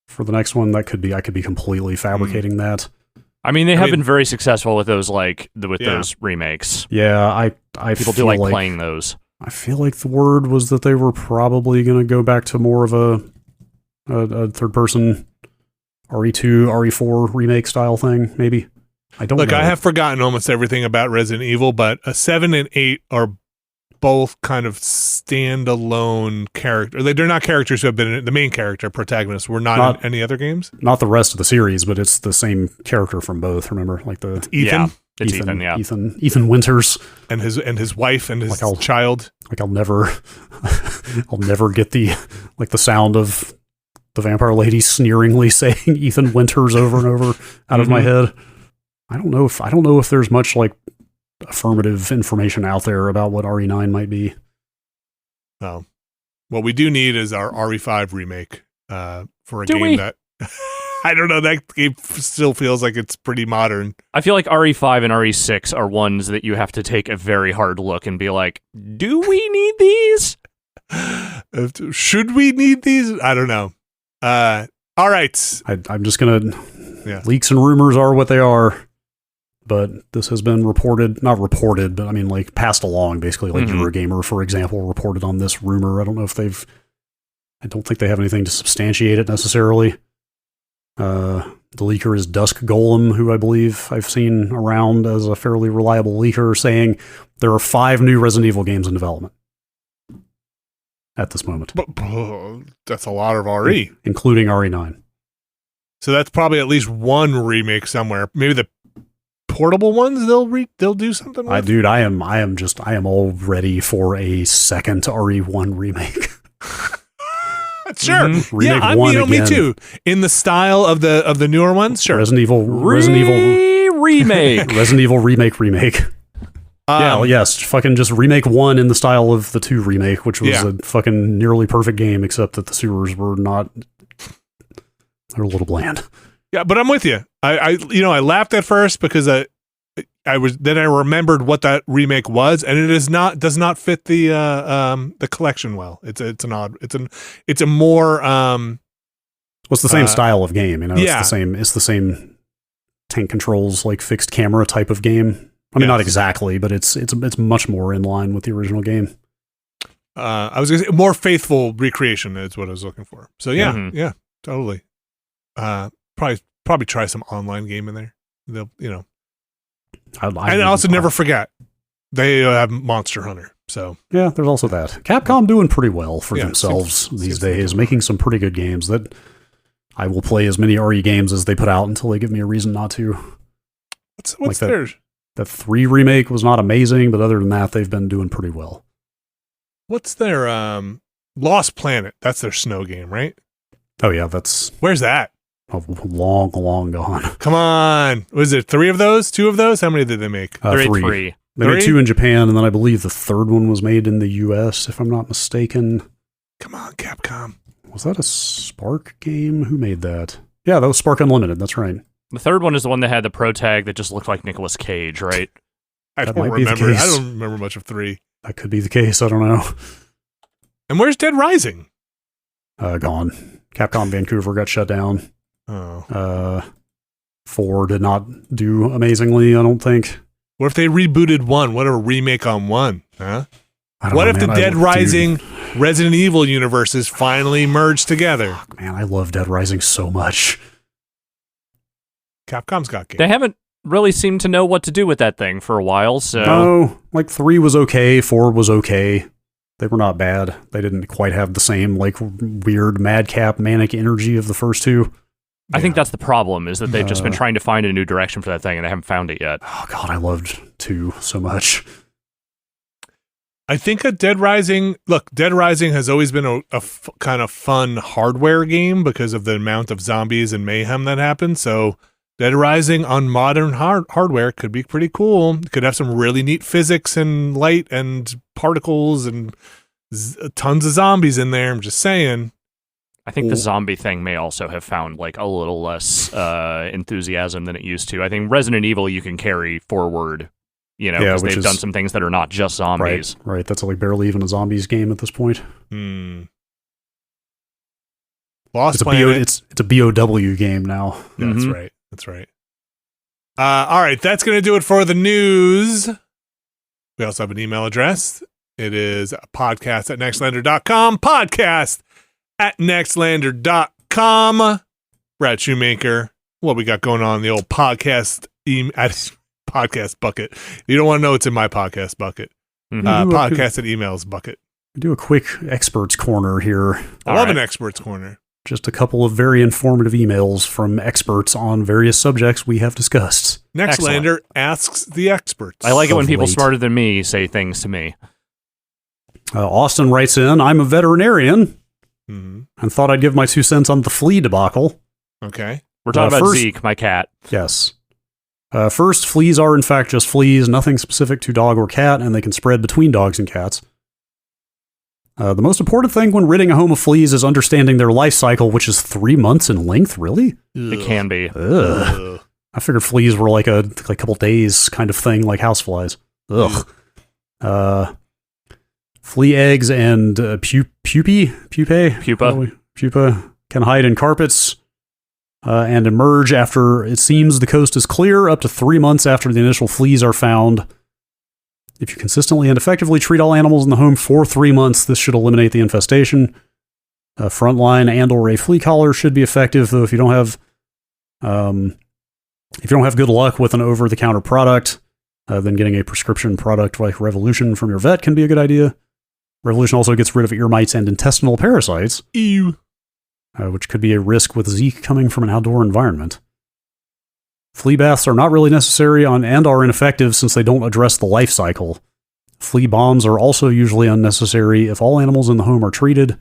for the next one? I could be completely fabricating that. I mean, they have been very successful with those those remakes. Yeah, I People do like playing those. I feel like the word was that they were probably going to go back to more of a third-person RE2, RE4 remake style thing, maybe. I don't know. I have forgotten almost everything about Resident Evil, but 7 and 8 are both kind of standalone characters. They're not characters who have been the main character, protagonists, were not in any other games. Not the rest of the series, but it's the same character from both. Remember, like the Ethan. Yeah, it's Ethan. Yeah, Ethan Winters and his wife and his child. Like I'll never get the sound of the vampire lady sneeringly saying Ethan Winters over and over out of my head. I don't know if there's much like affirmative information out there about what RE9 might be. Oh, what we do need is our RE5 remake for a game that I don't know. That game still feels like it's pretty modern. I feel like RE5 and RE6 are ones that you have to take a very hard look and be like, do we need these? Should we need these? I don't know. All right. I'm just gonna. Yeah. Leaks and rumors are what they are. But this has been not reported, but I mean, like, passed along, basically. Like, Eurogamer, for example, reported on this rumor. I don't think they have anything to substantiate it necessarily. The leaker is Dusk Golem, who I believe I've seen around as a fairly reliable leaker, saying there are 5 new Resident Evil games in development at this moment. But, that's a lot of RE. Including RE9. So that's probably at least one remake somewhere. Maybe the portable ones they'll do something with? I am all ready for a second RE1 remake. Sure. Me too. In the style of the newer ones, sure. Resident Evil remake. Resident Evil remake. Yes, fucking just remake 1 in the style of the 2 remake, which was a fucking nearly perfect game, except that the sewers were not. They're a little bland. Yeah, but I'm with you. I laughed at first because I remembered what that remake was, and does not fit the collection well. It's a more it's the same style of game, it's the same tank controls, like fixed camera type of game. I mean, not exactly, but it's much more in line with the original game. I was gonna say more faithful recreation is what I was looking for. So yeah, totally. Probably try some online game in there. They'll, and also never forget they have Monster Hunter. So yeah, there's also that. Capcom doing pretty well for themselves these days, making some pretty good games that I will play as many RE games as they put out until they give me a reason not to. What's like theirs? That 3 remake was not amazing, but other than that, they've been doing pretty well. What's their Lost Planet? That's their snow game, right? Oh yeah, where's that? Long gone. Come on. Was it 3 of those? 2 of those? How many did they make? 3. They made 2 in Japan, and then I believe the 3rd one was made in the US, if I'm not mistaken. Come on, Capcom. Was that a Spark game? Who made that? Yeah, that was Spark Unlimited. That's right. The 3rd one is the one that had the pro tag that just looked like Nicolas Cage, right? I don't remember much of 3. That could be the case. I don't know. And where's Dead Rising? Gone. Capcom Vancouver got shut down. Oh. 4 did not do amazingly, I don't think. What if they rebooted 1? What a remake on 1, huh? What if the Dead Rising Resident Evil universes finally merged together? Fuck, man, I love Dead Rising so much. Capcom's got games. They haven't really seemed to know what to do with that thing for a while, so... No, like 3 was okay, 4 was okay. They were not bad. They didn't quite have the same, like, weird madcap manic energy of the first 2. I think that's the problem, is that they've just been trying to find a new direction for that thing, and they haven't found it yet. Oh, God, I loved 2 so much. I think Dead Rising has always been a kind of fun hardware game because of the amount of zombies and mayhem that happens, so Dead Rising on modern hardware could be pretty cool. It could have some really neat physics and light and particles and tons of zombies in there, I'm just saying. I think the zombie thing may also have found like a little less enthusiasm than it used to. I think Resident Evil you can carry forward, because they've done some things that are not just zombies. Right. That's like barely even a zombies game at this point. Lost Planet. It's a BOW game now. Yeah, That's right. All right, that's going to do it for the news. We also have an email address. It is podcast@nextlander.com. Podcast@nextlander.com. Brad Shoemaker, what we got going on in the old podcast podcast bucket. You don't want to know what's in my podcast bucket. Podcast at emails bucket. We do a quick experts corner here. I love an experts corner. Just a couple of very informative emails from experts on various subjects we have discussed. Nextlander asks the experts. I like it when people smarter than me say things to me. Austin writes in, I'm a veterinarian and thought I'd give my 2 cents on the flea debacle. Okay. We're talking about Zeke, my cat. Yes. First, fleas are in fact just fleas, nothing specific to dog or cat, and they can spread between dogs and cats. The most important thing when ridding a home of fleas is understanding their life cycle, which is 3 months in length, really? It can be. Ugh. I figured fleas were like a couple days kind of thing, like houseflies. Ugh. Flea eggs and pupa can hide in carpets and emerge after it seems the coast is clear, up to 3 months after the initial fleas are found. If you consistently and effectively treat all animals in the home for 3 months, this should eliminate the infestation. A frontline and or a flea collar should be effective, though if you don't have good luck with an over-the-counter product, then getting a prescription product like Revolution from your vet can be a good idea. Revolution also gets rid of ear mites and intestinal parasites, which could be a risk with Zeke coming from an outdoor environment. Flea baths are not really necessary and are ineffective since they don't address the life cycle. Flea bombs are also usually unnecessary if all animals in the home are treated.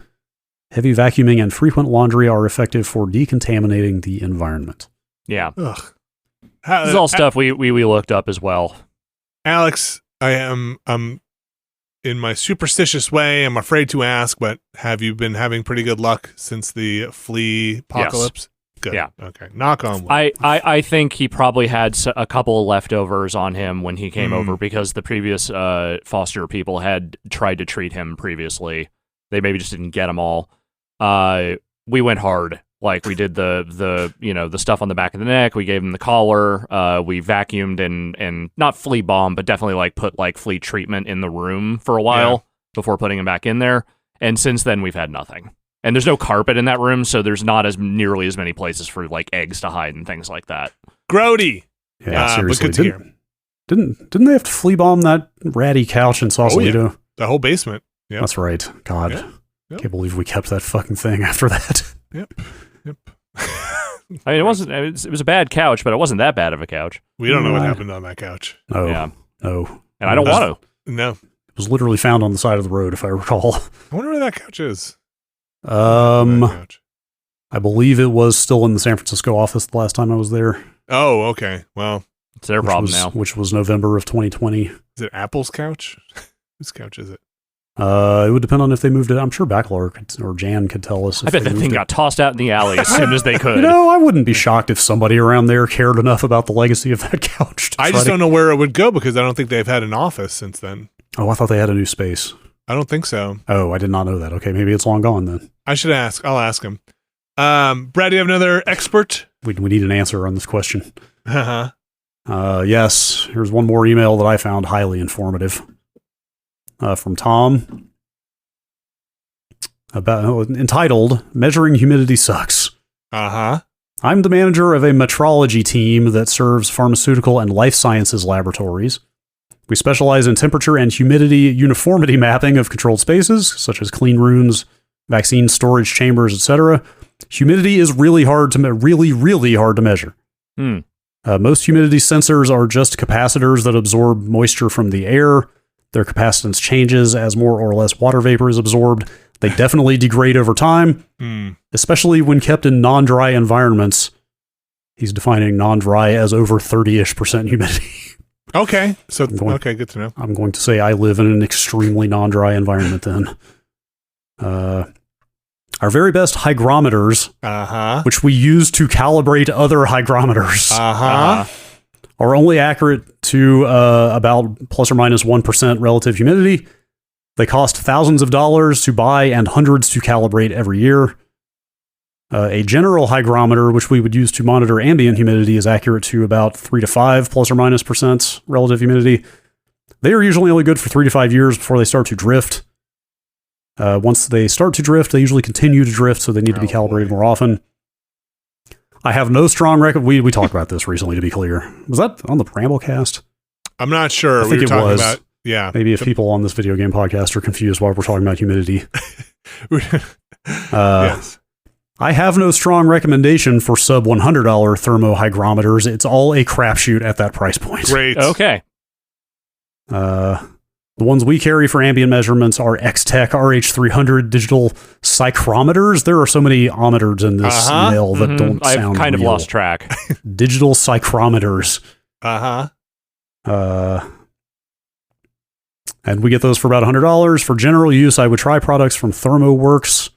Heavy vacuuming and frequent laundry are effective for decontaminating the environment. Yeah. Ugh. This is all stuff we looked up as well. Alex, I'm in my superstitious way, I'm afraid to ask, but have you been having pretty good luck since the flea apocalypse? Yes. Good. Yeah. Okay. Knock on wood. I think he probably had a couple of leftovers on him when he came over because the previous foster people had tried to treat him previously. They maybe just didn't get them all. We went hard. Like we did the stuff on the back of the neck. We gave him the collar. We vacuumed and not flea bomb, but definitely like put like flea treatment in the room for a while before putting him back in there. And since then we've had nothing. And there's no carpet in that room, so there's not nearly as many places for like eggs to hide and things like that. Grody. Yeah, seriously. Didn't they have to flea bomb that ratty couch in Sausalito? Oh, yeah. The whole basement. Yep. That's right. God. Yep. Can't believe we kept that fucking thing after that. Yep. I mean, it was a bad couch, but it wasn't that bad of a couch. We don't know what happened on that couch. No. Yeah. No. And I don't want to. No. It was literally found on the side of the road, if I recall. I wonder where that couch is. I believe it was still in the San Francisco office the last time I was there. Oh, okay. Well, it's their problem now. Which was November of 2020. Is it Apple's couch? Whose couch is it? It would depend on if they moved it. I'm sure Backlor or Jan could tell us. I bet that thing got tossed out in the alley as soon as they could. I wouldn't be shocked if somebody around there cared enough about the legacy of that couch. I just don't know where it would go because I don't think they've had an office since then. Oh, I thought they had a new space. I don't think so. Oh, I did not know that. Okay, maybe it's long gone then. I should ask. I'll ask him. Brad, do you have another expert? We need an answer on this question. Uh-huh. Yes. Here's one more email that I found highly informative. From Tom. Entitled, Measuring Humidity Sucks. Uh-huh. I'm the manager of a metrology team that serves pharmaceutical and life sciences laboratories. We specialize in temperature and humidity uniformity mapping of controlled spaces, such as clean rooms, vaccine storage chambers, etc. Humidity is really hard to measure. Most humidity sensors are just capacitors that absorb moisture from the air. Their capacitance changes as more or less water vapor is absorbed. They definitely degrade over time, especially when kept in non-dry environments. He's defining non-dry as over 30-ish% humidity. Okay. So, okay, good to know. I'm going to say I live in an extremely non-dry environment then. Our very best hygrometers, which we use to calibrate other hygrometers, are only accurate to about plus or minus 1% relative humidity. They cost thousands of dollars to buy and hundreds to calibrate every year. A general hygrometer, which we would use to monitor ambient humidity, is accurate to about 3 to 5 plus or minus % relative humidity. They are usually only good for 3 to 5 years before they start to drift. Once they start to drift, they usually continue to drift, so they need to be calibrated more often. I have no strong record. We talked about this recently, to be clear. Was that on the Preamble cast? I'm not sure. I think it was. About, yeah. Maybe if people on this video game podcast are confused why we're talking about humidity. Yes. I have no strong recommendation for sub $100 thermo hygrometers. It's all a crapshoot at that price point. Great. Okay. The ones we carry for ambient measurements are X-Tech RH300 digital psychrometers. There are so many ometers in this mail that don't sound I've kind of real. lost track. Digital psychrometers. And we get those for about $100. For general use, I would try products from ThermoWorks.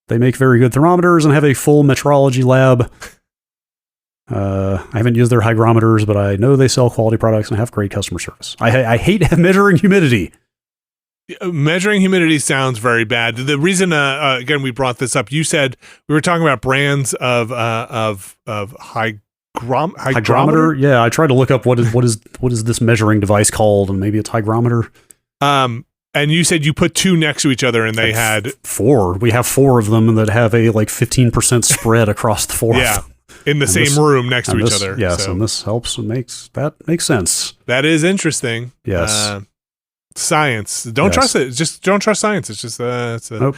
They make very good thermometers and have a full metrology lab. I haven't used their hygrometers, but I know they sell quality products and have great customer service. I hate measuring humidity. Measuring humidity sounds very bad. The reason, again, we brought this up, you said we were talking about brands of hygrometer. Yeah, I tried to look up what is this measuring device called, and maybe it's hygrometer. And you said you put two next to each other, and they had 4. We have 4 of them that have a 15% spread across the 4. Yeah. In the same room next to each other. Yes, and this helps and makes sense. That is interesting. Yes. Science. Don't trust it. Just don't trust science. It's just nope.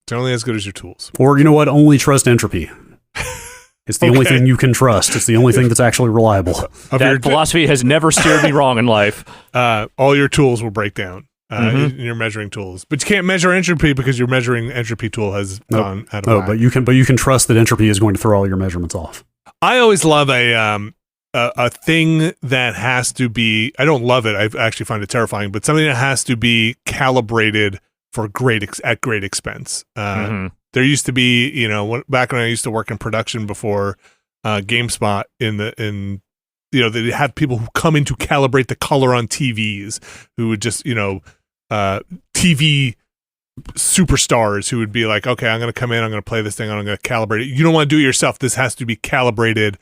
It's only as good as your tools. Or you know what? Only trust entropy. It's the only thing you can trust. It's the only thing that's actually reliable. That philosophy has never steered me wrong in life. All your tools will break down. In your measuring tools, but you can't measure entropy because your measuring entropy tool has gone out of whack. But you can trust that entropy is going to throw all your measurements off. I always love a thing that has to be. I don't love it. I actually find it terrifying. But something that has to be calibrated for at great expense. There used to be, back when I used to work in production before GameSpot they'd have people who come in to calibrate the color on TVs, who would just, TV superstars who would be like, okay, I'm going to come in, I'm going to play this thing, I'm going to calibrate it. You don't want to do it yourself. This has to be calibrated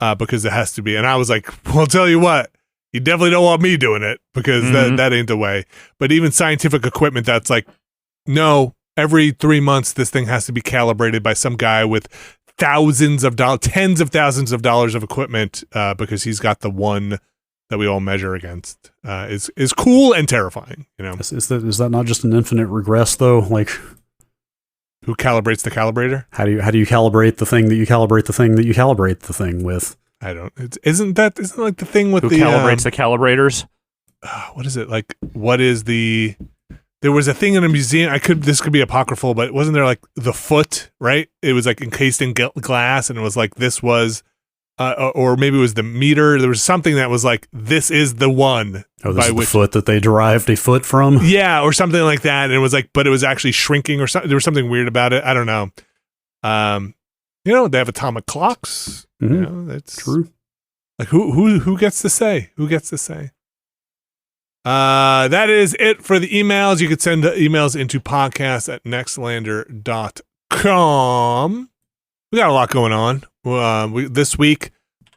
because it has to be. And I was like, well, I'll tell you what, you definitely don't want me doing it because that ain't the way. But even scientific equipment, that's like, no, every 3 months, this thing has to be calibrated by some guy with thousands of dollars, tens of thousands of dollars of equipment because he's got the one that we all measure against. Is cool and terrifying. Is that not just an infinite regress though? Like, who calibrates the calibrator? How do you calibrate the thing that you calibrate the thing that you calibrate the thing with? I don't. Isn't like the thing with who the calibrates the calibrators? What is it like? What is the? There was a thing in a museum. This could be apocryphal, but wasn't there like the foot? Right? It was like encased in glass, and it was like this was. Or maybe it was the meter. There was something that was like, this is the one. Oh, this is the foot that they derived a foot from? Yeah, or something like that. And it was like, but it was actually shrinking or something. There was something weird about it. I don't know. They have atomic clocks. That's true. Like who gets to say? Who gets to say? That is it for the emails. You could send emails into podcast@nextlander.com. We got a lot going on. This week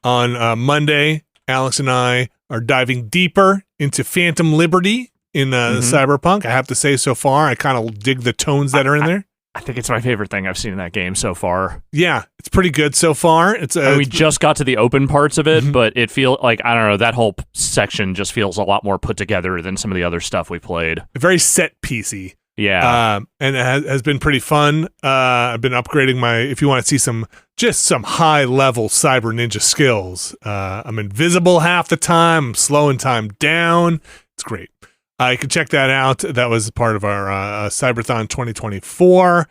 on Monday, Alex and I are diving deeper into Phantom Liberty in Cyberpunk. I have to say, so far, I kind of dig the tones that are in there. I think it's my favorite thing I've seen in that game so far. Yeah, it's pretty good so far. We just got to the open parts of it, but it feels like, I don't know, that whole section just feels a lot more put together than some of the other stuff we played. Very set-piecey. Yeah. And it has been pretty fun. I've been upgrading if you want to see some high-level Cyber Ninja skills. I'm invisible half the time. I'm slowing time down. It's great. You can check that out. That was part of our Cyberthon 2024.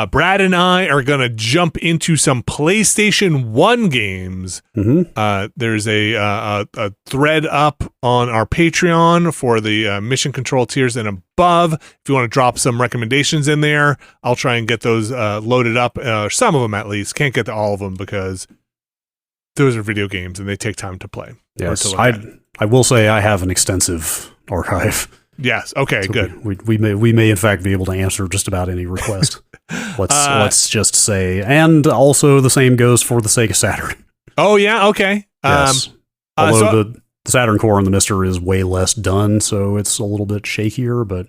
Brad and I are going to jump into some PlayStation 1 games. There's a thread up on our Patreon for the mission control tiers and above. If you want to drop some recommendations in there, I'll try and get those loaded up. Some of them at least. Can't get to all of them because those are video games and they take time to play. Yes, I will say I have an extensive archive. Yes. Okay. So good. We may in fact be able to answer just about any request. Let's just say, and also the same goes for the Sega Saturn. Oh yeah, okay. Yes. Although the Saturn core on the Mister is way less done, so it's a little bit shakier. But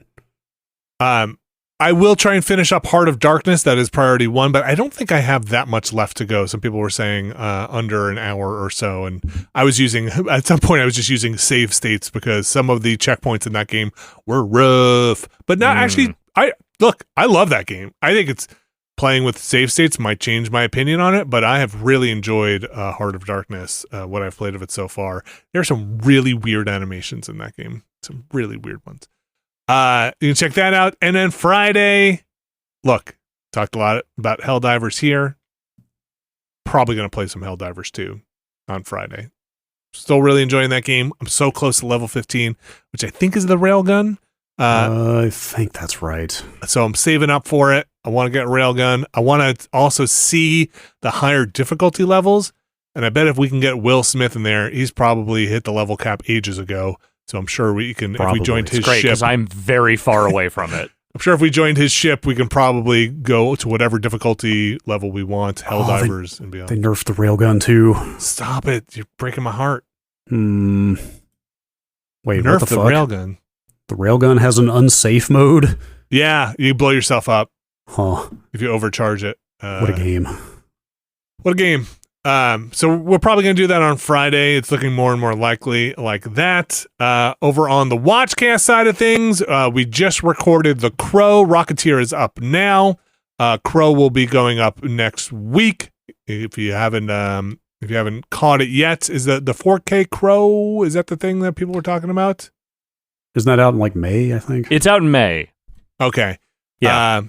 I will try and finish up Heart of Darkness. That is priority 1, but I don't think I have that much left to go. Some people were saying under an hour or so, and at some point I was just using save states because some of the checkpoints in that game were rough. But not actually. I love that game. I think it's playing with save states might change my opinion on it, but I have really enjoyed Heart of Darkness. What I've played of it so far. There are some really weird animations in that game. Some really weird ones. You can check that out. And then Friday, talked a lot about Helldivers here. Probably going to play some Helldivers 2 on Friday. Still really enjoying that game. I'm so close to level 15, which I think is the railgun. I think that's right. So I'm saving up for it. I want to get railgun. I want to also see the higher difficulty levels. And I bet if we can get Will Smith in there, he's probably hit the level cap ages ago. So I'm sure we can, probably. If we joined his it's great, ship. because I'm very far away from it. I'm sure if we joined his ship, we can probably go to whatever difficulty level we want, Helldivers and beyond. They nerfed the railgun too. Stop it. You're breaking my heart. Wait, Nerf what the fuck? railgun. The railgun has an unsafe mode? Yeah, you blow yourself up Huh. if you overcharge it. What a game. What a game. So we're probably going to do that on Friday. It's looking more and more likely like that. Over on the Watchcast side of things, we just recorded The Crow. Rocketeer is up now. Crow will be going up next week. If you haven't caught it yet, is the 4K Crow? Is that the thing that people were talking about? Isn't that out in like May, I think? It's out in May. Okay. Yeah.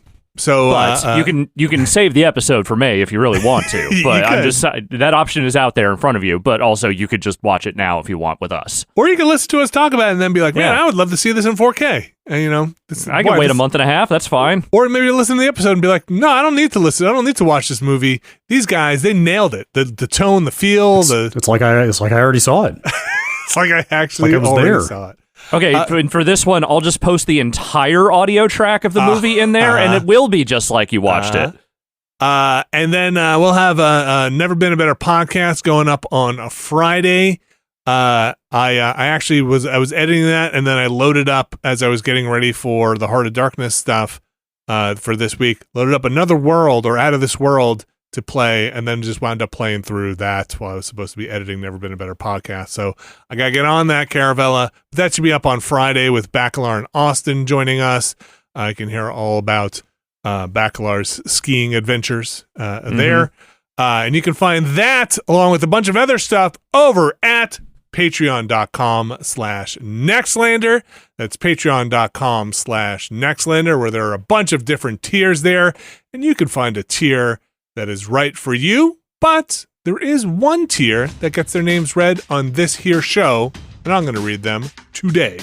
But you can save the episode for May if you really want to. But I'm just that option is out there in front of you. But also you could just watch it now if you want with us, or you can listen to us talk about it and then be like, "Man, I would love to see this in 4K." And I can wait a month and a half. That's fine. Or maybe listen to the episode and be like, "No, I don't need to listen. I don't need to watch this movie. These guys, they nailed it. The tone, the feel. It's like I already saw it. It's like I actually already saw it." Okay, for this one, I'll just post the entire audio track of the movie in there, and it will be just like you watched it. And then we'll have a Never Been a Better podcast going up on a Friday. I actually was editing that, and then I loaded up as I was getting ready for the Heart of Darkness stuff for this week. Loaded up Another World or Out of This World to play, and then just wound up playing through that while I was supposed to be editing Never Been a Better podcast. So I gotta get on that, Caravella. That should be up on Friday with Bacalar and Austin joining us. I can hear all about Bacalar's skiing adventures there. And you can find that along with a bunch of other stuff over at patreon.com/Nextlander. That's patreon.com/Nextlander, where there are a bunch of different tiers there, and you can find a tier that is right for you, but there is one tier that gets their names read on this here show, and I'm going to read them today.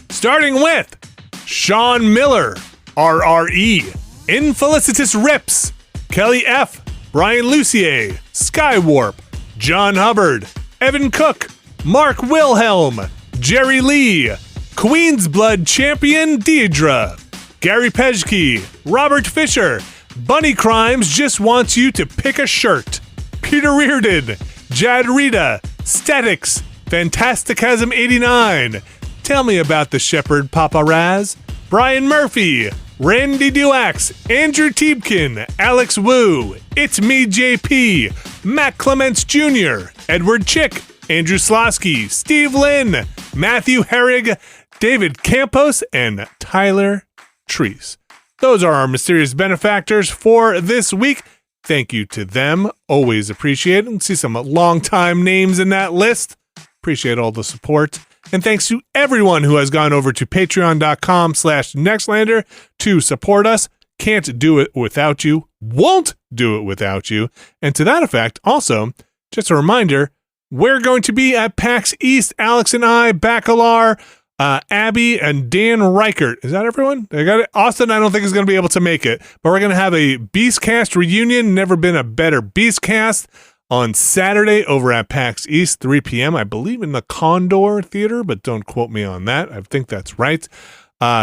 Starting with Sean Miller, RRE, Infelicitous Rips, Kelly F., Brian Lucier, Skywarp, John Hubbard, Evan Cook, Mark Wilhelm, Jerry Lee, Queen's Blood Champion Deidre, Gary Pejke, Robert Fisher, Bunny Crimes just wants you to pick a shirt. Peter Reardon, Jad Rita, Statics, Fantasticasm 89. Tell me about the Shepherd Papa Raz. Brian Murphy, Randy Duax, Andrew Tiebkin, Alex Wu, It's Me JP, Matt Clements Jr., Edward Chick, Andrew Slosky, Steve Lynn, Matthew Herrig, David Campos, and Tyler Treese. Those are our mysterious benefactors for this week. Thank you to them. Always appreciate it. See some long-time names in that list. Appreciate all the support. And thanks to everyone who has gone over to patreon.com/Nextlander to support us. Can't do it without you. Won't do it without you. And to that effect, also, just a reminder, we're going to be at PAX East. Alex and I, Bacalar, Abby, and Dan Reichert. Is that everyone? I got it. Austin, I don't think is going to be able to make it, but we're going to have a Beastcast reunion. Never been a better Beastcast on Saturday over at PAX East, 3 p.m. I believe in the Condor Theater, but don't quote me on that. I think that's right.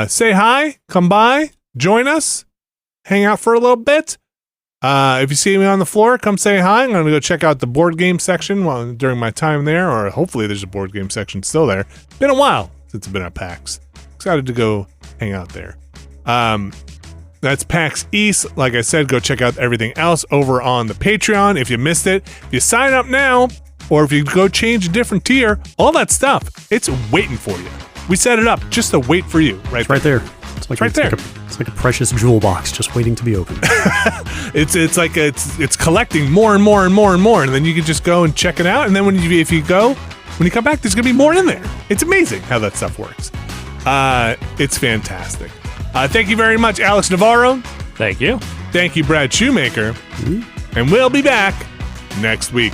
Say hi, come by, join us, hang out for a little bit. If you see me on the floor, come say hi. I'm going to go check out the board game section during my time there, or hopefully there's a board game section still there. Been a while since I've been at PAX. Excited to go hang out there. That's PAX East. Like I said, go check out everything else over on the Patreon if you missed it. If you sign up now, or if you go change a different tier, all that stuff, it's waiting for you. We set it up just to wait for you. It's right there. It's like, it's like a precious jewel box just waiting to be opened. it's collecting more and more and more and more, and then you can just go and check it out. And then when you come back, there's gonna be more in there. It's amazing how that stuff works. It's fantastic. Thank you very much, Alex Navarro. Thank you. Thank you, Brad Shoemaker. And we'll be back next week.